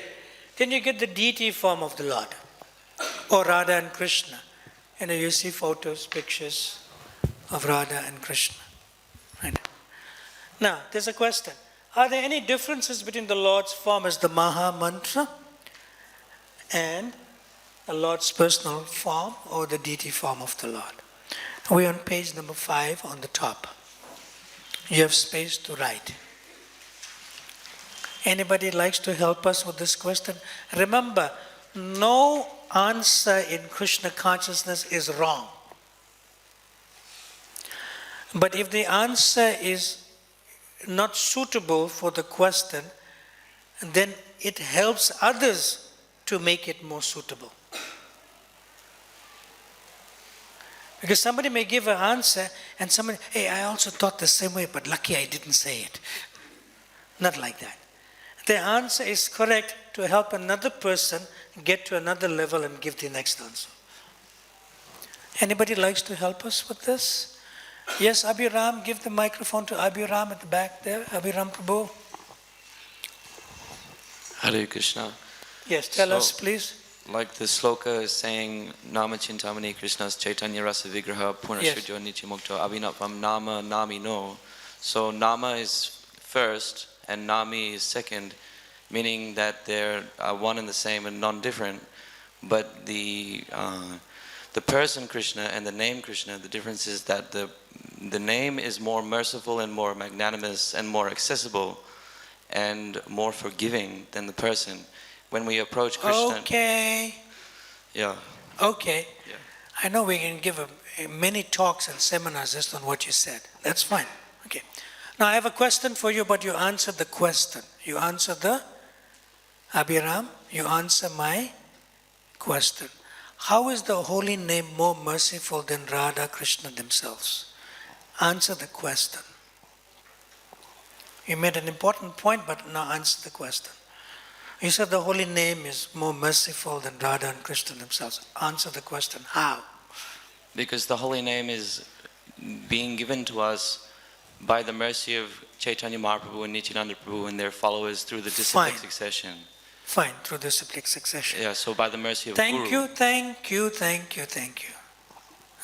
Then you get the deity form of the Lord. Or Radha and Krishna. And you see photos, pictures of Radha and Krishna. Right. Now, there's a question. Are there any differences between the Lord's form as the Maha mantra and the Lord's personal form or the deity form of the Lord? We're on page number 5 on the top. You have space to write. Anybody likes to help us with this question? Remember, no answer in Krishna consciousness is wrong. But if the answer is not suitable for the question, then it helps others to make it more suitable. Because somebody may give an answer and somebody, hey, I also thought the same way, but lucky I didn't say it. Not like that. The answer is correct to help another person get to another level and give the next answer. Anybody likes to help us with this? Yes, Abhiram, give the microphone to Abhiram at the back there. Abhiram Prabhu. Hare Krishna. Yes, tell us please. Like the sloka is saying, Nama Chintamani Krishna's Chaitanya Rasa Vigraha Purnashudyo Nichimukto Abhinapam Nama Nami No. So Nama is first and Nami is second, meaning that they're one and the same and non-different. But the person Krishna and the name Krishna, the difference is that the name is more merciful and more magnanimous and more accessible and more forgiving than the person. When we approach Krishna... Okay. Yeah. Okay. Yeah. I know we can give many talks and seminars just on what you said. That's fine. Okay. Now I have a question for you, but you answered the question. You answered the Abhiram, you answer my question. How is the holy name more merciful than Radha Krishna themselves? Answer the question. You made an important point, but now answer the question. You said the holy name is more merciful than Radha and Krishna themselves. Answer the question. How? Because the holy name is being given to us by the mercy of Chaitanya Mahaprabhu and Nityananda Prabhu and their followers through the disciplic succession. Fine, through disciplic succession. Yeah, so by the mercy of Thank Guru. you, thank you, thank you, thank you.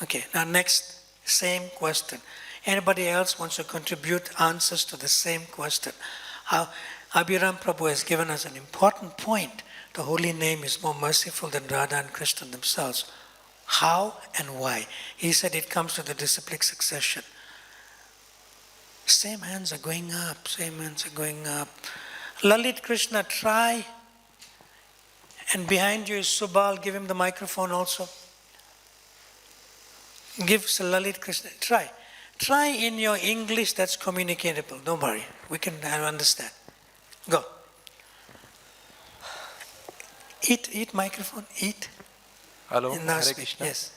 Okay, now next, same question. Anybody else wants to contribute answers to the same question? Abhiram Prabhu has given us an important point. The holy name is more merciful than Radha and Krishna themselves. How and why? He said it comes to the disciplic succession. Same hands are going up, same hands are going up. Lalit Krishna, try. And behind you is Subal, give him the microphone also. Give Lalit Krishna, try. Try in your English that's communicatable, don't worry, we can understand. Go. Eat microphone, eat. Hello, Hare Krishna. Yes.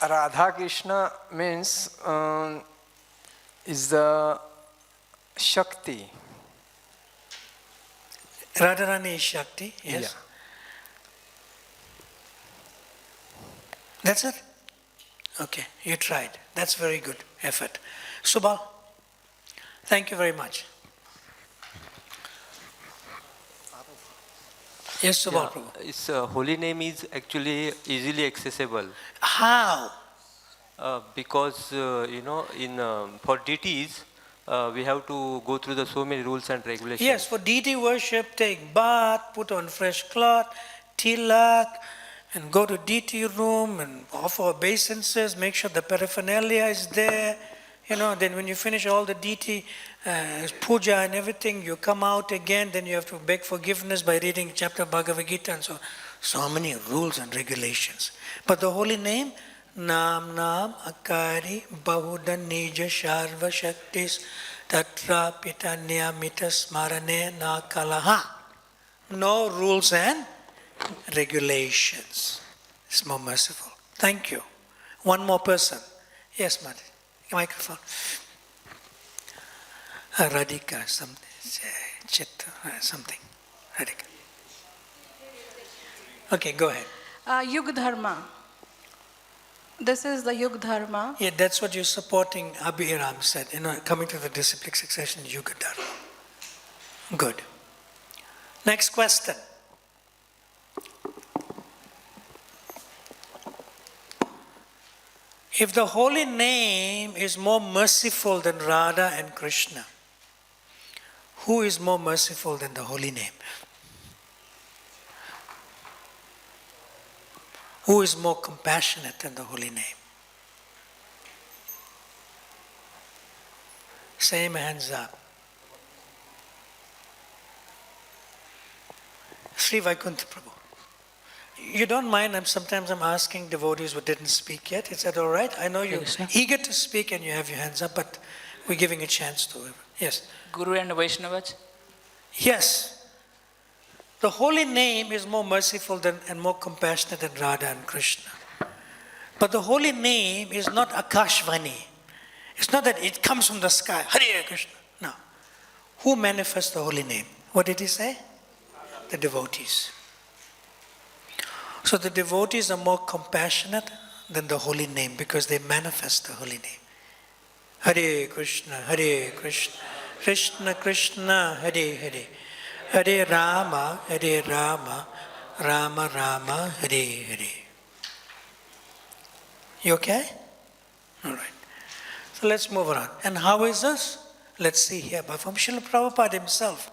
Radha Krishna means is the Shakti. Radharani is Shakti, yes. Yeah. That's it? Okay, you tried. That's very good effort. Subal, thank you very much. Yes, Subal Prabhu. Its holy name is actually easily accessible. How? Because for deities, we have to go through the so many rules and regulations. Yes, for deity worship, take bath, put on fresh cloth, tilak, and go to deity room and offer obeisances, make sure the paraphernalia is there. Then when you finish all the deity puja and everything, you come out again, then you have to beg forgiveness by reading chapter Bhagavad Gita and so many rules and regulations. But the holy name, Nam Nam Akari Bahuda Nija Sharva Shaktis Tatra Pita Niyamita Smarane Na Kalaha. No rules and regulations. It's more merciful. Thank you. One more person. Yes, Mother. Microphone. Radhika, something. Radhika. Okay, go ahead. Yug Dharma. This is the Yug Dharma. Yeah, that's what you're supporting. Abhiram said, coming to the disciplic succession, Yuga Dharma. Good. Next question. If the holy name is more merciful than Radha and Krishna, who is more merciful than the holy name? Who is more compassionate than the holy name? Same hands up. Sri Vaikuntha Prabhu. You don't mind, sometimes I'm asking devotees who didn't speak yet. Is that all right? I know you're eager to speak and you have your hands up, but we're giving a chance to him. Yes. Guru and Vaishnavas? Yes. The holy name is more merciful and more compassionate than Radha and Krishna. But the holy name is not Akashvani. It's not that it comes from the sky. Hare Krishna. No. Who manifests the holy name? What did he say? The devotees. So the devotees are more compassionate than the holy name because they manifest the holy name. Hare Krishna, Krishna Krishna, Hare Hare, Hare Rama, Rama Rama, Hare Hare. You okay? All right. So let's move on. And how is this? Let's see here. But from Srila Prabhupada himself.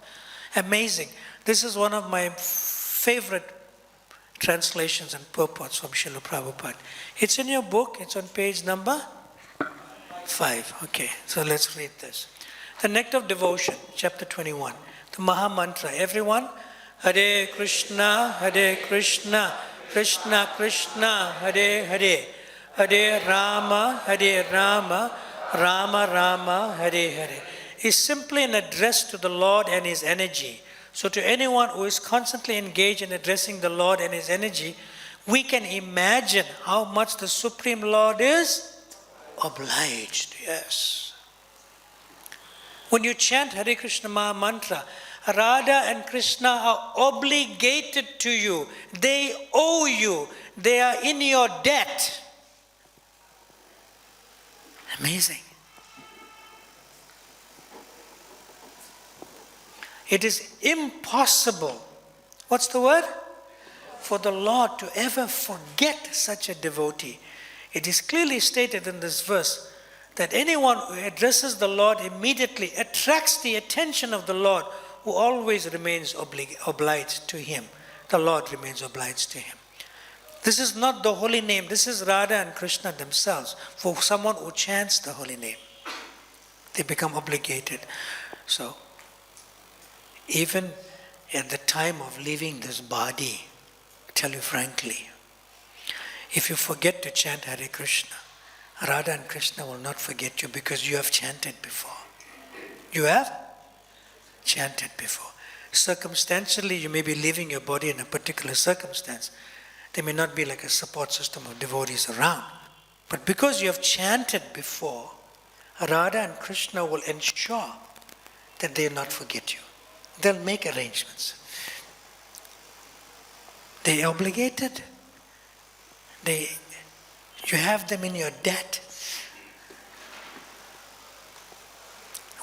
Amazing. This is one of my favorite translations and purports from Srila Prabhupada. It's in your book. It's on page number 5. Okay, so let's read this. The Nectar of Devotion, chapter 21. The Maha Mantra. Everyone, Hare Krishna, Krishna Krishna, Hare Hare. Hare Rama, Rama Rama, Hare Hare. Is simply an address to the Lord and His energy. So to anyone who is constantly engaged in addressing the Lord and His energy, we can imagine how much the Supreme Lord is obliged. Yes. When you chant Hare Krishna Maha Mantra, Radha and Krishna are obligated to you. They owe you. They are in your debt. Amazing. It is impossible, what's the word? For the Lord to ever forget such a devotee. It is clearly stated in this verse that anyone who addresses the Lord immediately attracts the attention of the Lord, who always remains obliged to Him. The Lord remains obliged to Him. This is not the holy name. This is Radha and Krishna themselves. For someone who chants the holy name, they become obligated. So, even at the time of leaving this body, I tell you frankly, if you forget to chant Hare Krishna, Radha and Krishna will not forget you because you have chanted before. You have chanted before. Circumstantially, you may be leaving your body in a particular circumstance. There may not be like a support system of devotees around. But because you have chanted before, Radha and Krishna will ensure that they will not forget you. They'll make arrangements. They are obligated. You have them in your debt.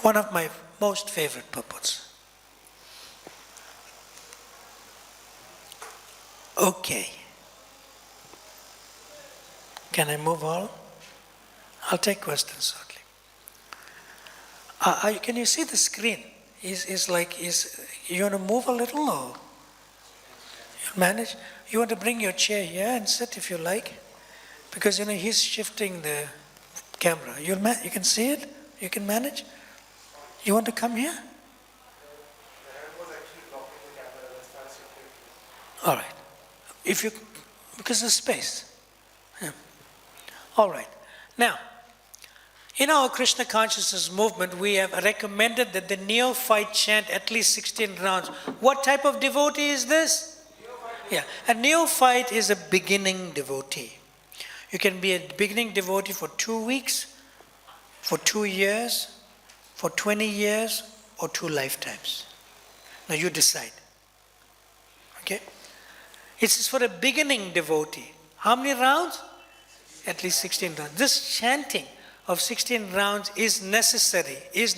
One of my most favorite purports. Okay. Can I move on? I'll take questions shortly. Can you see the screen? You want to move a little or you manage? You want to bring your chair here and sit if you like? Because he's shifting the camera. You can see it? You can manage? You want to come here? All right. Because of space. Yeah. All right. Now, in our Krishna consciousness movement, we have recommended that the neophyte chant at least 16 rounds. What type of devotee is this? Yeah, a neophyte is a beginning devotee. You can be a beginning devotee for 2 weeks, for 2 years, for 20 years, or 2 lifetimes. Now you decide. Okay? It's for a beginning devotee. How many rounds? At least 16 rounds. This chanting of 16 rounds is necessary, is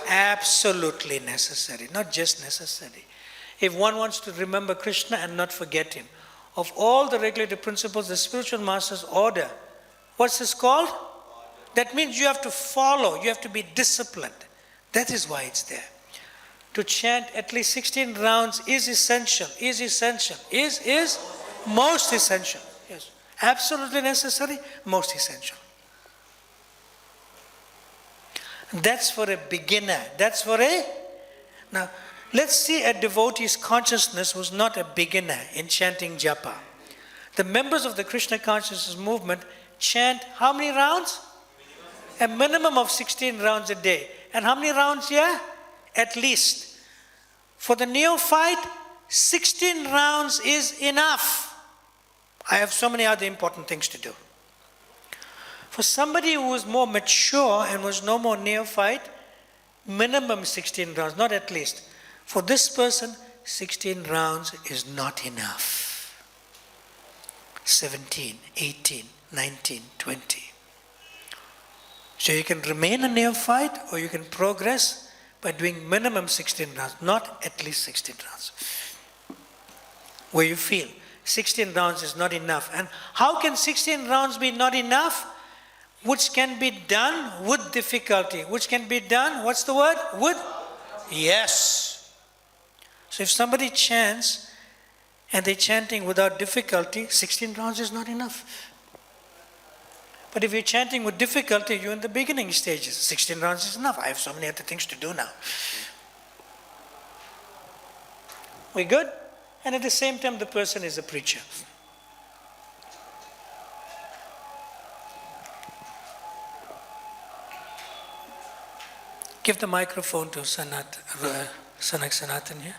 absolutely necessary, not just necessary. If one wants to remember Krishna and not forget Him, of all the regulative principles, the spiritual masters order, what's this called? That means you have to follow, you have to be disciplined. That is why it's there. To chant at least 16 rounds is essential, is most essential. Yes. Absolutely necessary, most essential. That's for a beginner. Now, let's see a devotee's consciousness who's not a beginner in chanting japa. The members of the Krishna consciousness movement chant how many rounds? A minimum of 16 rounds a day. And how many rounds here? At least. For the neophyte, 16 rounds is enough. I have so many other important things to do. For somebody who is more mature and was no more neophyte, minimum 16 rounds, not at least. For this person, 16 rounds is not enough. 17, 18, 19, 20. So you can remain a neophyte or you can progress by doing minimum 16 rounds, not at least 16 rounds. Where you feel 16 rounds is not enough. And how can 16 rounds be not enough? Which can be done with difficulty. Which can be done, what's the word? With? Yes. So if somebody chants and they're chanting without difficulty, 16 rounds is not enough. But if you're chanting with difficulty, you're in the beginning stages. 16 rounds is enough. I have so many other things to do now. We good? And at the same time, the person is a preacher. Give the microphone to Sanak Sanatan here.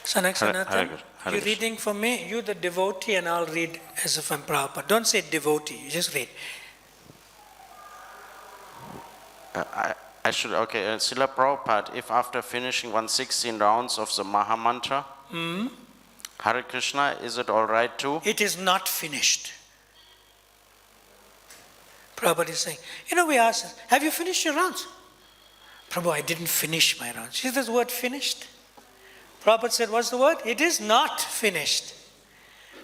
Sanak Sanatan, you're reading for me, you the devotee, and I'll read as if I'm Prabhupada. Don't say devotee, you just read. I should, okay, Srila Prabhupada, if after finishing 116 rounds of the Maha Mantra, Hare Krishna, is it all right too? It is not finished. Prabhupada is saying, we ask, have you finished your rounds? Prabhu, I didn't finish my rounds. See this word finished? Prabhupada said, what's the word? It is not finished.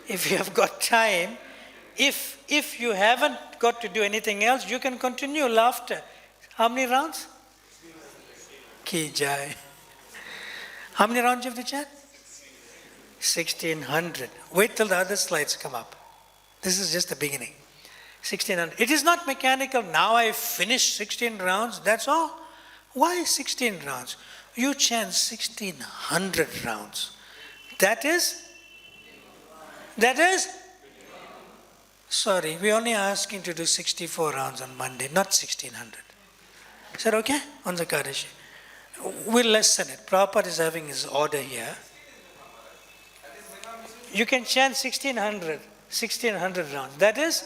If you have got time, if you haven't got to do anything else, you can continue laughter. How many rounds? Ki jai. How many rounds you have to chant? 1600. Wait till the other slides come up. This is just the beginning. 1600. It is not mechanical. Now I finished 16 rounds, that's all. Why 16 rounds? You chant 1600 rounds. That is? Sorry, we're only asking to do 64 rounds on Monday, not 1600. Is that okay? On the Kadashi. We'll lessen it. Prabhupada is having his order here. You can chant 1600 rounds. That is?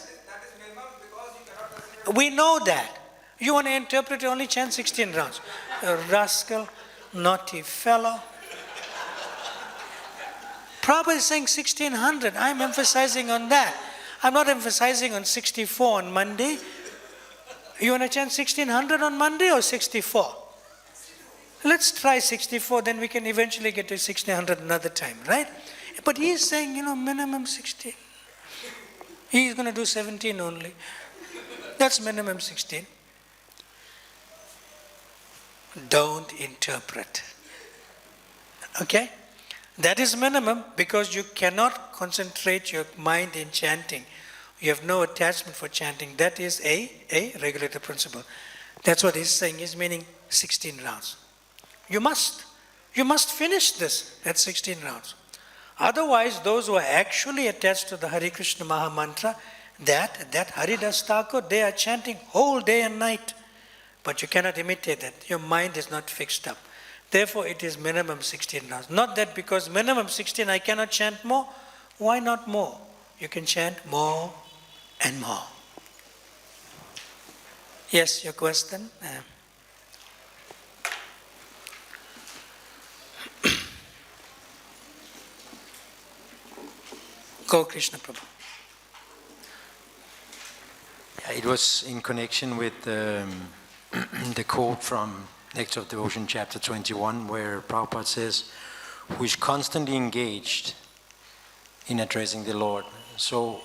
We know that. You want to interpret, only chant 16 rounds. A rascal, naughty fellow. Prabhupada is saying 1600. I'm emphasizing on that. I'm not emphasizing on 64 on Monday. You want to chant 1600 on Monday or 64? Let's try 64, then we can eventually get to 1600 another time, right? But he's saying, minimum 16. He's going to do 17 only. That's minimum 16. Don't interpret. Okay? That is minimum because you cannot concentrate your mind in chanting. You have no attachment for chanting. That is a regulator principle. That's what he's saying. He's meaning 16 rounds. You must finish this at 16 rounds. Otherwise, those who are actually attached to the Hare Krishna Maha Mantra, that Haridas Thakur, they are chanting whole day and night. But you cannot imitate that. Your mind is not fixed up. Therefore, it is minimum 16 rounds. Not that because minimum 16 I cannot chant more. Why not more? You can chant more and more. Yes, your question? Go, Krishna Prabhu. It was in connection with the quote from Nectar of Devotion, chapter 21, where Prabhupada says, who is constantly engaged in addressing the Lord. So,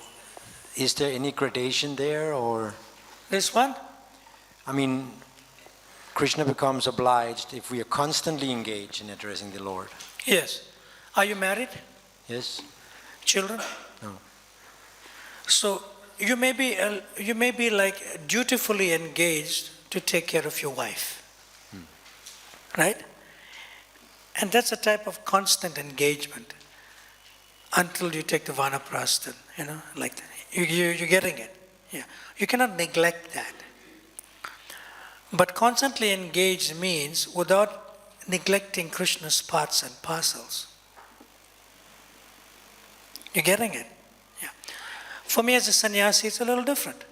is there any gradation there, or? This one? I mean, Krishna becomes obliged if we are constantly engaged in addressing the Lord. Yes. Are you married? Yes. Children? No. So you may be like dutifully engaged to take care of your wife, right? And that's a type of constant engagement until you take the vanaprastha, like that. You're getting it. Yeah. You cannot neglect that. But constantly engaged means without neglecting Krishna's parts and parcels. You're getting it? Yeah. For me as a sannyasi, it's a little different.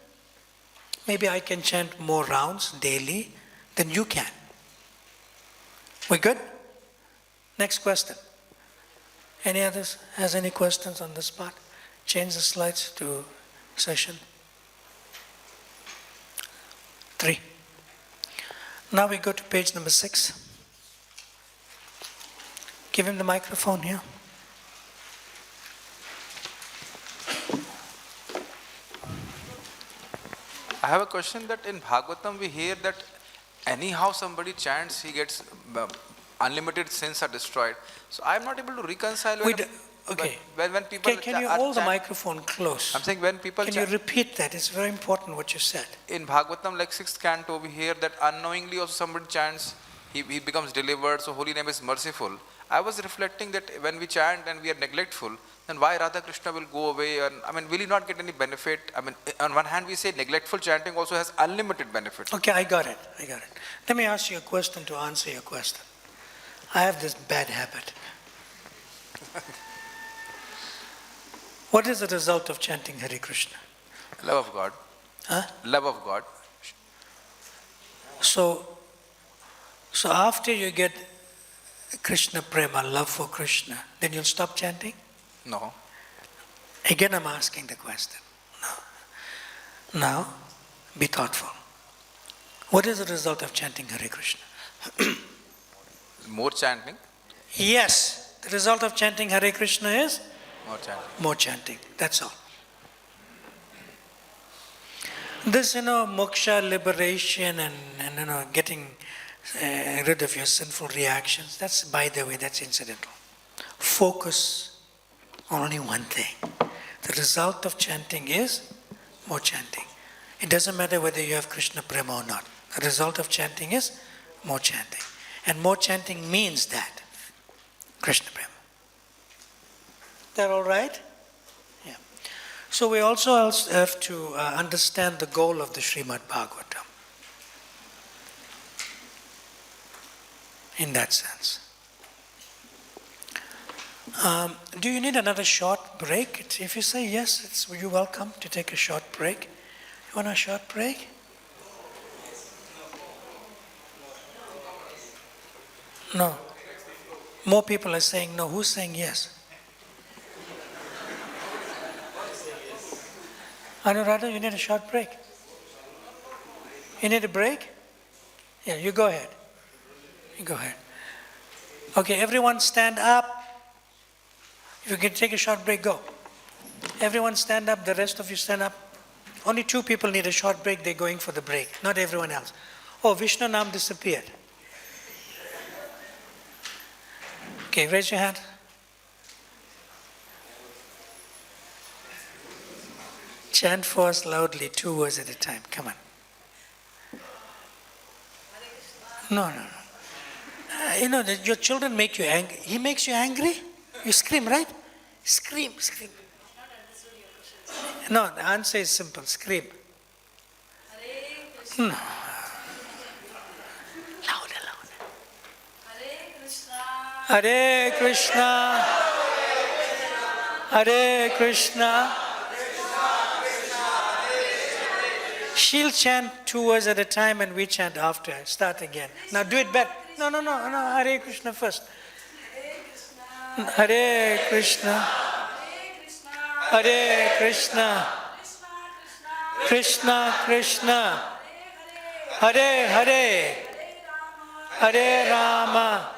Maybe I can chant more rounds daily than you can. We good? Next question. Any others has any questions on the spot? Change the slides to session 3. Now we go to page number 6. Give him the microphone here. I have a question that in Bhagavatam we hear that anyhow somebody chants, he gets unlimited sins are destroyed. So I am not able to reconcile when people Can you hold the microphone close? I'm saying when people Can you repeat that? It's very important what you said. In Bhagavatam, like 6th canto, we hear that unknowingly also somebody chants, he becomes delivered, so holy name is merciful. I was reflecting that when we chant and we are neglectful, then why Radha Krishna will go away? And I mean, will he not get any benefit? I mean, on one hand we say neglectful chanting also has unlimited benefit. Okay, I got it. Let me ask you a question to answer your question. I have this bad habit. What is the result of chanting Hare Krishna? Love of God. Huh? Love of God. So after you get Krishna prema, love for Krishna, then you'll stop chanting? No. Again, I'm asking the question. No. Now, be thoughtful. What is the result of chanting Hare Krishna? More chanting? Yes. The result of chanting Hare Krishna is? More chanting. More chanting. That's all. This, moksha, liberation, and getting rid of your sinful reactions, that's, by the way, that's incidental. Focus on only one thing. The result of chanting is more chanting. It doesn't matter whether you have Krishna prema or not. The result of chanting is more chanting. And more chanting means that. Krishna prema. That all right? Yeah. So we also have to understand the goal of the Srimad Bhagavatam. In that sense. Do you need another short break? If you say yes, you're welcome to take a short break. You want a short break? No. More people are saying no. Who's saying yes? Anuradha, you need a short break? You need a break? Yeah, you go ahead. You go ahead. Okay, everyone stand up. If you can take a short break, go. Everyone stand up, the rest of you stand up. Only 2 people need a short break, they're going for the break, not everyone else. Oh, Vishnu Nam disappeared. Okay, raise your hand. Chant for us loudly, 2 words at a time. Come on. No. Your children make you angry. He makes you angry? You scream, right? Scream. No, the answer is simple. Scream. No. Louder. Hare Krishna. Hare Krishna. She'll chant 2 words at a time and we chant after. Start again. Now do it back. No. Hare Krishna first. Hare Krishna. Hare Krishna. Krishna Krishna. Hare Hare. Hare Rama.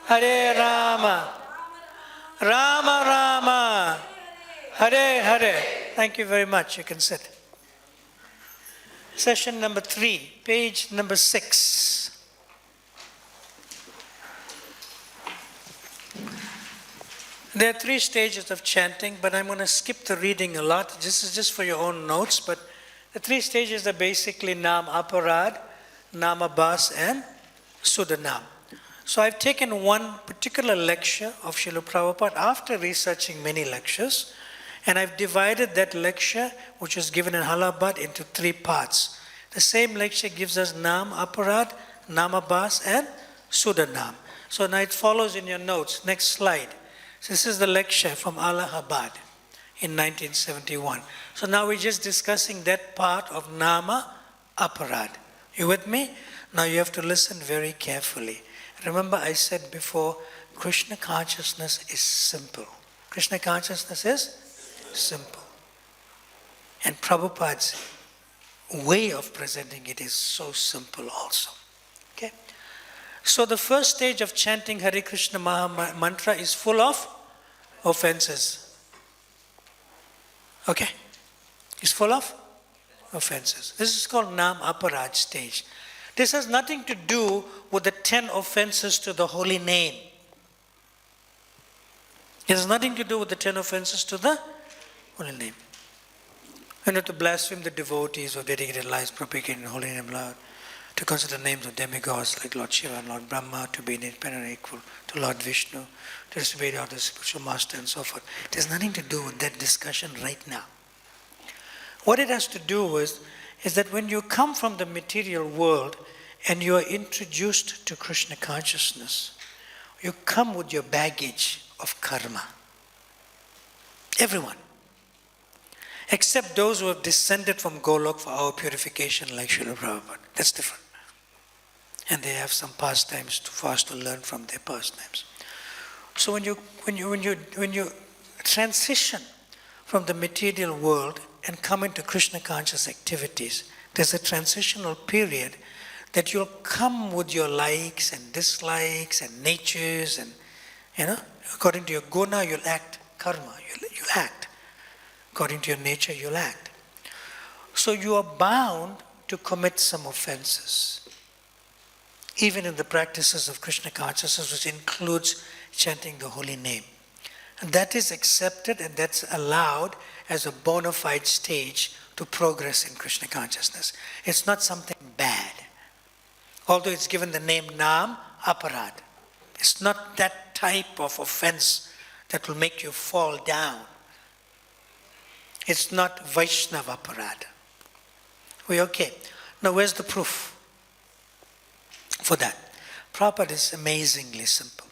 Hare Rama. Rama Rama. Hare Hare. Thank you very much. You can sit. Session number 3, page number 6. There are 3 stages of chanting, but I'm going to skip the reading a lot. This is just for your own notes, but the 3 stages are basically Nam Aparad, Nam Abhas, and Sudanam. So I've taken one particular lecture of Srila Prabhupada after researching many lectures, and I've divided that lecture, which was given in Allahabad, into 3 parts. The same lecture gives us Nam Aparad, Nam Abhas, and Sudanam. So now it follows in your notes. Next slide. So this is the lecture from Allahabad in 1971. So now we're just discussing that part of Nama Aparad. You with me? Now you have to listen very carefully. Remember I said before, Krishna consciousness is simple. Krishna consciousness is simple. And Prabhupada's way of presenting it is so simple also. Okay? So the first stage of chanting Hare Krishna Maha Mantra is full of offenses. Okay? It's full of offenses. This is called Nam Aparaj stage. This has nothing to do with the 10 offenses to the holy name. It has nothing to do with the 10 offenses to the holy name. To blaspheme the devotees or dedicated lives propagating the holy name Lord, to consider names of demigods like Lord Shiva and Lord Brahma to be independent and equal to Lord Vishnu, to disobey the spiritual master and so forth. It has nothing to do with that discussion right now. What it has to do with is that when you come from the material world and you are introduced to Krishna consciousness, you come with your baggage of karma. Everyone. Except those who have descended from Golok for our purification like Srila Prabhupada. That's different. And they have some pastimes for us to learn from their pastimes. So when you transition from the material world and come into Krishna conscious activities, there's a transitional period that you'll come with your likes and dislikes and natures and, according to your guna, you'll act. Karma, you'll act. According to your nature, you'll act. So you are bound to commit some offenses, even in the practices of Krishna consciousness, which includes chanting the holy name. And that is accepted and that's allowed as a bona fide stage to progress in Krishna consciousness. It's not something bad. Although it's given the name Nam Aparad. It's not that type of offense that will make you fall down. It's not Vaishnava Aparad. We okay. Now where's the proof for that? Prabhupada is amazingly simple.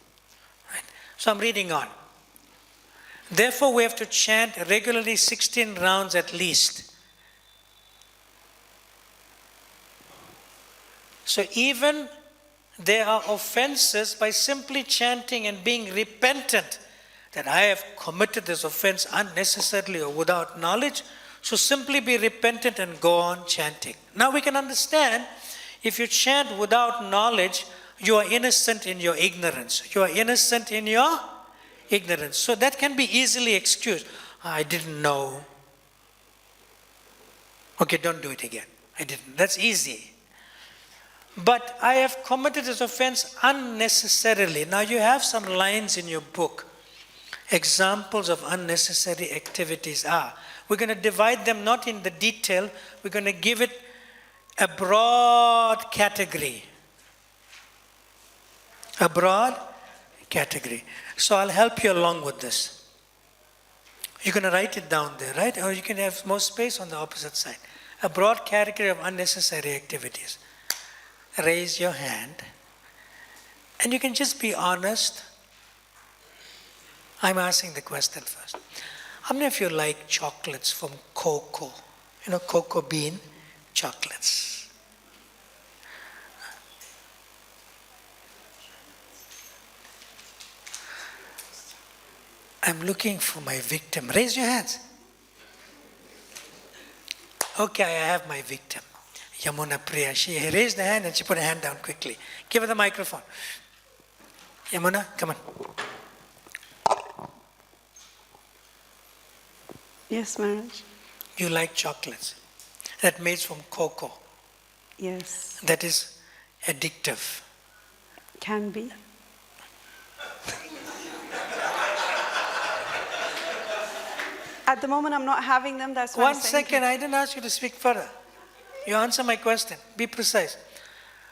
Right? So I'm reading on. Therefore we have to chant regularly 16 rounds at least. So even there are offenses by simply chanting and being repentant that I have committed this offense unnecessarily or without knowledge, so simply be repentant and go on chanting. Now we can understand, if you chant without knowledge, you are innocent in your ignorance. You are innocent in your ignorance. So that can be easily excused. I didn't know. Okay, don't do it again. I didn't. That's easy. But I have committed this offense unnecessarily. Now you have some lines in your book. Examples of unnecessary activities are. We're going to divide them not in the detail. We're going to give it a broad category. A broad category. So I'll help you along with this. You're going to write it down there, right? Or you can have more space on the opposite side. A broad category of unnecessary activities. Raise your hand. And you can just be honest. I'm asking the question first. How many of you like chocolates from cocoa? Cocoa bean chocolates. I'm looking for my victim. Raise your hands. Okay, I have my victim. Yamuna Priya. She raised the hand and she put her hand down quickly. Give her the microphone. Yamuna, come on. Yes, Maharaj. You like chocolates that made from cocoa. Yes. That is addictive. Can be. At the moment I'm not having them, that's why One second, I didn't ask you to speak further. You answer my question. Be precise.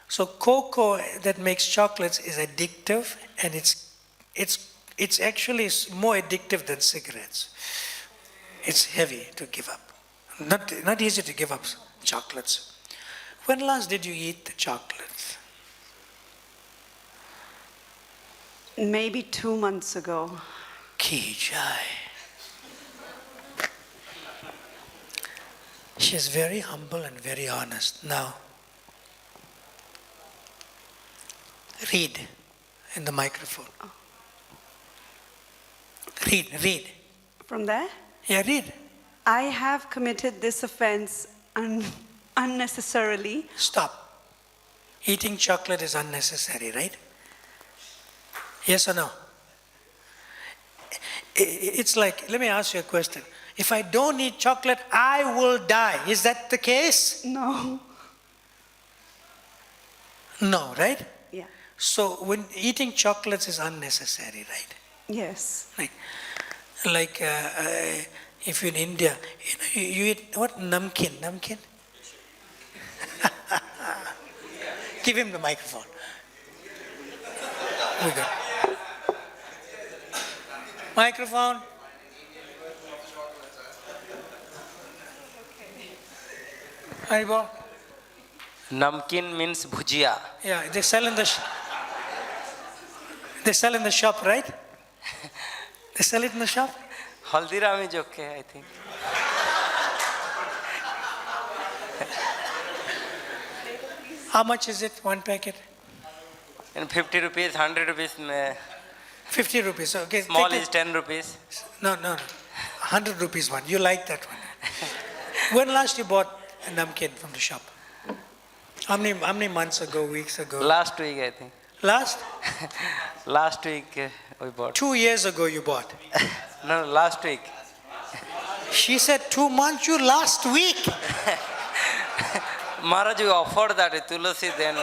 So cocoa that makes chocolates is addictive, and it's actually more addictive than cigarettes. It's heavy to give up. Not easy to give up chocolates. When last did you eat the chocolates? Maybe 2 months ago. Ki Jai. She's very humble and very honest. Now, read in the microphone. Read. From there? Yeah, read. I have committed this offense unnecessarily. Stop. Eating chocolate is unnecessary, right? Yes or no? It's like, let me ask you a question. If I don't eat chocolate, I will die. Is that the case? No. No, right? Yeah. So when eating chocolates is unnecessary, right? Yes. Like if you're in India, you eat what? Namkeen. Give him the microphone. We go. Microphone. Haribol. Namkeen means bhujia. Yeah, they sell in the shop, right? They sell it in the shop? Haldiram is okay, I think. How much is it, one packet? In 50 rupees, 100 rupees. 50 rupees, okay. Small is 10 rupees. No. 100 rupees one. You like that one. When last you bought a namkeen from the shop? How many months ago, weeks ago? Last week, I think. Last? Last week we bought. 2 years ago you bought? No, last week. She said 2 months, you last week. Maharaj, you offered that to Tulasi then.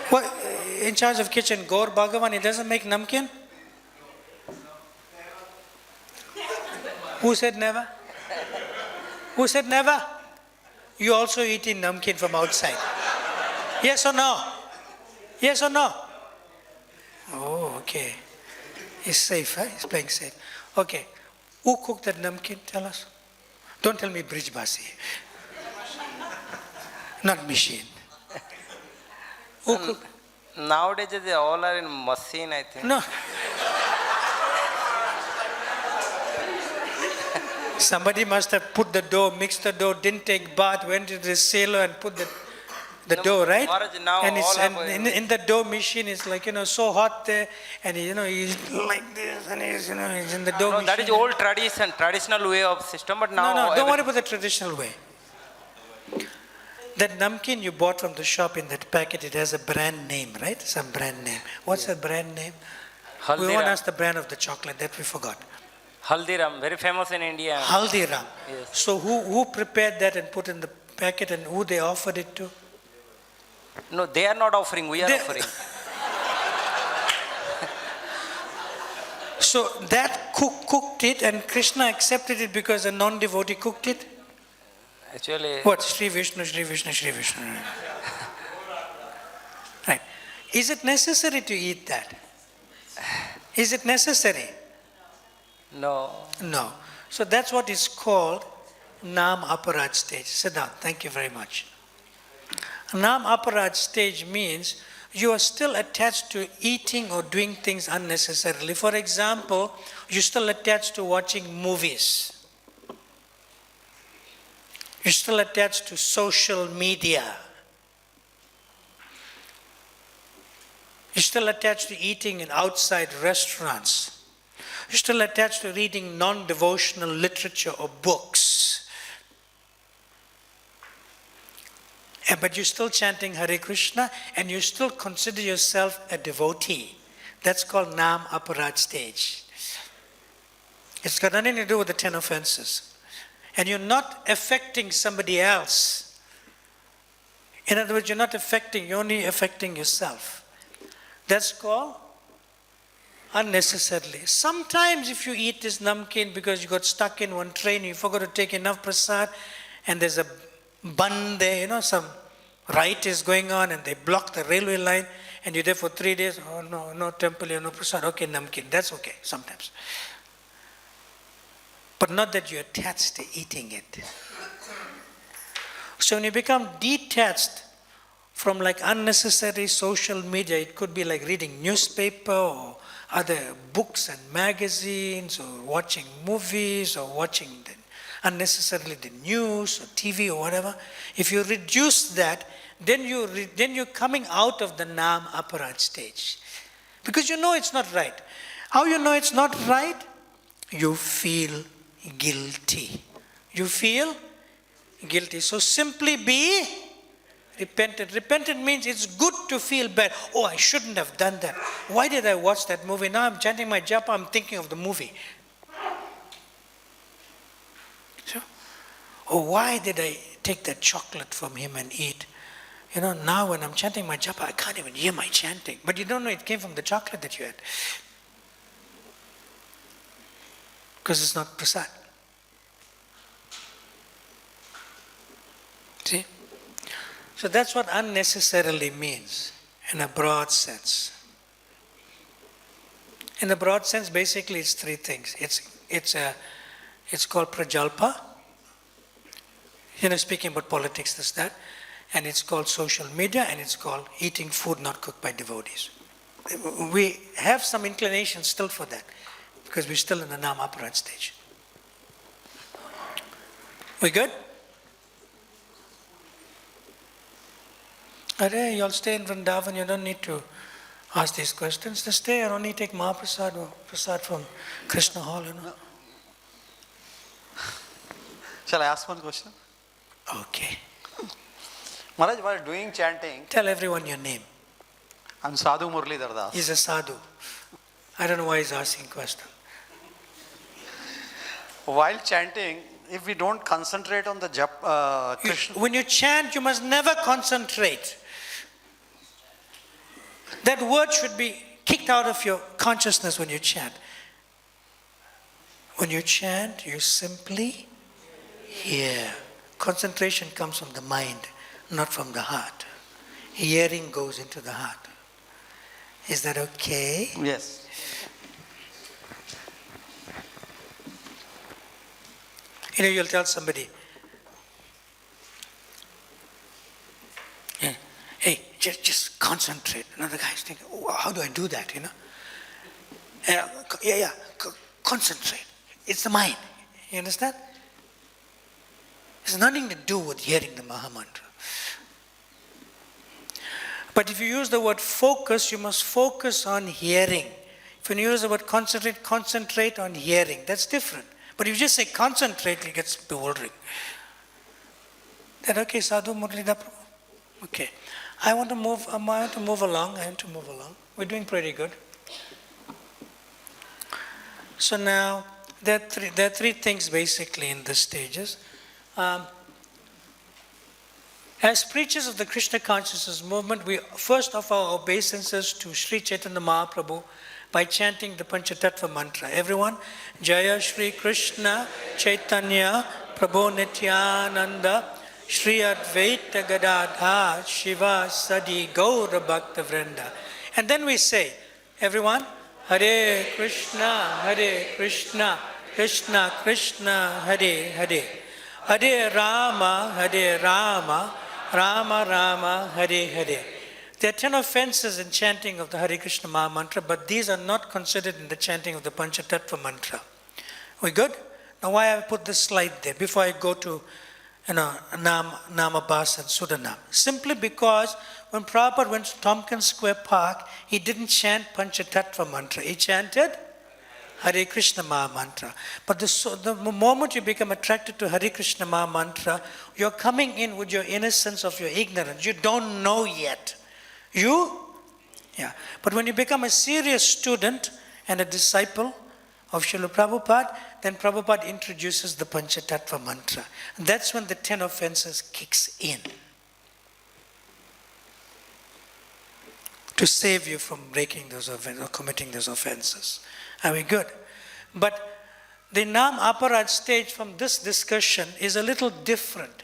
What, in charge of kitchen, 𝐷𝐵𝐵, he doesn't make namkeen? Who said never? Who said never? You also eating namkeen from outside. Yes or no? Yes or no? Oh, okay. He's safe, huh? He's playing safe. Okay. Who cooked that namkeen? Tell us. Don't tell me bridge basi. Not machine. Who cooked? Nowadays they all are in machine, I think. No. Somebody must have put the dough, mixed the dough, didn't take bath, went to the sailor and put the dough, right? Maharaj, now and it's, all in the dough machine, it's like, so hot there, and he's like this, and he's in the dough machine. That is old traditional way of system, but now... No, don't worry about the traditional way. That namkeen you bought from the shop in that packet, it has a brand name, right? Some brand name. What's the brand name? We won't ask the brand of the chocolate, that we forgot. Haldiram, very famous in India. Haldiram. Yes. So who prepared that and put in the packet, and who they offered it to? No, they are not offering, we are offering. So that cooked it, and Krishna accepted it because a non-devotee cooked it? Actually... What? Sri Vishnu, Sri Vishnu, Sri Vishnu. Right. Is it necessary to eat that? Is it necessary? No. No. So that's what is called Nam Aparaj stage. Sit down. Thank you very much. Nam Aparaj stage means you are still attached to eating or doing things unnecessarily. For example, you're still attached to watching movies. You're still attached to social media. You're still attached to eating in outside restaurants. You're still attached to reading non-devotional literature or books. But you're still chanting Hare Krishna, and you still consider yourself a devotee. That's called Nam Aparaj stage. It's got nothing to do with the 10 offenses. And you're not affecting somebody else. In other words, you're only affecting yourself. That's called unnecessarily. Sometimes if you eat this namkeen because you got stuck in one train, you forgot to take enough prasad, and there's a bun there, some riot is going on, and they block the railway line, and you're there for 3 days, oh no temple, no prasad, okay, namkeen, that's okay, sometimes. But not that you're attached to eating it. So when you become detached from unnecessary social media, it could be like reading newspaper or other books and magazines, or watching movies, or watching unnecessarily the news or TV or whatever. If you reduce that, then you're coming out of the Nam Aparad stage. Because you know it's not right. How you know it's not right? You feel guilty. You feel guilty. So simply be repentant. Repentant means it's good to feel bad. Oh, I shouldn't have done that. Why did I watch that movie? Now I'm chanting my japa, I'm thinking of the movie. So, oh, why did I take that chocolate from him and eat? You know, now when I'm chanting my japa, I can't even hear my chanting. But you don't know it came from the chocolate that you had. Because it's not prasad. See? So that's what unnecessarily means in a broad sense. In the broad sense, basically it's three things. It's called prajalpa. You know, speaking about politics, this, that. And it's called social media, and it's called eating food not cooked by devotees. We have some inclination still for that, because we're still in the Nam Aparad stage. We good? You all stay in Vrindavan, you don't need to ask these questions. Just stay and only take Mahaprasad or Prasad from Krishna Hall, you know. Shall I ask one question? Okay. Maharaj, while doing chanting... Tell everyone your name. I'm Sadhu Muralidhar Das. He's a sadhu. I don't know why he's asking question. While chanting, if we don't concentrate on the japa, Krishna... When you chant, you must never concentrate. That word should be kicked out of your consciousness when you chant. When you chant, you simply hear. Concentration comes from the mind, not from the heart. Hearing goes into the heart. Is that okay? Yes. You know, you'll tell somebody, hey, just concentrate. Another guy's thinking, oh, how do I do that, you know? Concentrate. It's the mind. You understand? It's nothing to do with hearing the Maha Mantra. But if you use the word focus, you must focus on hearing. If you use the word concentrate, concentrate on hearing. That's different. But if you just say concentrate, it gets bewildering. That okay, Sadhu Muralidhar? Okay. I want to move along. We're doing pretty good. So now, there are three things basically in the stages. As preachers of the Krishna consciousness movement, we first offer our obeisances to Sri Chaitanya Mahaprabhu by chanting the Panchatattva mantra. Everyone, Jaya Shri Krishna Chaitanya Prabhu Nityananda Shri Advaita Gadadhar 𝗲𝗵𝐿𝐴 𝗍𝐵hakti. And then we say, everyone, Hare Krishna, Krishna Krishna, Hare Hare. Hare Rama, Rama Rama, Hare Hare. There are 10 offenses in chanting of the Hare Krishna Maha Mantra, but these are not considered in the chanting of the Panchatattva mantra. We good? Now why have I put this slide there before I go to Namabhas and Sudanam? Simply because when Prabhupada went to Tompkins Square Park, he didn't chant Panchatattva mantra. He chanted Hare Krishna Maha Mantra. But the moment you become attracted to Hare Krishna Maha Mantra, you're coming in with your innocence of your ignorance. You don't know yet. But when you become a serious student and a disciple of Srila Prabhupada, then Prabhupada introduces the Panchatattva mantra. And that's when the 10 offenses kicks in. To save you from breaking those offenses or committing those offenses. Are we good? But the Nam Aparad stage from this discussion is a little different.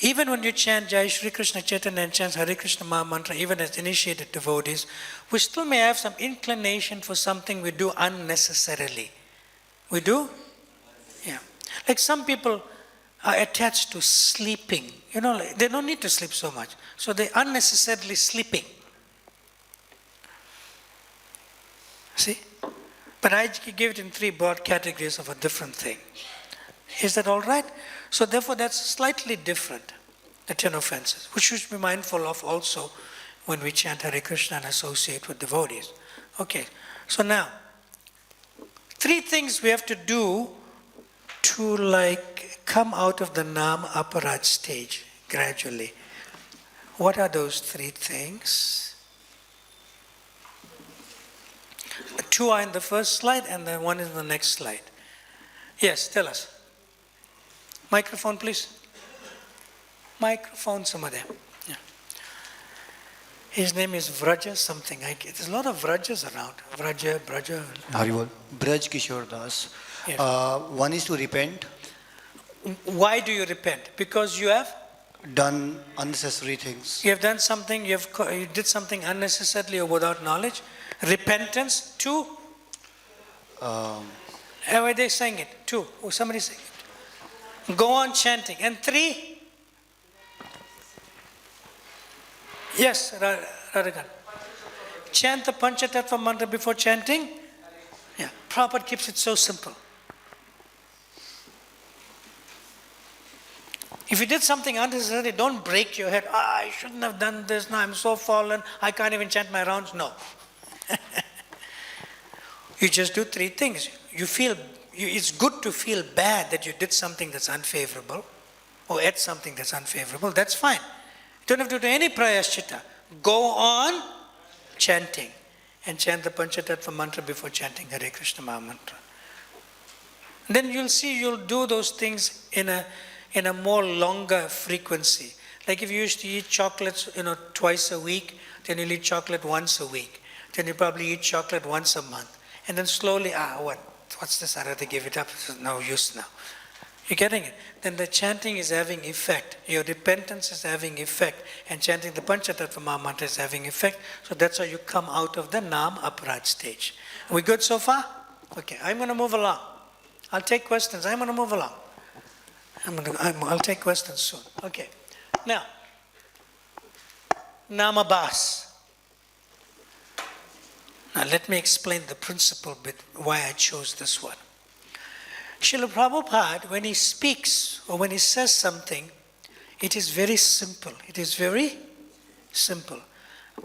Even when you chant Jai Shri Krishna Chaitanya and chant Hare Krishna Maha Mantra, even as initiated devotees, we still may have some inclination for something we do unnecessarily. We do? Yeah. Like some people are attached to sleeping. You know, they don't need to sleep so much. So they're unnecessarily sleeping. See? But I give it in three broad categories of a different thing. Is that all right? So therefore that's slightly different, the 10 offenses, which we should be mindful of also when we chant Hare Krishna and associate with devotees. Okay, so now, 3 things we have to do to come out of the Nam Aparad stage gradually. What are those 3 things? 2 are in the first slide and then 1 is in the next slide. Yes, tell us. Microphone, please. Microphone, some of them. Yeah. His name is Vraja something. There's a lot of Vrajas around. Vraja, Braja. Haribol. Braj Kishore Das. Yes. One is to repent. Why do you repent? Because you have done unnecessary things. You have done something, you did something unnecessarily or without knowledge. Repentance. 2. How are they saying it? 2. Oh, somebody saying it. Go on chanting. And 3. Yes, Radhakan. Chant the Panchatattva mantra before chanting. Yeah, Prabhupada keeps it so simple. If you did something unnecessary, don't break your head. I shouldn't have done this. Now I'm so fallen. I can't even chant my rounds. No. You just do 3 things. It's good to feel bad that you did something that's unfavorable or ate something that's unfavorable. That's fine. You don't have to do any prayaschitta. Go on chanting and chant the Panchatattva mantra before chanting Hare Krishna Maha Mantra. Then you'll see you'll do those things in a more longer frequency. Like if you used to eat chocolates, twice a week, then you'll eat chocolate once a week. Then you probably eat chocolate once a month. And then slowly, what's this? I'd rather give it up. It's no use now. You're getting it? Then the chanting is having effect. Your repentance is having effect. And chanting the Panchatattva Maha Mantra is having effect. So that's how you come out of the Nam Aparad stage. Are we good so far? Okay, I'm going to move along. I'll take questions. I'm going to move along. I'll take questions soon. Okay. Now, Namabas. Now let me explain the principle bit why I chose this one. Srila Prabhupada, when he speaks or when he says something, it is very simple. It is very simple.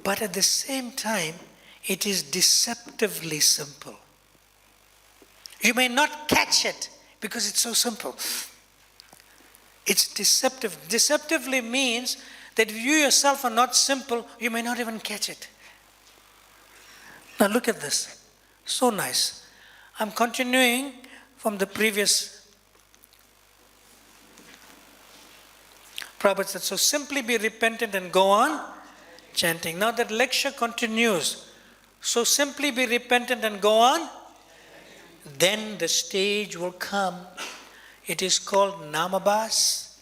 But at the same time, it is deceptively simple. You may not catch it because it's so simple. It's deceptive. Deceptively means that if you yourself are not simple, you may not even catch it. Now look at this. So nice. I'm continuing from the previous. Prabhupada said, so simply be repentant and go on chanting. Now that lecture continues. So simply be repentant and go on. Then the stage will come. It is called Namabas.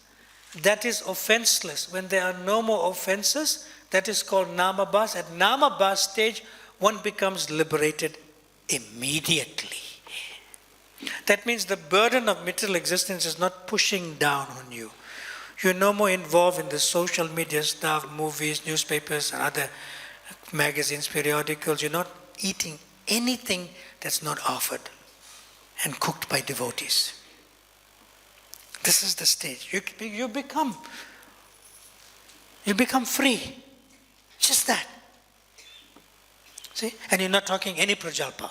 That is offenseless. When there are no more offenses, that is called Namabas. At Namabas stage, one becomes liberated immediately. That means the burden of material existence is not pushing down on you. You're no more involved in the social media stuff, movies, newspapers, and other magazines, periodicals. You're not eating anything that's not offered and cooked by devotees. This is the stage. You become free. Just that. See? And you're not talking any prajalpa.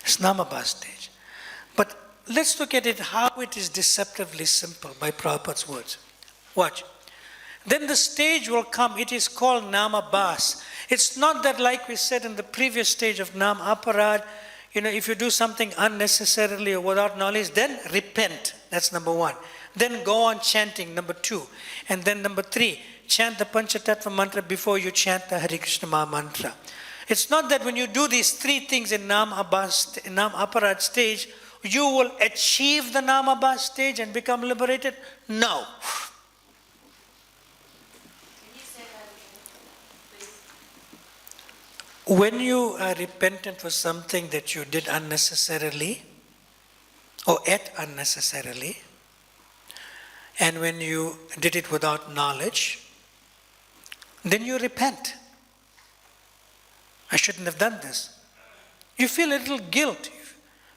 It's Namabas stage. But let's look at it how it is deceptively simple by Prabhupada's words. Watch. Then the stage will come. It is called Namabas. It's not that, like we said in the previous stage of Nam Aparad, if you do something unnecessarily or without knowledge, then repent. That's number 1. Then go on chanting, number 2. And then number 3, chant the Panchatattva mantra before you chant the Hare Krishna Maha Mantra. It's not that when you do these 3 things in Nam Aparad stage, you will achieve the Nam Abhas stage and become liberated. No. When you are repentant for something that you did unnecessarily or ate unnecessarily, and when you did it without knowledge, then you repent. I shouldn't have done this. You feel a little guilt.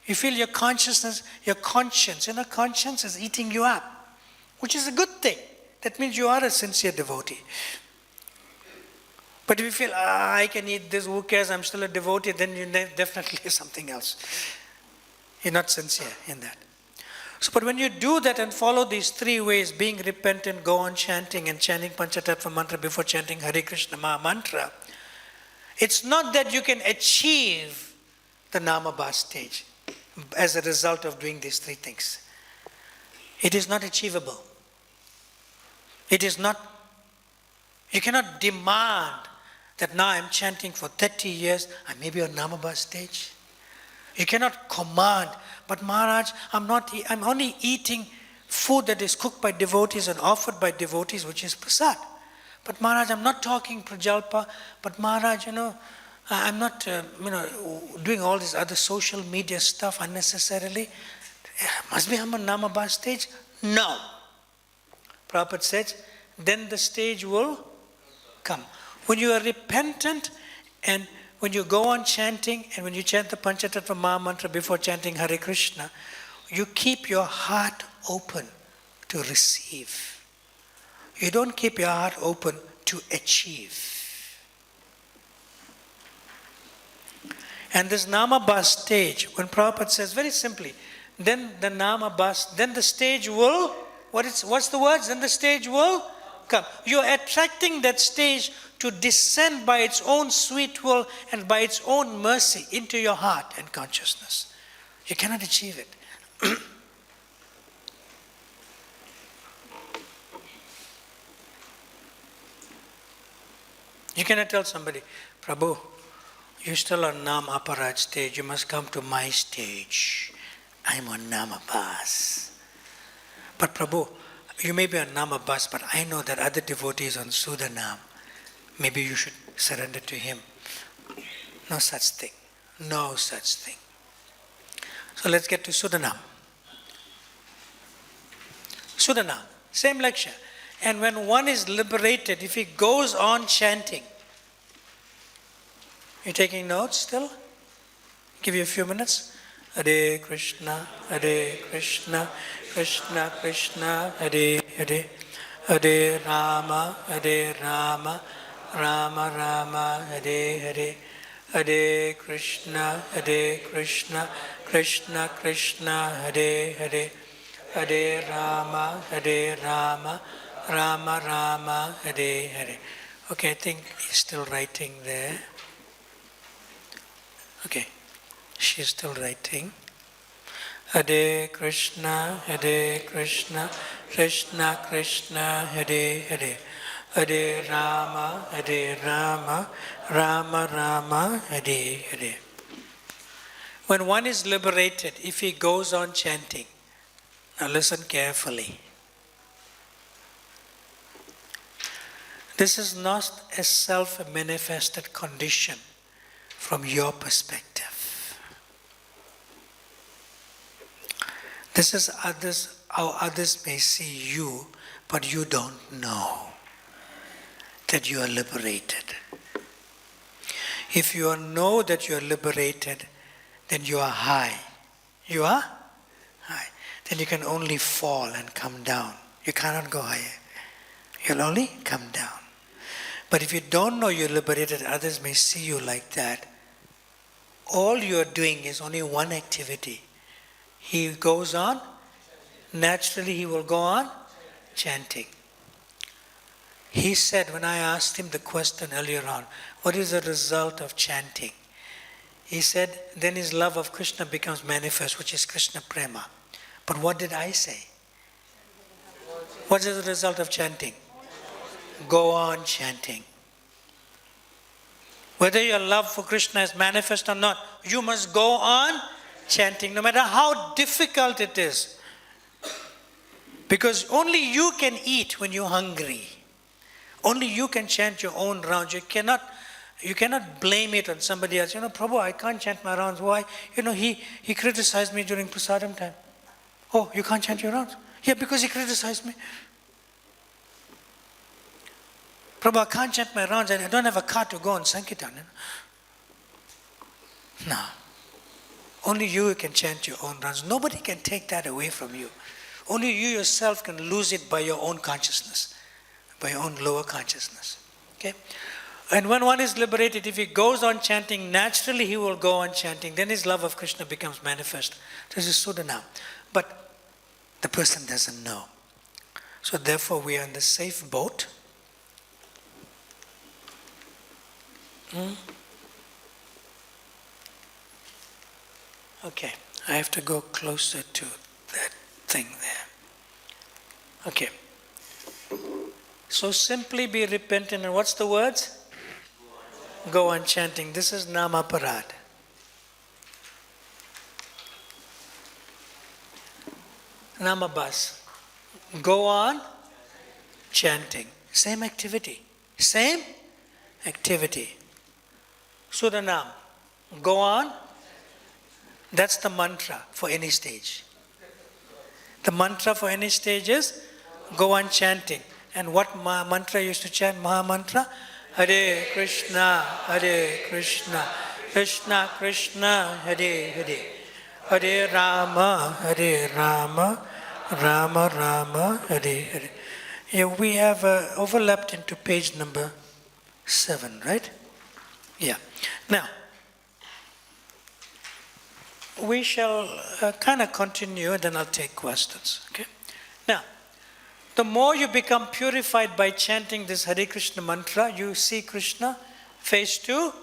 You feel your consciousness, your conscience, conscience is eating you up, which is a good thing. That means you are a sincere devotee. But if you feel, I can eat this, who cares, I'm still a devotee, then you definitely is something else. You're not sincere in that. So, but when you do that and follow these three ways, being repentant, go on chanting and chanting Panchatattva mantra before chanting Hare Krishna Maha mantra, it's not that you can achieve the Namabha stage as a result of doing these three things. It is not achievable. It is not, you cannot demand that now I'm chanting for 30 years, I may be on Namabha stage. You cannot command, but Maharaj, I'm only eating food that is cooked by devotees and offered by devotees, which is prasad. But Maharaj, I'm not talking prajalpa, but Maharaj, I'm not, doing all this other social media stuff unnecessarily. Must be I'm on Namabha stage? No. Prabhupada says, then the stage will come. When you are repentant and when you go on chanting and when you chant the Panchatattva Maha mantra before chanting Hare Krishna, you keep your heart open to receive. You don't keep your heart open to achieve. And this Namabha stage, when Prabhupada says very simply, then the Namabha, then the stage will, what's the words? Then the stage will come. You're attracting that stage to descend by its own sweet will and by its own mercy into your heart and consciousness. You cannot achieve it. You cannot tell somebody, Prabhu, you're still on Nam Aparaj stage, you must come to my stage. I'm on Namabhas. But Prabhu, you may be on Namabhas, but I know that other devotees on Sudanam. Maybe you should surrender to him. No such thing. No such thing. So let's get to Sudanam. Sudanam, same lecture. And when one is liberated, if he goes on chanting, you taking notes still? Give you a few minutes. Hare Krishna, Krishna Krishna, Hare Hare, Hare Rama, Rama Rama, Hare Hare, Hare Krishna, Krishna Krishna, Hare Hare, Hare Rama, Rama Rama, Hare Hare. Okay, I think he's still writing there. Okay, she's still writing. Hare Krishna, Krishna Krishna, Hare Hare, Hare Rama, Rama Rama, Hare Hare. When one is liberated, if he goes on chanting, now listen carefully. This is not a self-manifested condition from your perspective. This is how others may see you, but you don't know that you are liberated. If you know that you are liberated, then you are high. You are high. Then you can only fall and come down. You cannot go higher. You'll only come down. But if you don't know you're liberated, others may see you like that. All you're doing is only one activity. He goes on, naturally he will go on chanting. He said, when I asked him the question earlier on, what is the result of chanting? He said, then his love of Krishna becomes manifest, which is Krishna Prema. But what did I say? What is the result of chanting? Go on chanting. Whether your love for Krishna is manifest or not, you must go on chanting, no matter how difficult it is. Because only you can eat when you're hungry. Only you can chant your own rounds. You cannot blame it on somebody else. Prabhu, I can't chant my rounds. Why? He criticized me during prasadam time. Oh, you can't chant your rounds? Yeah, because he criticized me. Prabhu, I can't chant my rounds and I don't have a car to go on Sankirtan. No. Only you can chant your own rounds. Nobody can take that away from you. Only you yourself can lose it by your own consciousness, by your own lower consciousness. Okay? And when one is liberated, if he goes on chanting, naturally he will go on chanting. Then his love of Krishna becomes manifest. This is Sudana. But the person doesn't know. So therefore we are in the safe boat. Okay, I have to go closer to that thing there. Okay. So simply be repentant. And what's the words? Go on chanting. This is namaparad. Namabas. Go on chanting. Same activity. Same activity. Sudanam. Go on. That's the mantra for any stage. The mantra for any stage is go on chanting. And what mantra you used to chant? Maha mantra? Hare Krishna, Krishna Krishna, Hare Hare. Hare Rama, Rama Rama, Hare Hare. Yeah, we have overlapped into page number 7, right? Yeah. Now, we shall kind of continue, and then I'll take questions. Okay. Now, the more you become purified by chanting this Hare Krishna mantra, you see Krishna face to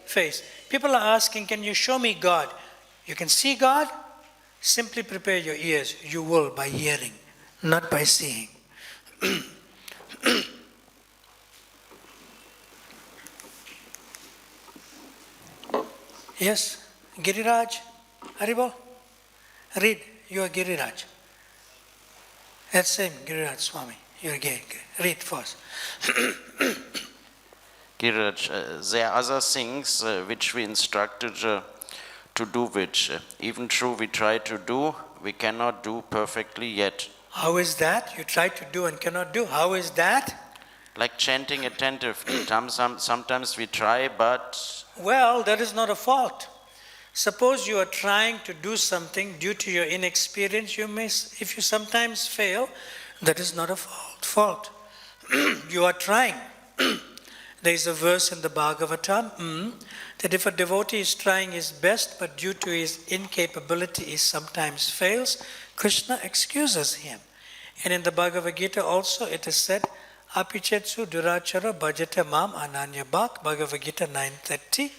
face. People are asking, can you show me God? You can see God. Simply prepare your ears. You will by hearing, not by seeing. Yes, Giriraj. Haribol, read, you are Giriraj. That's same, Giriraj Swami, you are gay. Read first. Giriraj, there are other things which we instructed to do, which even though we try to do, we cannot do perfectly yet. How is that? You try to do and cannot do. How is that? Like chanting attentively. Sometimes we try, but... Well, that is not a fault. Suppose you are trying to do something due to your inexperience, you may, if you sometimes fail, that is not a fault. You are trying. There is a verse in the Bhagavatam that if a devotee is trying his best, but due to his incapability he sometimes fails, Krishna excuses him. And in the Bhagavad Gita also it is said, Apichetsu durachara bhajata mam ananya bhak, Bhagavad Gita 9:30.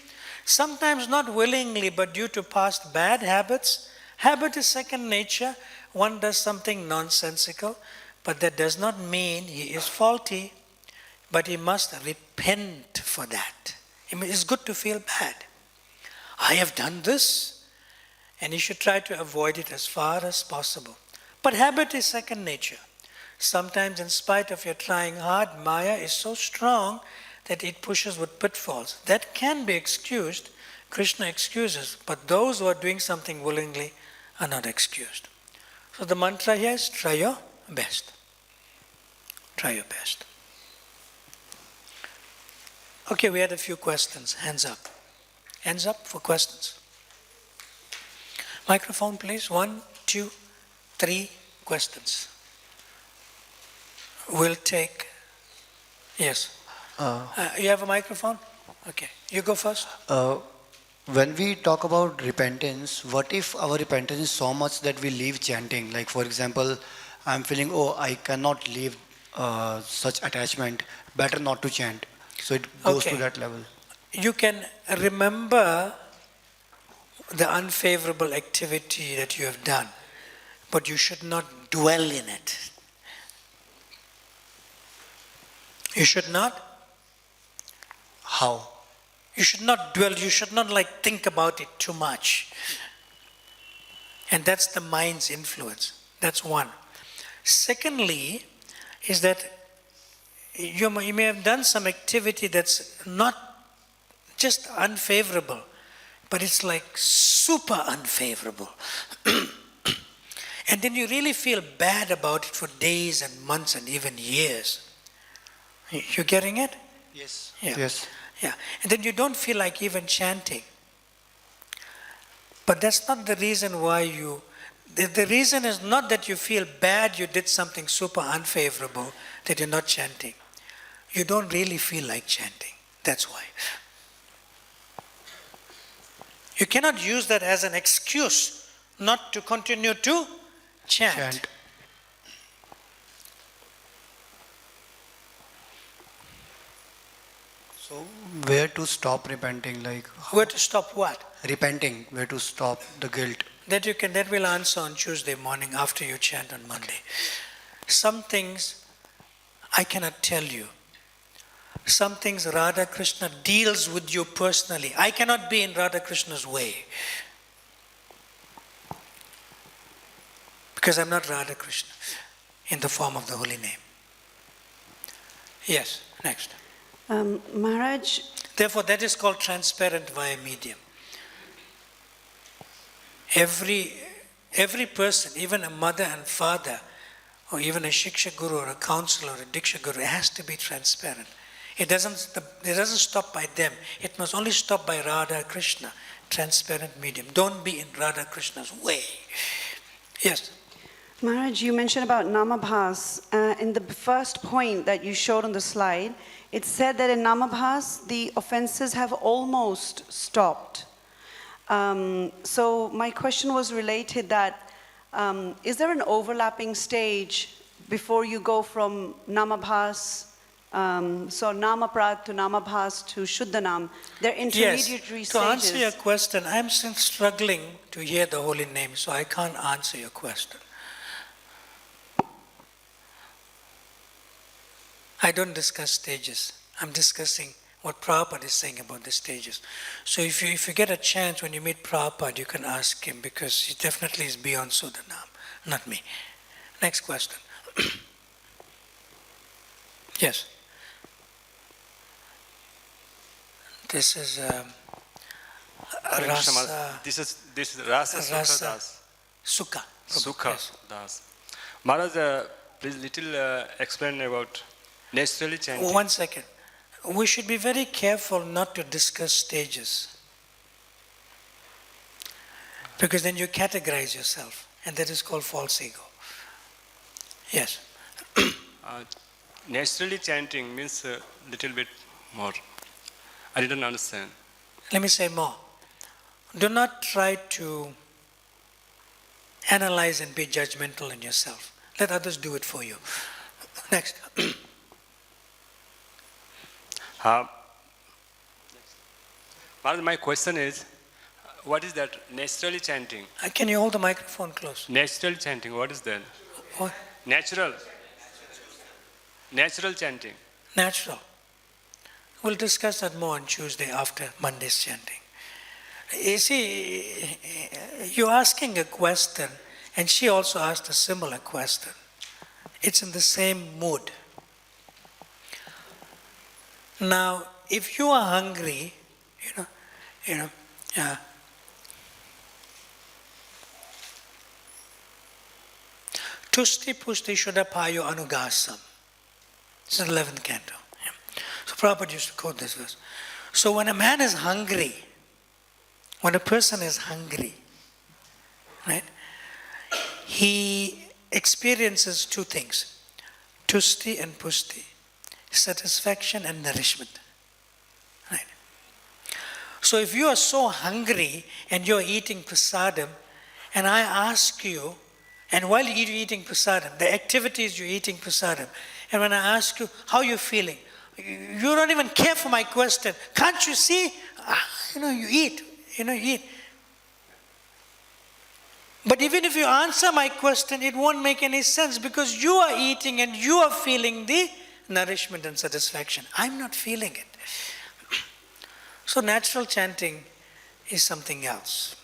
Sometimes not willingly, but due to past bad habits. Habit is second nature. One does something nonsensical, but that does not mean he is faulty, but he must repent for that. It's good to feel bad. I have done this, and you should try to avoid it as far as possible. But habit is second nature. Sometimes in spite of your trying hard, Maya is so strong that it pushes with pitfalls. That can be excused. Krishna excuses, but those who are doing something willingly are not excused. So the mantra here is try your best. Try your best. Okay, we had a few questions. Hands up. Hands up for questions. Microphone, please. 1, 2, 3 questions. We'll take... Yes. You have a microphone? Okay. You go first. When we talk about repentance, what if our repentance is so much that we leave chanting? Like, for example, I'm feeling, I cannot leave such attachment. Better not to chant. So it goes to that level. You can remember the unfavorable activity that you have done, but you should not dwell in it. You should not? How? You should not dwell, you should not think about it too much. And that's the mind's influence. That's one. Secondly, is that you may have done some activity that's not just unfavorable, but it's super unfavorable. And then you really feel bad about it for days and months and even years. You getting it? Yes. Yeah. Yes. Yeah. And then you don't feel like even chanting. But that's not the reason why the reason is not that you feel bad you did something super unfavorable, that you're not chanting. You don't really feel like chanting. That's why. You cannot use that as an excuse not to continue to chant. So where to stop repenting? Like where to stop what? Repenting. Where to stop the guilt? That we'll answer on Tuesday morning after you chant on Monday. Some things I cannot tell you. Some things Radha Krishna deals with you personally. I cannot be in Radha Krishna's way. Because I'm not Radha Krishna in the form of the holy name. Yes, next. Maharaj. Therefore, that is called transparent via medium. Every person, even a mother and father, or even a Shiksha Guru or a counselor or a Diksha Guru, it has to be transparent. It doesn't stop by them. It must only stop by Radha Krishna, transparent medium. Don't be in Radha Krishna's way. Yes. Maharaj, you mentioned about Namabhas. In the first point that you showed on the slide, it said that in Namabhas, the offenses have almost stopped. So my question was related that, is there an overlapping stage before you go from Namabhas, so Namaprat to Namabhas to Shuddhanam? They're intermediary stages. To answer your question, I'm still struggling to hear the holy name, so I can't answer your question. I don't discuss stages. I'm discussing what Prabhupada is saying about the stages. So if you get a chance when you meet Prabhupada, you can ask him, because he definitely is beyond Sudhanam, not me. Next question. Yes. This is Rasa. This is Rasa Sukha Das. Sukha. Sukha Das. Maharaj, please little explain about naturally chanting. 1 second. We should be very careful not to discuss stages, because then you categorize yourself, and that is called false ego. Yes. Naturally chanting means a little bit more. I didn't understand. Let me say more. Do not try to analyze and be judgmental in yourself. Let others do it for you. Next. My question is, what is that naturally chanting? Can you hold the microphone close? Natural chanting, what is that? What? Natural chanting. Natural. We'll discuss that more on Tuesday after Monday's chanting. You see, you're asking a question, and she also asked a similar question. It's in the same mood. Now, if you are hungry, Tusti Pusti Shuddhapayo Anugasam. It's the 11th canto. Yeah. So Prabhupada used to quote this verse. So when a man is hungry, when a person is hungry, right, he experiences two things, tusti and pusti, satisfaction and nourishment. Right? So if you are so hungry and you're eating prasadam, and I ask you, and while you're eating prasadam, the activities you're eating prasadam, and when I ask you, how are you feeling? You don't even care for my question. Can't you see? You eat. You eat. But even if you answer my question, it won't make any sense, because you are eating and you are feeling the nourishment and satisfaction. I'm not feeling it. So natural chanting is something else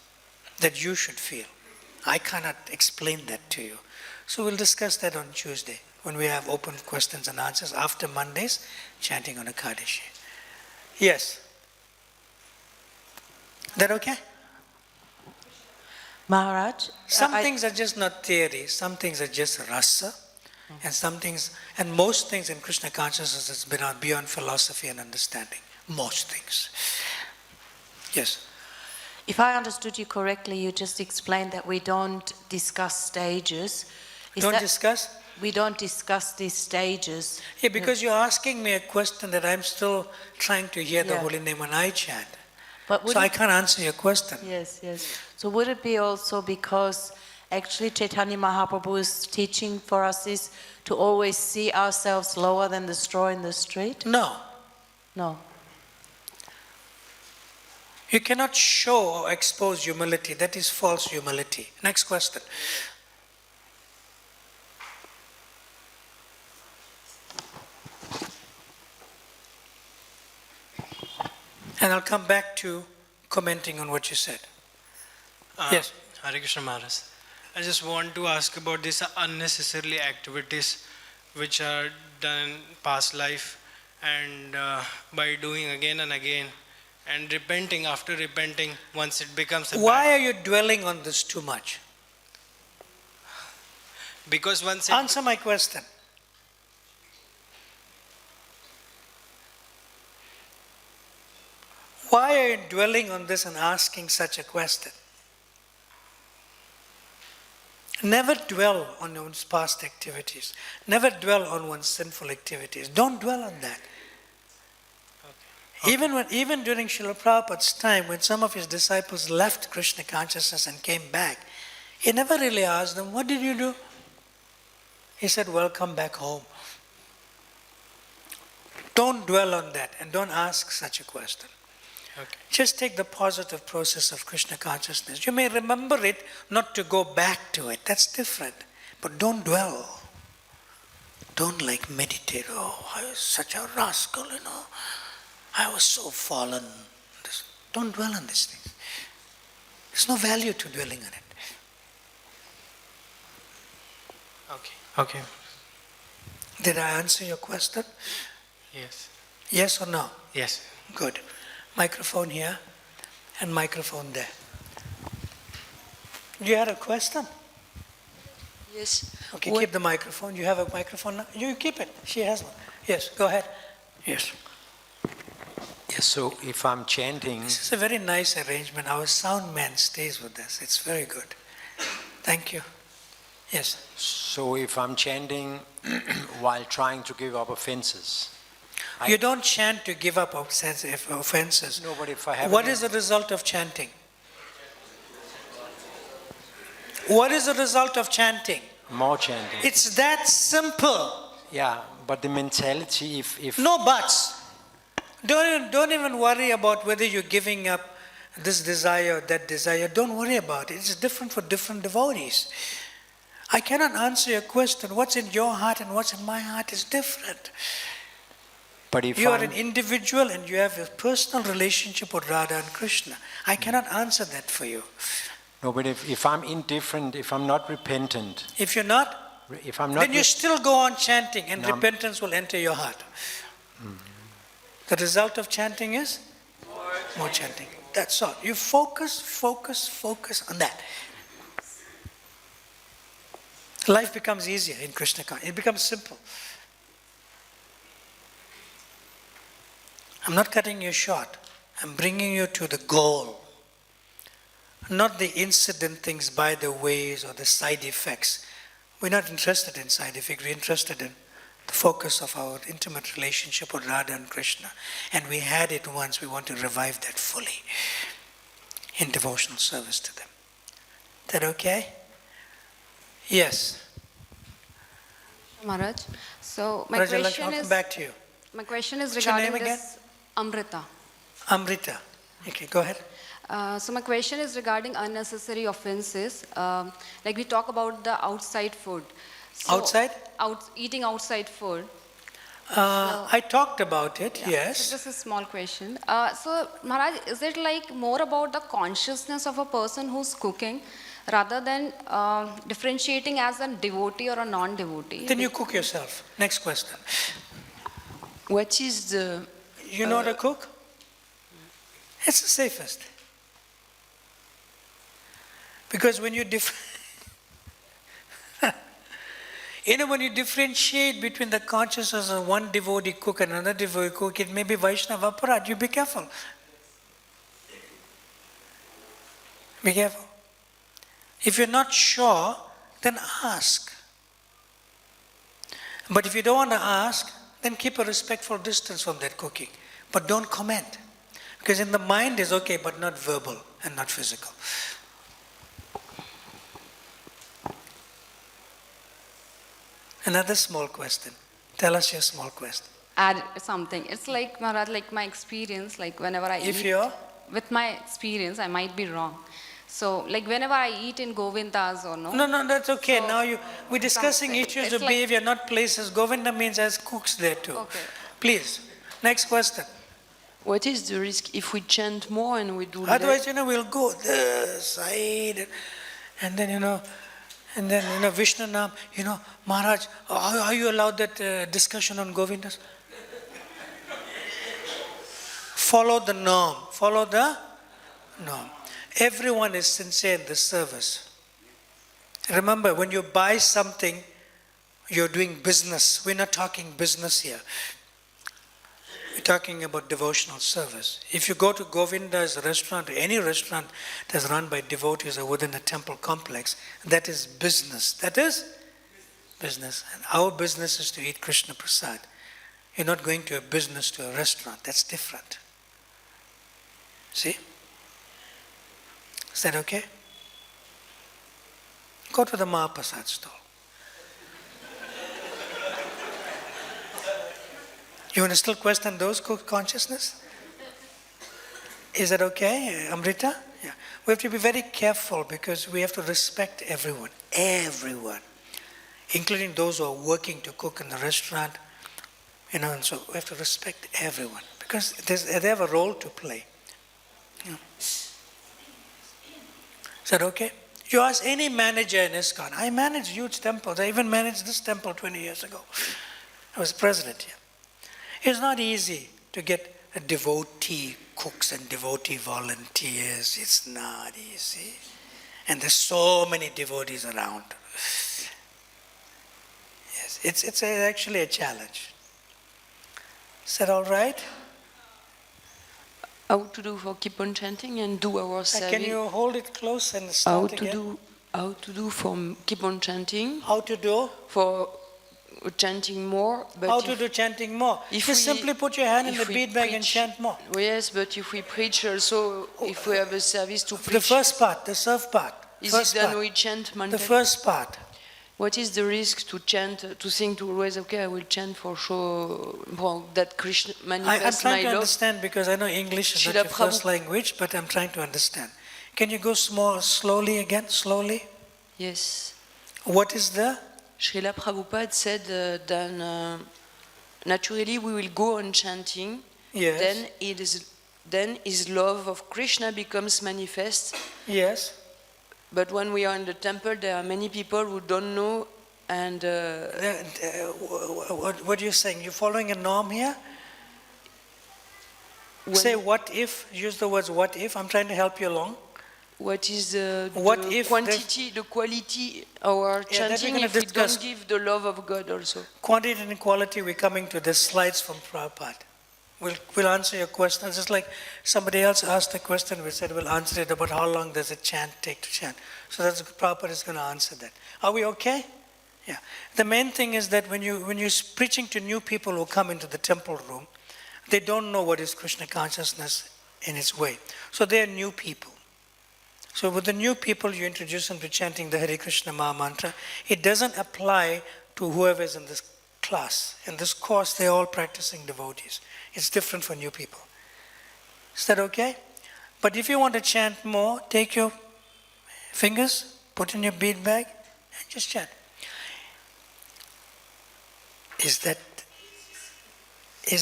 that you should feel. I cannot explain that to you. So we'll discuss that on Tuesday when we have open questions and answers after Monday's chanting on Ekadashi. Yes. That okay? Maharaj? Some things are just not theory, some things are just rasa, and some things, and most things in Krishna consciousness is beyond philosophy and understanding. Most things. Yes. If I understood you correctly, you just explained that we don't discuss stages. Discuss? We don't discuss these stages. Yeah, because you're asking me a question that I'm still trying to hear the holy name when I chant. So I can't answer your question. Yes, yes. So would it be also because actually Chaitanya Mahaprabhu's teaching for us is to always see ourselves lower than the straw in the street? No. No. You cannot show or expose humility. That is false humility. Next question. And I'll come back to commenting on what you said. Yes. Hare Krishna Maharaj. I just want to ask about these unnecessarily activities which are done in past life, and by doing again and again and repenting after repenting, once it becomes a Why are you dwelling on this too much? Because once Answer my question. Why are you dwelling on this and asking such a question? Never dwell on one's past activities. Never dwell on one's sinful activities. Don't dwell on that. Okay. Even during Srila Prabhupada's time, when some of his disciples left Krishna consciousness and came back, he never really asked them, what did you do? He said, welcome back home. Don't dwell on that and don't ask such a question. Okay. Just take the positive process of Krishna consciousness. You may remember it, not to go back to it. That's different. But don't dwell. Don't meditate. Oh, I was such a rascal, I was so fallen. Don't dwell on these things. There's no value to dwelling on it. Okay. Okay. Did I answer your question? Yes. Yes or no? Yes. Good. Microphone here and microphone there. You had a question? Yes. Okay, keep the microphone. You have a microphone now? You keep it. She has one. Yes, go ahead. Yes. Yes, so if I'm chanting... This is a very nice arrangement. Our sound man stays with us. It's very good. Thank you. Yes. So if I'm chanting while trying to give up offenses... You don't chant to give up offenses. No, but if I have... What is the result of chanting? What is the result of chanting? More chanting. It's that simple. Yeah, but the mentality, if... No buts. Don't even worry about whether you're giving up this desire or that desire. Don't worry about it. It's different for different devotees. I cannot answer your question. What's in your heart and what's in my heart is different. But if you are an individual and you have a personal relationship with Radha and Krishna. I cannot answer that for you. No, but if I'm indifferent, if I'm not repentant... If you're not, then you still go on chanting and repentance will enter your heart. The result of chanting is? More chanting. That's all. You focus on that. Life becomes easier in Krishna consciousness. It becomes simple. I'm not cutting you short. I'm bringing you to the goal. Not the incident things by the ways or the side effects. We're not interested in side effects. We're interested in the focus of our intimate relationship with Radha and Krishna. And we had it once. We want to revive that fully in devotional service to them. Is that okay? Yes. Maharaj, so my Maharaj, question I'll is... come back to you. My question is What's your regarding name again? this Amrita. Amrita. Okay, go ahead. So my question is regarding unnecessary offenses. Like we talk about the outside food. So Outside? Eating outside food. I talked about it, yes. So just a small question. So Maharaj, is it more about the consciousness of a person who's cooking rather than differentiating as a devotee or a non-devotee? Then you cook yourself. Next question. What is the... You know how to cook? It's the safest. Because when you when you differentiate between the consciousness of one devotee cook and another devotee cook, it may be Vaishnava aparat. You be careful. Be careful. If you're not sure, then ask. But if you don't want to ask, then keep a respectful distance from that cooking. But don't comment. Because in the mind is okay, but not verbal and not physical. Another small question. Tell us your small question. Add something. It's like, Maharaj, like my experience, like whenever I If eat, you're? with my experience, I might be wrong. So, like whenever I eat in Govindas or no? No, that's okay. So, Now we're discussing issues it's of like- behavior, not places. Govinda means as cooks there too. Okay. Please, next question. What is the risk if we chant more and we do Otherwise, we'll go this side, and then, Vishnu Nam, Maharaj, are you allowed that discussion on Govindas? Follow the norm. Follow the norm. Everyone is sincere in the service. Remember, when you buy something, you're doing business. We're not talking business here. We're talking about devotional service. If you go to Govinda's restaurant, or any restaurant that's run by devotees or within a temple complex, that is business. That is business. And our business is to eat Krishna Prasad. You're not going to a business to a restaurant. That's different. See? Is that okay? Go to the Mahaprasad stall. You want to still question those consciousness? Is that okay, Amrita? Yeah. We have to be very careful because we have to respect everyone, including those who are working to cook in the restaurant, and so we have to respect everyone because they have a role to play. Is that okay? You ask any manager in Iskcon. I manage huge temples. I even managed this temple 20 years ago. I was president here. It's not easy to get a devotee cooks and devotee volunteers. It's not easy. And there's so many devotees around. Yes, it's actually a challenge. Is that all right? How to do for keep on chanting and do our service? Can you hold it close and start again? How to do for keep on chanting? How to do? For chanting more. But How to do chanting more? Just simply put your hand in the bead bag and chant more. Yes, but if we preach also, if we have a service to preach. The first part, the serve part. Is it then we chant The first part. What is the risk to chant, to think to always, okay, I will chant for show that Krishna manifests my love? I'm trying to understand because I know English is not your first language, but I'm trying to understand. Can you go slowly again, slowly? Yes. What is the? Srila Prabhupada said that naturally we will go on chanting, yes. Then his love of Krishna becomes manifest. Yes. But when we are in the temple, there are many people who don't know and... what are you saying? You're following a norm here? Say what if, use the words what if, I'm trying to help you along. What is the quantity, the quality of our chanting if we don't give the love of God also? Quantity and quality, we're coming to the slides from Prabhupada. We'll answer your question. Just like somebody else asked a question, we said we'll answer it about how long does a chant take to chant. So that's Prabhupada is going to answer that. Are we okay? Yeah. The main thing is that when you're preaching to new people who come into the temple room, they don't know what is Krishna consciousness in its way. So they are new people. So with the new people, you introduce them to chanting the Hare Krishna Maha Mantra. It doesn't apply to whoever is in this class. In this course, they're all practicing devotees. It's different for new people. Is that okay? But if you want to chant more, take your fingers, put in your bead bag, and just chant. Is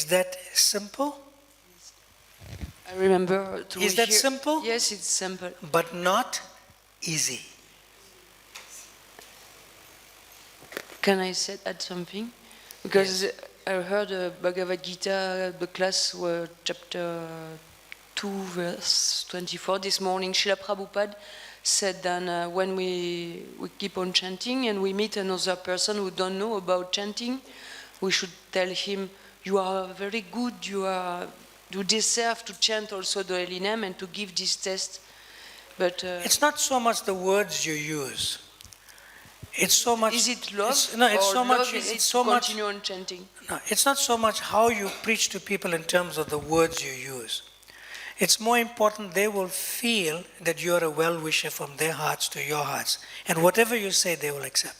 that simple? I remember to Is that simple? Yes, it's simple. But not easy. Can I add something? Because yes. I heard Bhagavad Gita, the class were chapter 2, verse 24 this morning. Srila Prabhupada said that when we keep on chanting and we meet another person who don't know about chanting, we should tell him, you are very good, you deserve to chant also the holy name and to give this test. But it's not so much the words you use. It's so much. Is it love? No, it's or so much. love is It's to so much. continue on chanting. No, it's not so much how you preach to people in terms of the words you use. It's more important they will feel that you're a well-wisher from their hearts to your hearts. And whatever you say, they will accept.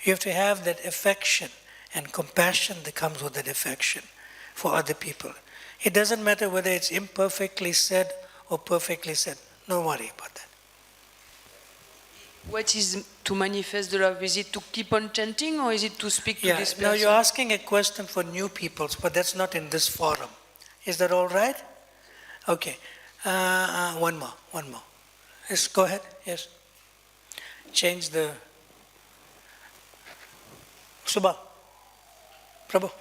You have to have that affection and compassion that comes with that affection for other people. It doesn't matter whether it's imperfectly said or perfectly said. Don't worry about that. What is to manifest the love? Is it to keep on chanting or is it to speak to this person? Now you're asking a question for new peoples, but that's not in this forum. Is that all right? Okay. One more. Yes, go ahead. Yes. Change the... Subha. Prabhu.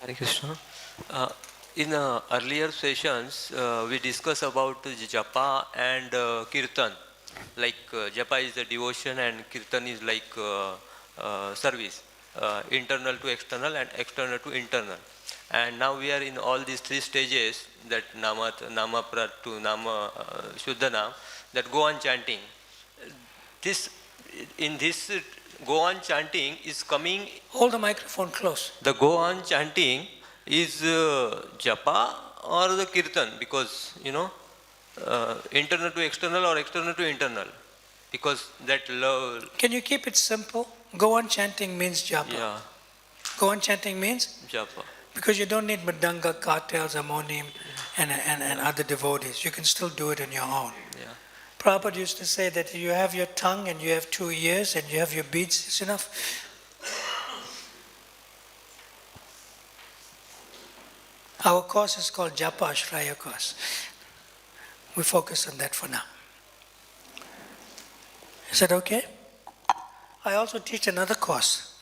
Hare Krishna. In earlier sessions, we discussed about japa and kirtan. Like japa is the devotion and kirtan is like service, internal to external and external to internal. And now we are in all these three stages, that nama prat to nama shuddha nam, that go on chanting. In this go on chanting is coming... Hold the microphone close. The go on chanting is japa or the kirtan, because, internal to external or external to internal, because that love... Can you keep it simple? Go on chanting means japa. Yeah. Go on chanting means? Japa. Because you don't need mridanga, kartals, harmonium and other devotees. You can still do it on your own. Yeah. Prabhupada used to say that you have your tongue and you have 2 ears and you have your beads, it's enough. Our course is called Japa Ashraya course. We focus on that for now. Is that okay? I also teach another course.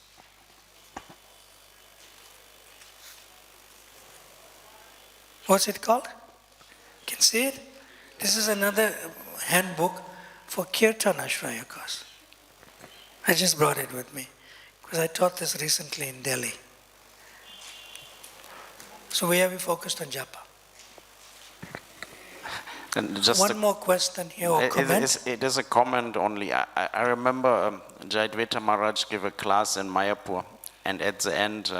What's it called? Can see it? This is another handbook for Kirtan Ashraya course. I just brought it with me because I taught this recently in Delhi. So we focused on japa. And just One more question here or comment? It is a comment only. I remember 𝐻H Maharaj gave a class in Mayapur, and at the end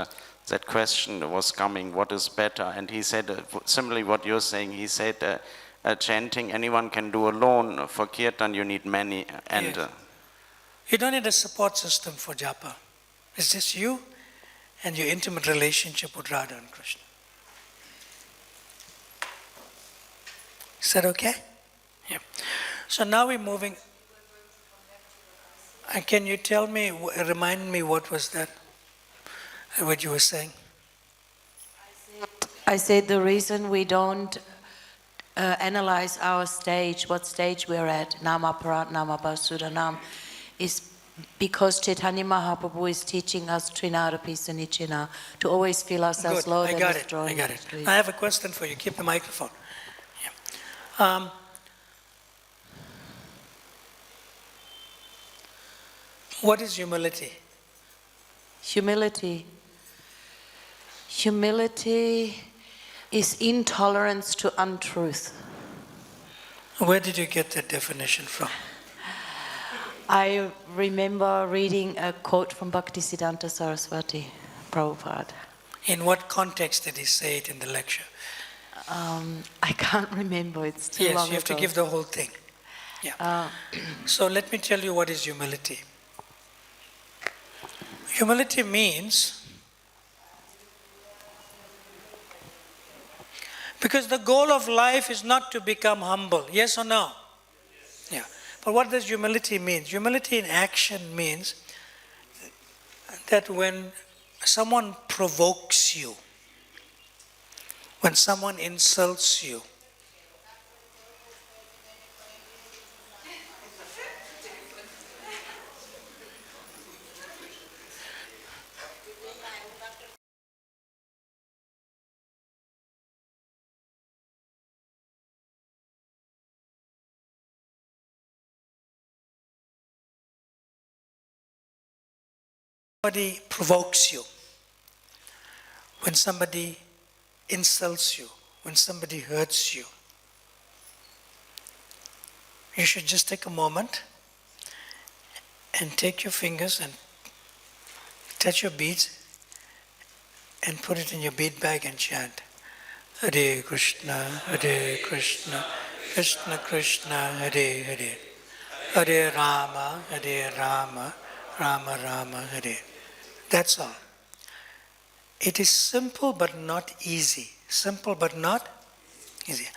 that question was coming, what is better? And he said, similarly what you're saying, he said, chanting anyone can do alone, for kirtan you need many. And Yes. You don't need a support system for japa. It's just you and your intimate relationship with Radha and Krishna. Is that okay? Yeah. So now we're moving. Can you tell me, remind me what was that? What you were saying? I said the reason we don't analyze our stage, what stage we're at, Nama Parat, Nama Basudanam, is because Chaitanya Mahaprabhu is teaching us Trinadapi Sanichina, to always feel ourselves Good. lower I than got the it. straw. I got it. I have a question for you. Keep the microphone. Yeah. What is humility? Humility. Humility is intolerance to untruth. Where did you get that definition from? I remember reading a quote from Bhaktisiddhanta Saraswati Prabhupada. In what context did he say it in the lecture? I can't remember, it's too long Yes, you have ago. to give the whole thing. Yeah. So let me tell you what is humility. Humility means, because the goal of life is not to become humble, yes or no? Yeah. But what does humility mean? Humility in action means that when someone provokes you, when someone insults you, somebody provokes you, when somebody insults you, when somebody hurts you, you should just take a moment and take your fingers and touch your beads and put it in your bead bag and chant. Hare Krishna, Krishna Krishna, Hare Hare. Hare Rama, Rama Rama, Hare. That's all. It is simple but not easy. Simple but not easy.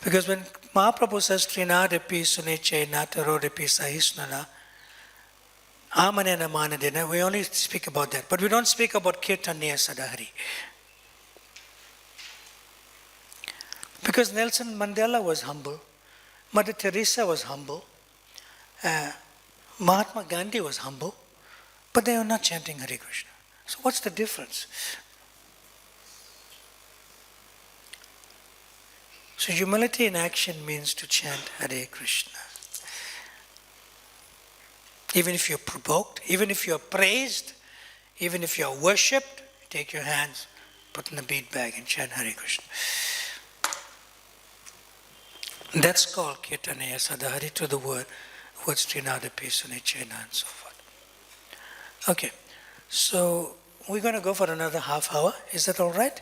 Because when Mahaprabhu says, Trinadapi suneche natarodapi sahisnana, amanena manadena, we only speak about that. But we don't speak about Kirtaniya Sadahari. Because Nelson Mandela was humble, Mother Teresa was humble, Mahatma Gandhi was humble, but they were not chanting Hare Krishna. So what's the difference? So humility in action means to chant Hare Krishna. Even if you're provoked, even if you're praised, even if you're worshipped, take your hands, put in the bead bag and chant Hare Krishna. That's called Kirtanaya Sadahari, to the words Trinadapi Sunichena and so forth. Okay, so we're going to go for another half hour. Is that all right?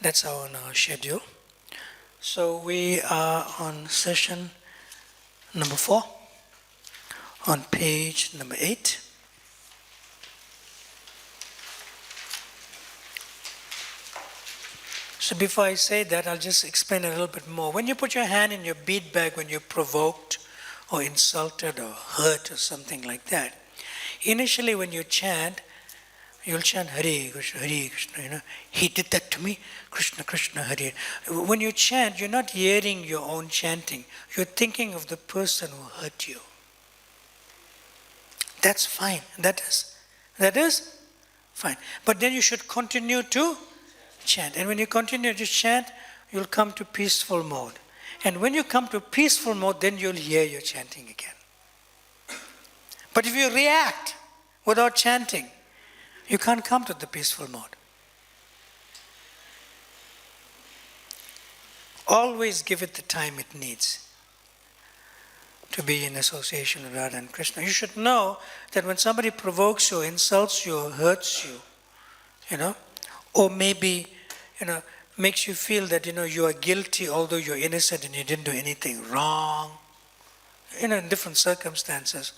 That's our schedule. So we are on session number 4, on page number 8. So before I say that, I'll just explain a little bit more. When you put your hand in your bead bag when you're provoked or insulted or hurt or something like that, initially when you chant, you'll chant Hare Krishna, Hare Krishna, you know. He did that to me, Krishna, Krishna, Hare. When you chant, you're not hearing your own chanting. You're thinking of the person who hurt you. That's fine. That is fine. But then you should continue to chant. And when you continue to chant, you'll come to peaceful mode. And when you come to peaceful mode, then you'll hear your chanting again. But if you react without chanting, you can't come to the peaceful mode. Always give it the time it needs to be in association with Radha and Krishna. You should know that when somebody provokes you, insults you, or hurts you, you know, or maybe, you know, makes you feel that, you know, you are guilty although you're innocent and you didn't do anything wrong, you know, in different circumstances.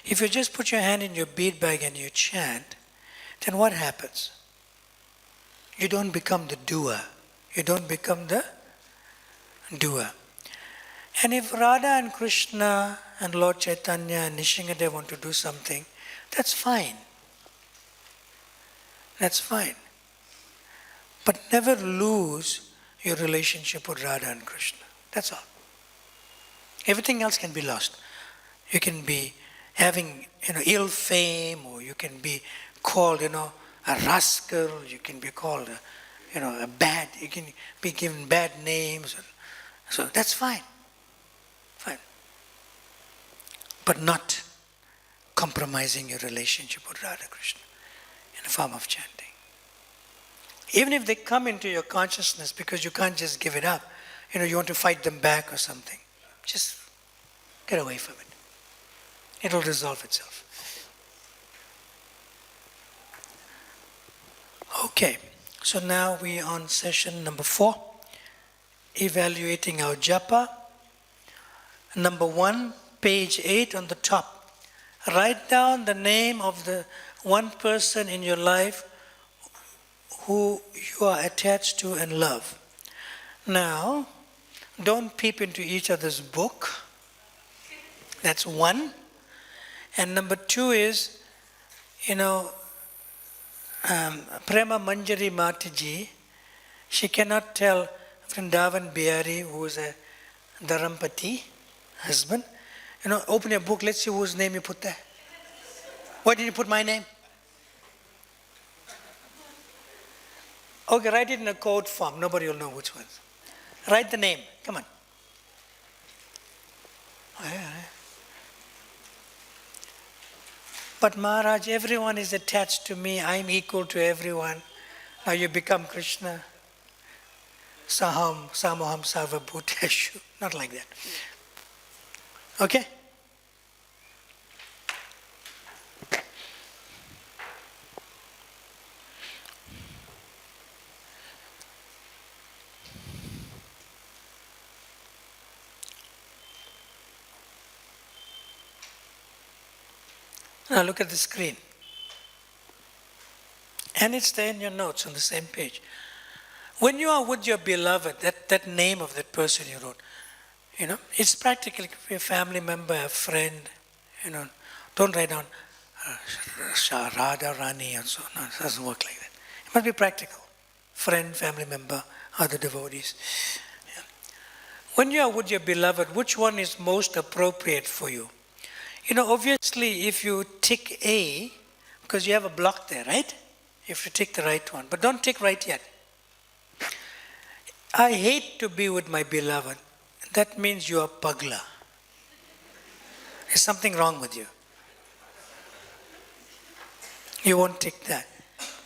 If you just put your hand in your bead bag and you chant, then what happens? You don't become the doer. You don't become the doer. And if Radha and Krishna and Lord Chaitanya and Nishingadev want to do something, that's fine. That's fine. But never lose your relationship with Radha and Krishna. That's all. Everything else can be lost. You can be having, you know, ill fame, or you can be called, you know, a rascal. You can be called, you know, a bad. You can be given bad names. So that's fine. Fine. But not compromising your relationship with Radha Krishna in the form of chanting. Even if they come into your consciousness, because you can't just give it up, you know, you want to fight them back or something, just get away from it. It will resolve itself. Okay, so now we are on session number 4, evaluating our japa. Number 1, page 8 on the top. Write down the name of the one person in your life who you are attached to and love. Now, don't peep into each other's book. That's 1. And number 2 is, you know, Prema Manjari Mataji, she cannot tell Vrindavan Bihari, who is a Dharampati, husband, you know, open your book, let's see whose name you put there. Why did you put my name? Okay, write it in a code form. Nobody will know which one. Write the name. Come on. But Maharaj, everyone is attached to me. I'm equal to everyone. Now you become Krishna. Saham, samoham, sarva bhuteshu. Not like that. Okay? Now look at the screen. And it's there in your notes on the same page. When you are with your beloved, that name of that person you wrote, it's practically a family member, a friend, Don't write down Radha Rani and so on. No, it doesn't work like that. It must be practical. Friend, family member, other devotees. Yeah. When you are with your beloved, which one is most appropriate for you? Obviously, if you tick A, because you have a block there, right? You have to tick the right one. But don't tick right yet. I hate to be with my beloved. That means you are pagla. There's something wrong with you. You won't tick that.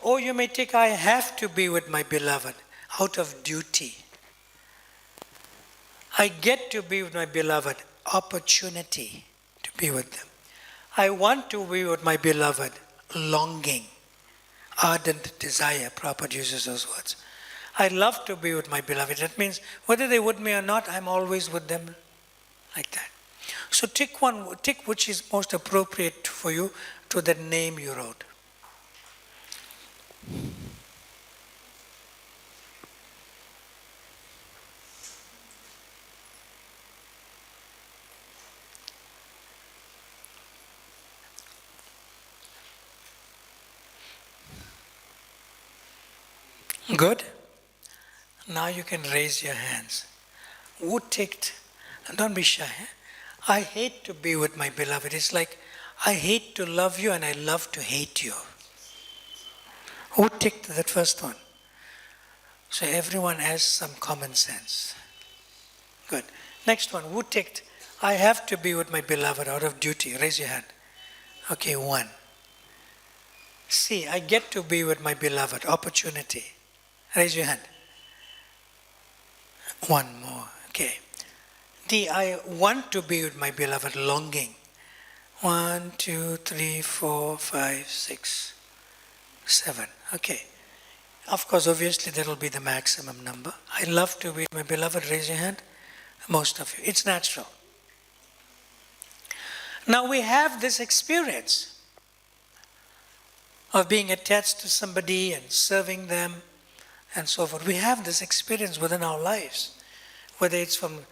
Or you may tick, I have to be with my beloved out of duty. I get to be with my beloved, opportunity to be with them. I want to be with my beloved, longing, ardent desire. Prabhupada uses those words. I love to be with my beloved. That means whether they're with me or not, I'm always with them like that. So tick which is most appropriate for you to the name you wrote. Good? Now you can raise your hands. Who ticked? Don't be shy. I hate to be with my beloved. It's like, I hate to love you and I love to hate you. Who ticked that first one? So everyone has some common sense. Good. Next one. Who ticked? I have to be with my beloved out of duty. Raise your hand. Okay, one. C. I get to be with my beloved. Opportunity. Raise your hand. One more. Okay. D. I want to be with my beloved. Longing. 1, 2, 3, 4, 5, 6, 7. Okay. Of course, obviously, that will be the maximum number. I love to be with my beloved. Raise your hand. Most of you. It's natural. Now we have this experience of being attached to somebody and serving them and so forth. We have this experience within our lives, whether it's from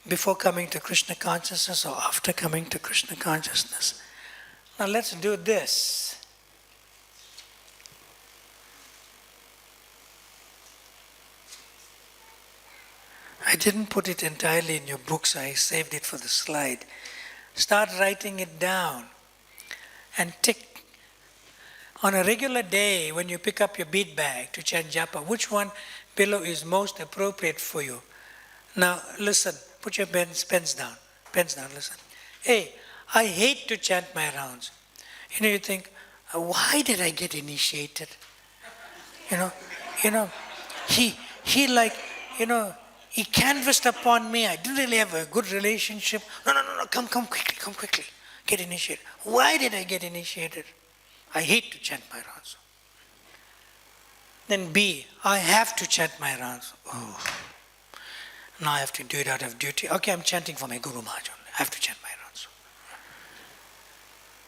before coming to Krishna consciousness or after coming to Krishna consciousness. Now let's do this. I didn't put it entirely in your books, I saved it for the slide. Start writing it down and tick. On a regular day, when you pick up your bead bag to chant japa, which one below is most appropriate for you? Now listen, put your pens down, listen. Hey, I hate to chant my rounds. You think, why did I get initiated? He canvassed upon me. I didn't really have a good relationship. No, come quickly, get initiated. Why did I get initiated? I hate to chant my rounds. Then B, I have to chant my rounds. Oh, now I have to do it out of duty. Okay, I'm chanting for my Guru Maharaj only. I have to chant my rounds.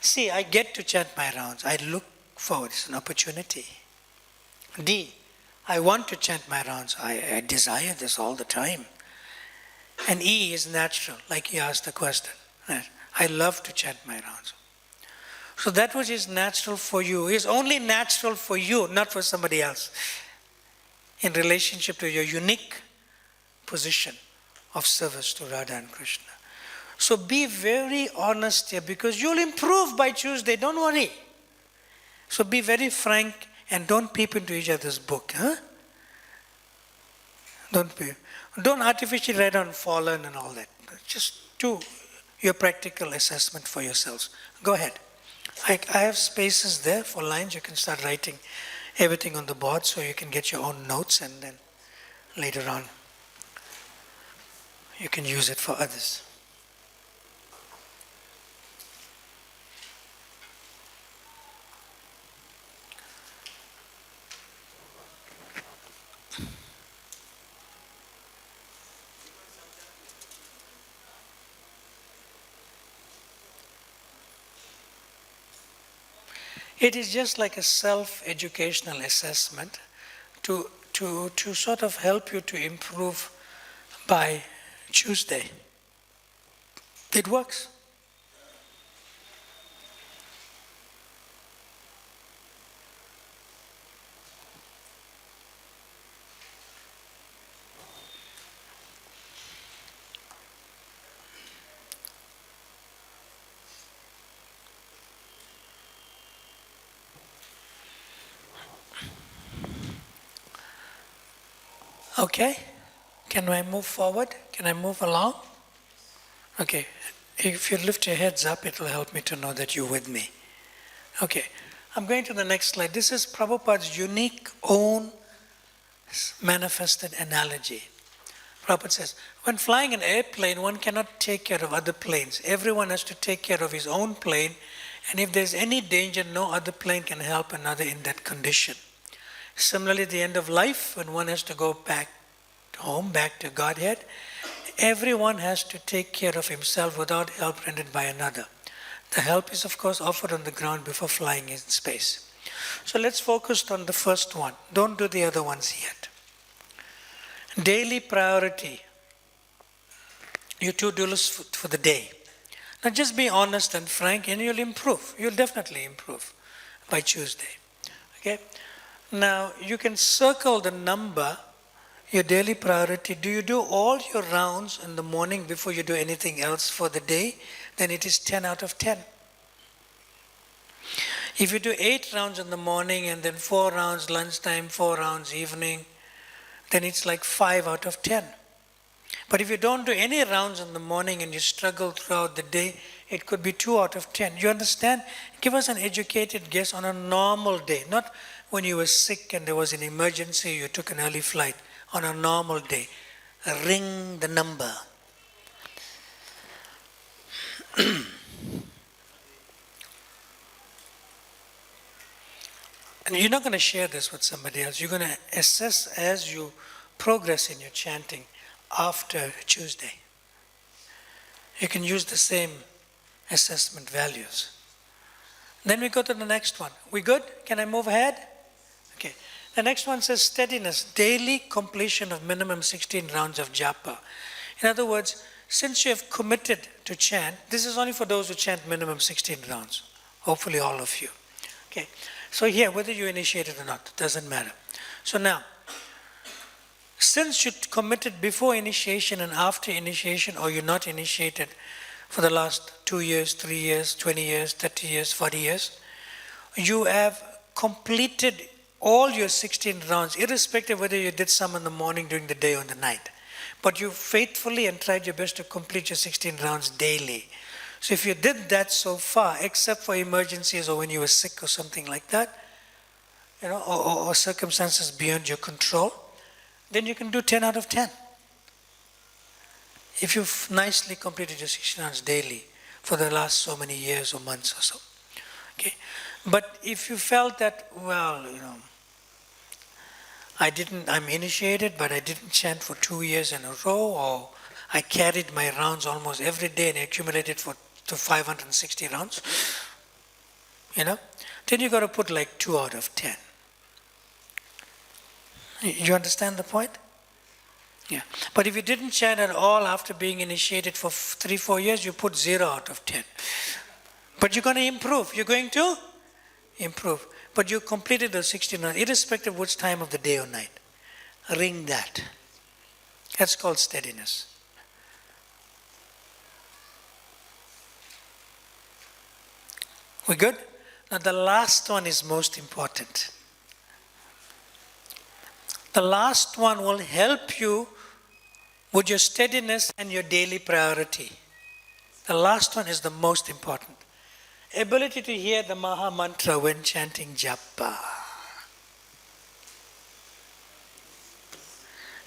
C, I get to chant my rounds. I look forward. It's an opportunity. D, I want to chant my rounds. I desire this all the time. And E is natural, like he asked the question. I love to chant my rounds. So that which is natural for you is only natural for you, not for somebody else, in relationship to your unique position of service to Radha and Krishna. So be very honest here, because you'll improve by Tuesday, don't worry. So be very frank and don't peep into each other's book. Don't artificially write on fallen and all that. Just do your practical assessment for yourselves. Go ahead. I have spaces there for lines. You can start writing everything on the board so you can get your own notes, and then later on you can use it for others. It is just like a self-educational assessment to sort of help you to improve by Tuesday. It works. Okay, can I move forward? Can I move along? Okay, if you lift your heads up, it will help me to know that you're with me. Okay, I'm going to the next slide. This is Prabhupada's unique own manifested analogy. Prabhupada says, when flying an airplane, one cannot take care of other planes. Everyone has to take care of his own plane, and if there's any danger, no other plane can help another in that condition. Similarly, at the end of life, when one has to go back home, back to Godhead, everyone has to take care of himself without help rendered by another. The help is, of course, offered on the ground before flying in space. So let's focus on the first one. Don't do the other ones yet. Daily priority. You two do this for the day. Now just be honest and frank and you'll improve. You'll definitely improve by Tuesday. Okay? Now, you can circle the number, your daily priority. Do you do all your rounds in the morning before you do anything else for the day? Then it is 10 out of 10. If you do 8 rounds in the morning and then 4 rounds lunchtime, 4 rounds evening, then it's like 5 out of 10. But if you don't do any rounds in the morning and you struggle throughout the day, it could be 2 out of 10. You understand? Give us an educated guess on a normal day, not when you were sick and there was an emergency, you took an early flight. On a normal day, ring the number. And you're not going to share this with somebody else. You're going to assess as you progress in your chanting after Tuesday. You can use the same assessment values. Then we go to the next one. We good? Can I move ahead? Okay. The next one says steadiness, daily completion of minimum 16 rounds of japa. In other words, since you have committed to chant, this is only for those who chant minimum 16 rounds. Hopefully all of you. Okay. So here, whether you initiated or not, doesn't matter. So now, since you committed before initiation and after initiation, or you're not initiated for the last 2 years, 3 years, 20 years, 30 years, 40 years, you have completed all your 16 rounds, irrespective whether you did some in the morning, during the day, or in the night. But you faithfully and tried your best to complete your 16 rounds daily. So if you did that so far, except for emergencies or when you were sick or something like that, you know, or circumstances beyond your control, then you can do 10 out of 10. If you've nicely completed your 16 rounds daily for the last so many years or months or so. Okay? But if you felt that, well, you know, I'm initiated, but I didn't chant for 2 years in a row, or I carried my rounds almost every day and accumulated to 560 rounds, you know, then you got to put like 2 out of 10. You understand the point? Yeah. But if you didn't chant at all after being initiated for 3-4 years, you put 0 out of 10. But you're going to improve. You're going to improve. But you completed the 16 rounds, irrespective of which time of the day or night. Ring that. That's called steadiness. We good? Now the last one is most important. The last one will help you with your steadiness and your daily priority. The last one is the most important. Ability to hear the Maha mantra when chanting japa.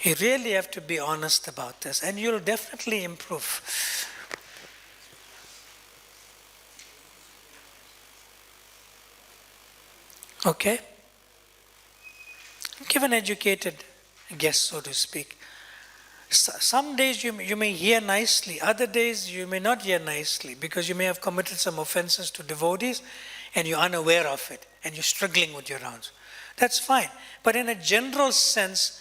You really have to be honest about this, and you'll definitely improve. Okay? Give an educated guess, so to speak. Some days you may hear nicely, other days you may not hear nicely, because you may have committed some offenses to devotees, and you're unaware of it and you're struggling with your rounds. That's fine. But in a general sense,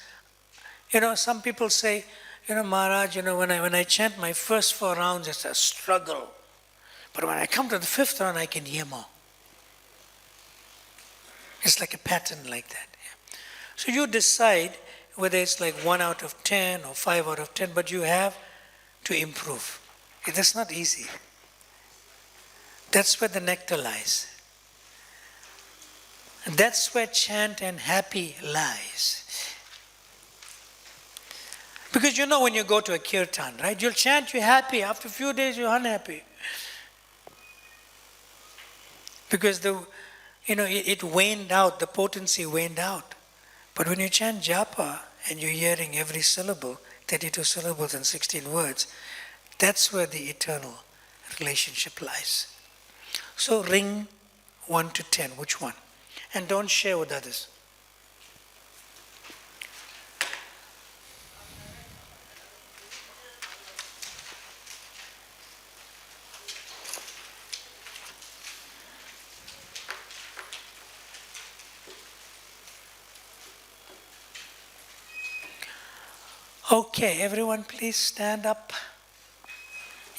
some people say, Maharaj, when I chant my first 4 rounds, it's a struggle. But when I come to the 5th round, I can hear more. It's like a pattern like that. Yeah. So you decide whether it's like 1 out of 10 or 5 out of 10, but you have to improve. It is not easy. That's where the nectar lies. That's where chant and happy lies. Because when you go to a kirtan, right? You'll chant, you're happy. After a few days, you're unhappy. Because it waned out, the potency waned out. But when you chant japa and you're hearing every syllable, 32 syllables and 16 words, that's where the eternal relationship lies. So ring 1 to 10, which one? And don't share with others. Okay, everyone please stand up.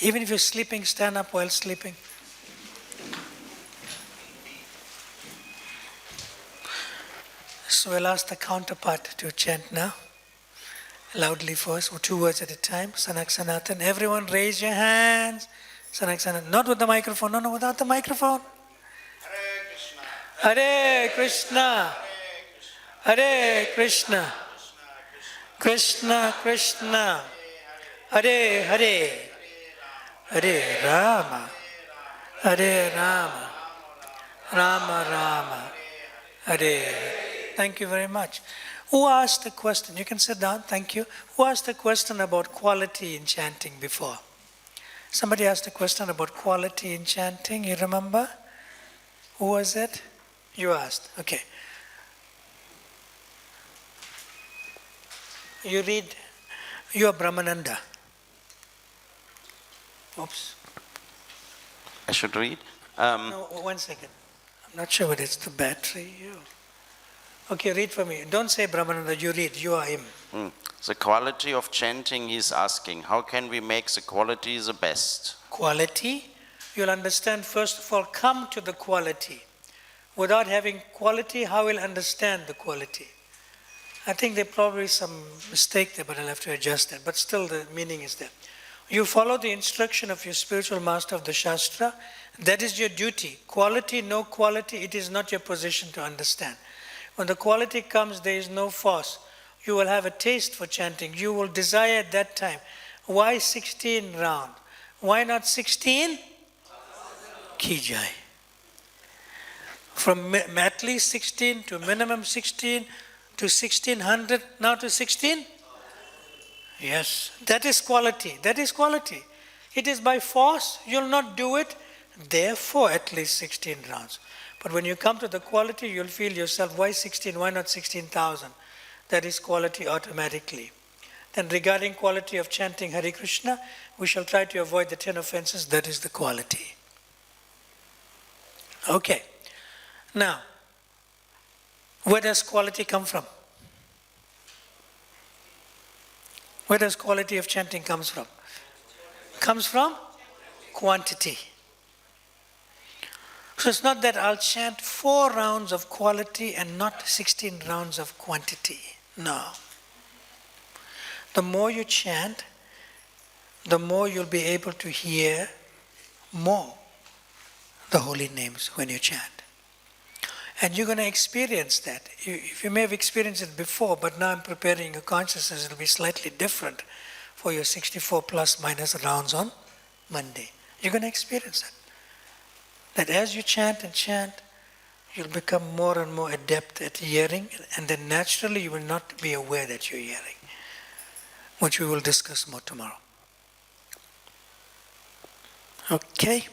Even if you're sleeping, stand up while sleeping. So we'll ask the counterpart to chant now, loudly for us, or 2 words at a time. Sanak Sanatan. Everyone raise your hands. Sanak Sanatan. Not with the microphone. No, without the microphone. Hare Krishna. Hare Krishna. Krishna Krishna. Hare Hare. Hare Rama. Hare Rama. Rama Rama. Hare. Thank you very much. Who asked a question? You can sit down, thank you. Who asked a question about quality in chanting before? Somebody asked a question about quality in chanting, you remember? Who was it? You asked, okay. You read, you are Brahmananda. Oops. I should read? No, 1 second. I'm not sure whether it's the battery. Okay, read for me. Don't say Brahmananda, you read, you are him. The quality of chanting he's asking, how can we make the quality the best? Quality? You'll understand, first of all, come to the quality. Without having quality, how will understand the quality? I think there's probably some mistake there, but I'll have to adjust that. But still the meaning is there. You follow the instruction of your spiritual master of the Shastra. That is your duty. Quality, no quality, it is not your position to understand. When the quality comes, there is no force. You will have a taste for chanting. You will desire at that time. Why 16 round? Why not 16? Kijai. From at least 16 to minimum 16 to 1600, now to 16? Yes, that is quality. That is quality. It is by force, you'll not do it. Therefore, at least 16 rounds. But when you come to the quality, you'll feel yourself, why 16, why not 16,000? That is quality automatically. Then regarding quality of chanting Hare Krishna, we shall try to avoid the 10 offenses, that is the quality. Okay. Now, where does quality come from? Where does quality of chanting comes from? Comes from quantity. So it's not that I'll chant 4 rounds of quality and not 16 rounds of quantity. No. The more you chant, the more you'll be able to hear more the holy names when you chant. And you're going to experience that. You may have experienced it before, but now I'm preparing your consciousness. It'll be slightly different for your 64 plus minus rounds on Monday. You're going to experience that. That as you chant and chant, you'll become more and more adept at hearing, and then naturally you will not be aware that you're hearing, which we will discuss more tomorrow. Okay?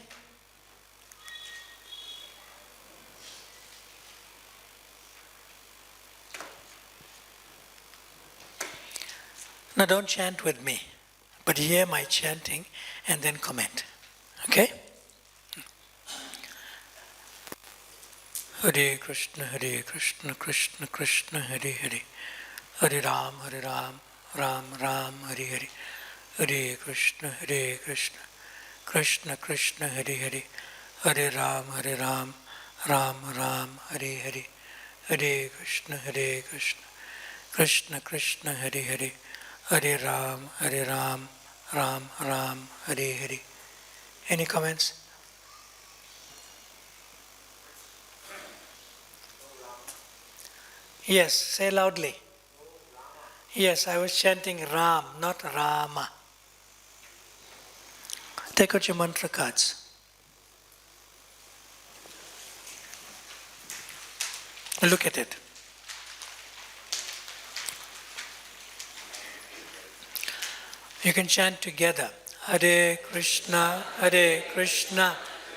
Now don't chant with me, but hear my chanting and then comment. Okay? Hare Krishna, Krishna Krishna, Hare Hare. Hare Ram, Ram Ram, Hare Hare. Hare Krishna, Krishna Krishna, Hare Hare. Hare Ram, Ram Ram, Hare Hare. Hare Krishna, Krishna Krishna, Hare Hare. Hare Ram, Ram Ram, Hare Hare. Any comments? Yes, say loudly. Yes, I was chanting Ram, not Rama. Take out your mantra cards. Look at it. You can chant together. Hare Krishna,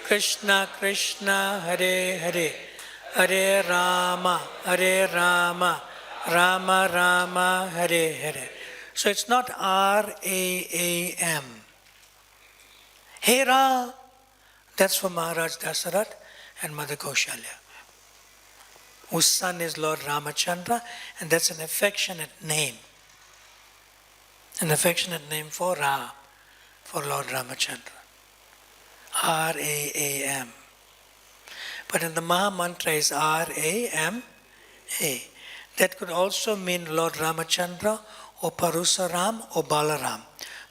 Krishna Krishna, Hare Hare. Hare Rama, Rama Rama, Hare Hare. So it's not R-A-A-M. Hey Ram. That's for Maharaj Dasarath and Mother Kaushalya, whose son is Lord Ramachandra, and that's an affectionate name. An affectionate name for Ram, for Lord Ramachandra. R-A-A-M. But in the Maha mantra is R-A-M-A. That could also mean Lord Ramachandra or Parusaram or Balaram.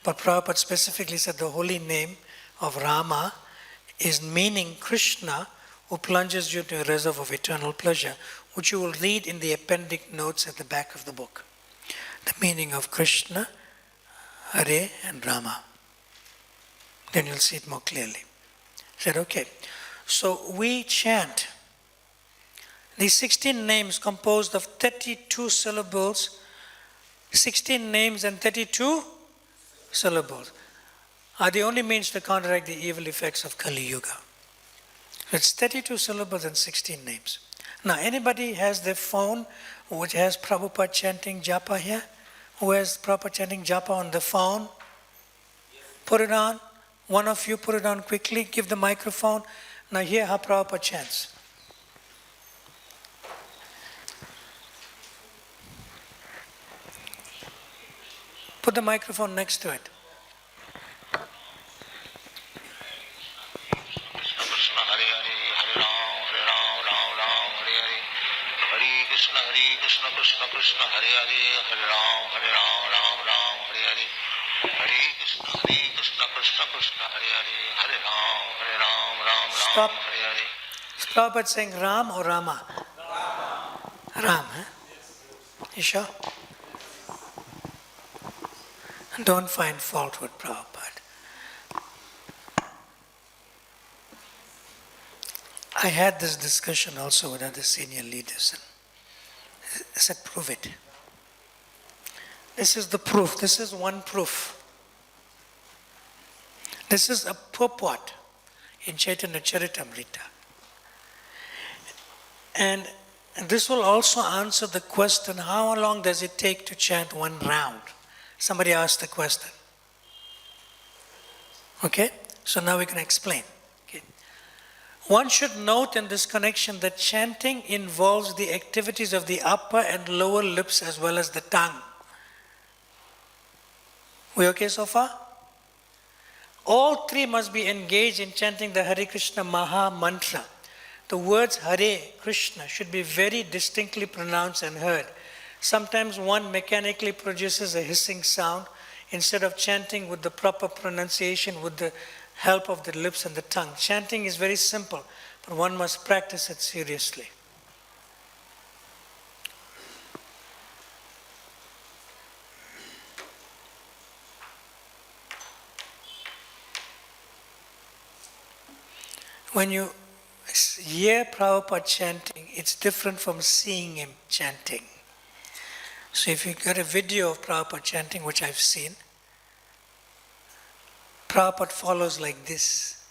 But Prabhupada specifically said the holy name of Rama is meaning Krishna, who plunges you into a reserve of eternal pleasure, which you will read in the appendix notes at the back of the book. The meaning of Krishna, Hare and Rama. Then you'll see it more clearly. I said, okay. So we chant these 16 names composed of 32 syllables, 16 names and 32 syllables are the only means to counteract the evil effects of Kali Yuga. It's 32 syllables and 16 names. Now, anybody has their phone which has Prabhupada chanting japa here? Who has Prabhupada chanting japa on the phone? Put it on. One of you put it on quickly. Give the microphone. Now hear how Prabhupada chants. Put the microphone next to it. Krishna Krishna Hare Hare Hare Ram Ram Ram Hare Hare Hare Krishna Krishna Krishna Hare Hare Hare Ram Ram Stop. Hare Hare. Is Prabhupada saying Ram or Rama? Ram, huh? You sure? Don't find fault with Prabhupada. I had this discussion also with other senior leaders. I said, prove it. This is the proof. This is one proof. This is a purport in Chaitanya Charitamrita. And this will also answer the question, how long does it take to chant one round? Somebody asked the question. Okay? So now we can explain. Okay. One should note in this connection that chanting involves the activities of the upper and lower lips as well as the tongue. We okay so far? All three must be engaged in chanting the Hare Krishna Maha mantra. The words Hare Krishna should be very distinctly pronounced and heard. Sometimes one mechanically produces a hissing sound instead of chanting with the proper pronunciation with the help of the lips and the tongue. Chanting is very simple, but one must practice it seriously. When you hear Prabhupada chanting, it's different from seeing him chanting. So if you get a video of Prabhupada chanting, which I've seen, Prabhupada follows like this,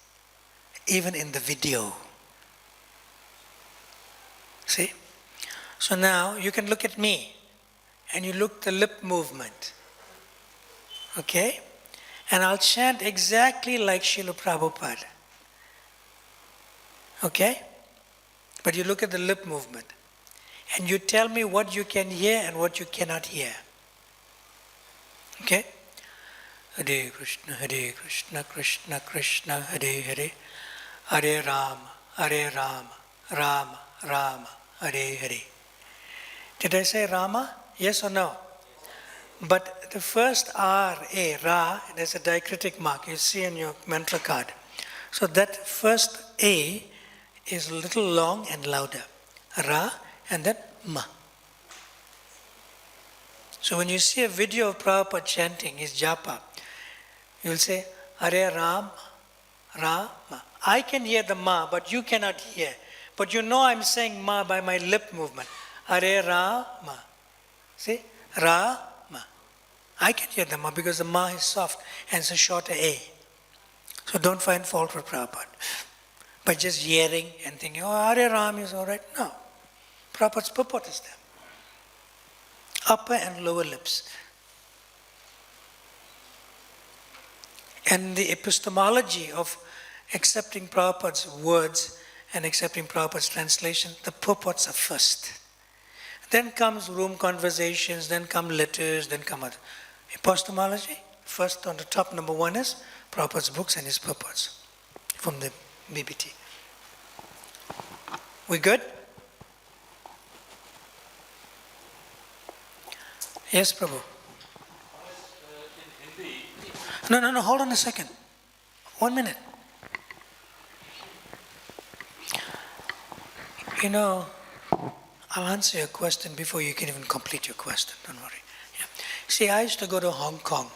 even in the video. See? So now you can look at me, and you look the lip movement. Okay? And I'll chant exactly like Srila Prabhupada. Okay? But you look at the lip movement and you tell me what you can hear and what you cannot hear. Okay? Hare Krishna, Krishna Krishna, Hare Hare, Hare Rama, Rama Rama, Hare Hare. Did I say Rama? Yes or no? But the first R, A, Ra, there's a diacritic mark you see in your mantra card. So that first A is a little long and louder. Ra and then Ma. So when you see a video of Prabhupada chanting his japa, you will say, Hare Ram, Rama. I can hear the Ma, but you cannot hear. But you know I'm saying Ma by my lip movement. Hare Rama. See? Rama. I can hear the Ma because the Ma is soft and it's a shorter A. So don't find fault with Prabhupada by just hearing and thinking, oh, Hare Ram is all right. No. Prabhupada's purport is there. Upper and lower lips. And the epistemology of accepting Prabhupada's words and accepting Prabhupada's translation, the purports are first. Then comes room conversations, then come letters, then come other. Epistemology, first on the top, number one is Prabhupada's books and his purports from the BBT. We good? Yes, Prabhu. No, hold on a second. 1 minute. You know, I'll answer your question before you can even complete your question. Don't worry. Yeah. See, I used to go to Hong Kong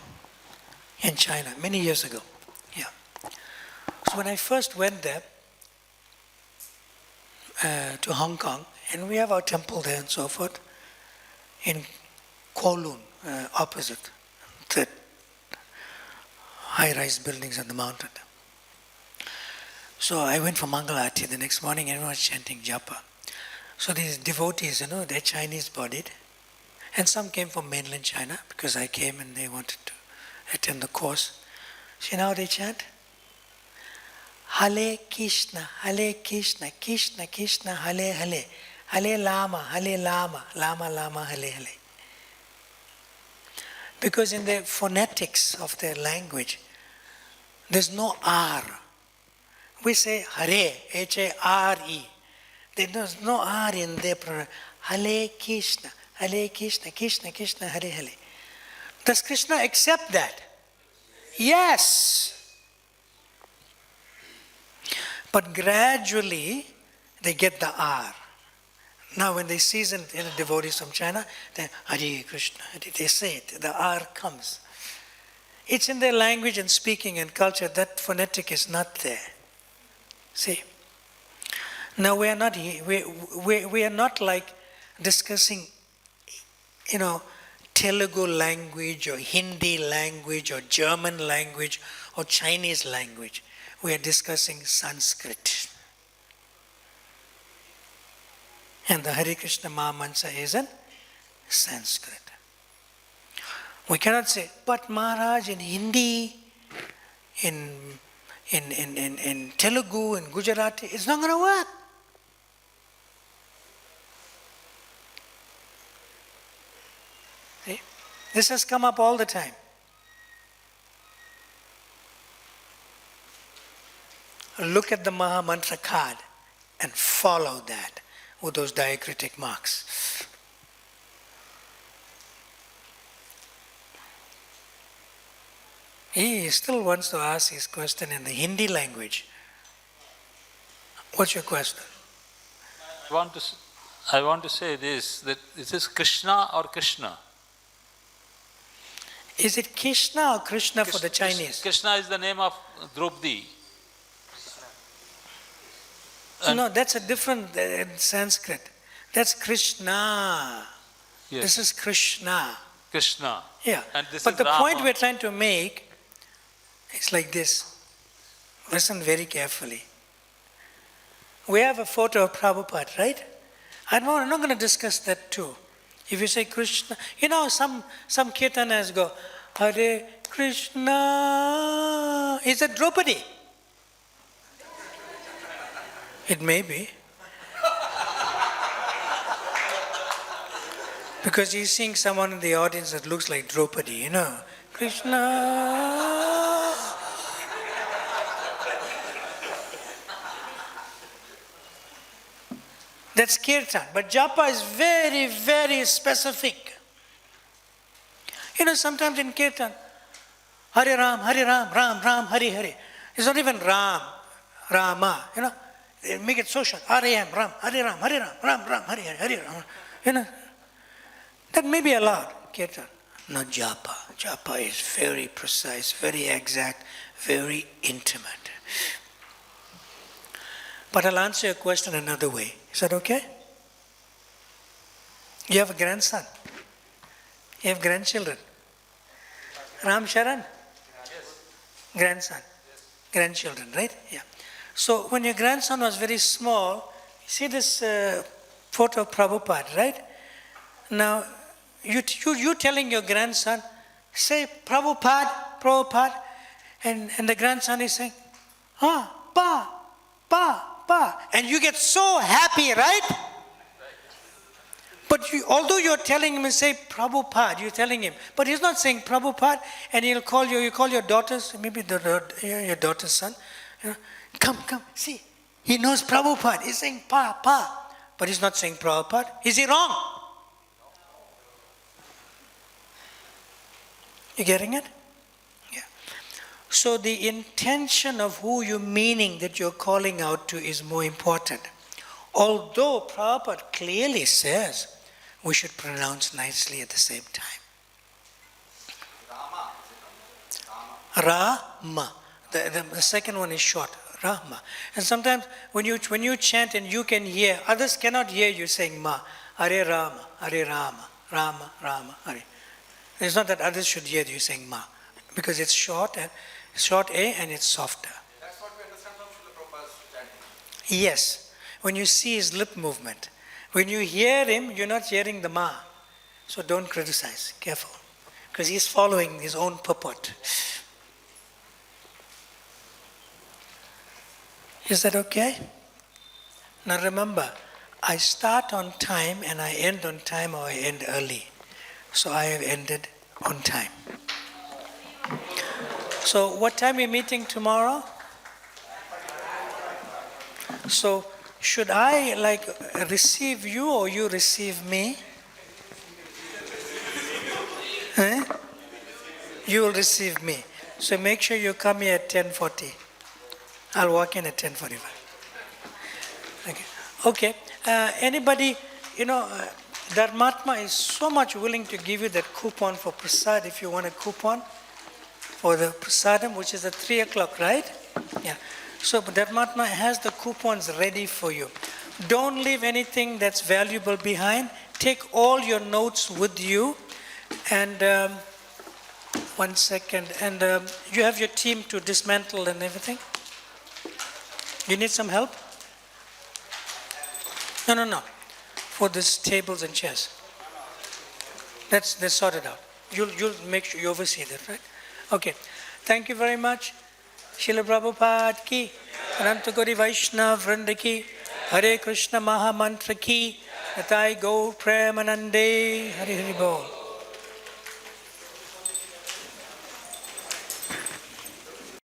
in China many years ago. Yeah. So when I first went there to Hong Kong, and we have our temple there and so forth, in Kowloon, opposite the high-rise buildings on the mountain. So I went for Mangalarti the next morning, and everyone was chanting japa. So these devotees, you know, they're Chinese-bodied, and some came from mainland China because I came and they wanted to attend the course. See now they chant? Hare Krishna, Krishna Krishna, Hare Hare, Hare Lama, Lama Lama, Hare Hare. Because in the phonetics of their language, there's no R. We say Hare, H-A-R-E. There's no R in their pronunciation. Hare Krishna, Krishna Krishna, Hare Hare. Does Krishna accept that? Yes. But gradually, they get the R. Now when they season devotees from China, then Hare Krishna, they say it, the R comes. It's in their language and speaking and culture, that phonetic is not there. See? Now we are not we are not like discussing, you know, Telugu language or Hindi language or German language or Chinese language. We are discussing Sanskrit. And the Hare Krishna Maha Mantra is in Sanskrit. We cannot say, but Maharaj in Hindi, in Telugu, in Gujarati, it's not going to work. See? This has come up all the time. Look at the Maha Mantra card and follow that with those diacritic marks. He still wants to ask his question in the Hindi language. What's your question? I want to say this, that is this Krishna or Krishna? Is it Krishna or Krishna for the Chinese? Krishna is the name of Draupadi. No, that's a different Sanskrit. That's Krishna. Yes. This is Krishna. Krishna. Yeah. And this but is the Rama. point we're trying to make is like this. Listen very carefully. We have a photo of Prabhupada, right? I'm not going to discuss that too. If you say Krishna, you know, some kirtanas go, Hare Krishna. Is it Draupadi? It may be. Because he's seeing someone in the audience that looks like Draupadi, you know. Krishna. That's kirtan. But japa is very, very specific. You know, sometimes in kirtan, Hare Ram, Ram, Ram, Hare Hare. It's not even Ram, Rama, you know. They make it so short. Hare Ram, Hare Ram, Hare Ram, Ram, Ram, Hare Hare, Hare Ram. You know, that may be allowed, kirtan. Not japa. Japa is very precise, very exact, very intimate. But I'll answer your question another way. Is that okay? You have a grandson. You have grandchildren. Ram Sharan? Grandson. Grandchildren, right? Yeah. So when your grandson was very small, you see this photo of Prabhupada, right? Now, you telling your grandson, say Prabhupada, Prabhupada, and the grandson is saying, pa, pa, pa. And you get so happy, right? But although you're telling him, say Prabhupada, you're telling him, but he's not saying Prabhupada, and he'll call you call your daughters, maybe your daughter's son, you know, come, see, he knows Prabhupada, he's saying pa, but he's not saying Prabhupada. Is he wrong? You getting it? So the intention of who you're meaning that you're calling out to is more important. Although Prabhupada clearly says we should pronounce nicely at the same time. Rama. The second one is short. Rama. And sometimes when you chant and you can hear, others cannot hear you saying Ma. Hare Rama, Hare Rama, Rama, Rama, Hare. It's not that others should hear you saying Ma. Because it's short A and it's softer. That's what we understand from Srila Prabhupada's chanting. Yes. When you see his lip movement. When you hear him, you're not hearing the Ma. So don't criticize. Careful. Because he's following his own purport. Is that okay? Now remember, I start on time and I end on time, or I end early. So I have ended on time. So what time are we meeting tomorrow? So should I receive you or you receive me? You will receive me. So make sure you come here at 10:40. I'll walk in at 10:45. Okay. Anybody, Dharmatma is so much willing to give you that coupon for prasad if you want a coupon for the prasadam, which is at 3 o'clock, right? Yeah. So Dharmatma has the coupons ready for you. Don't leave anything that's valuable behind. Take all your notes with you. And 1 second. And you have your team to dismantle and everything? You need some help? No. For these tables and chairs. Let's sort it out. You'll make sure you oversee that, right? Okay. Thank you very much. Srila Prabhupada ki, Ananta Gauri Vaishnava Vrinda ki, Hare Krishna Maha Mantra ki, Natai Gaur Premanande, Hari Hari Bol.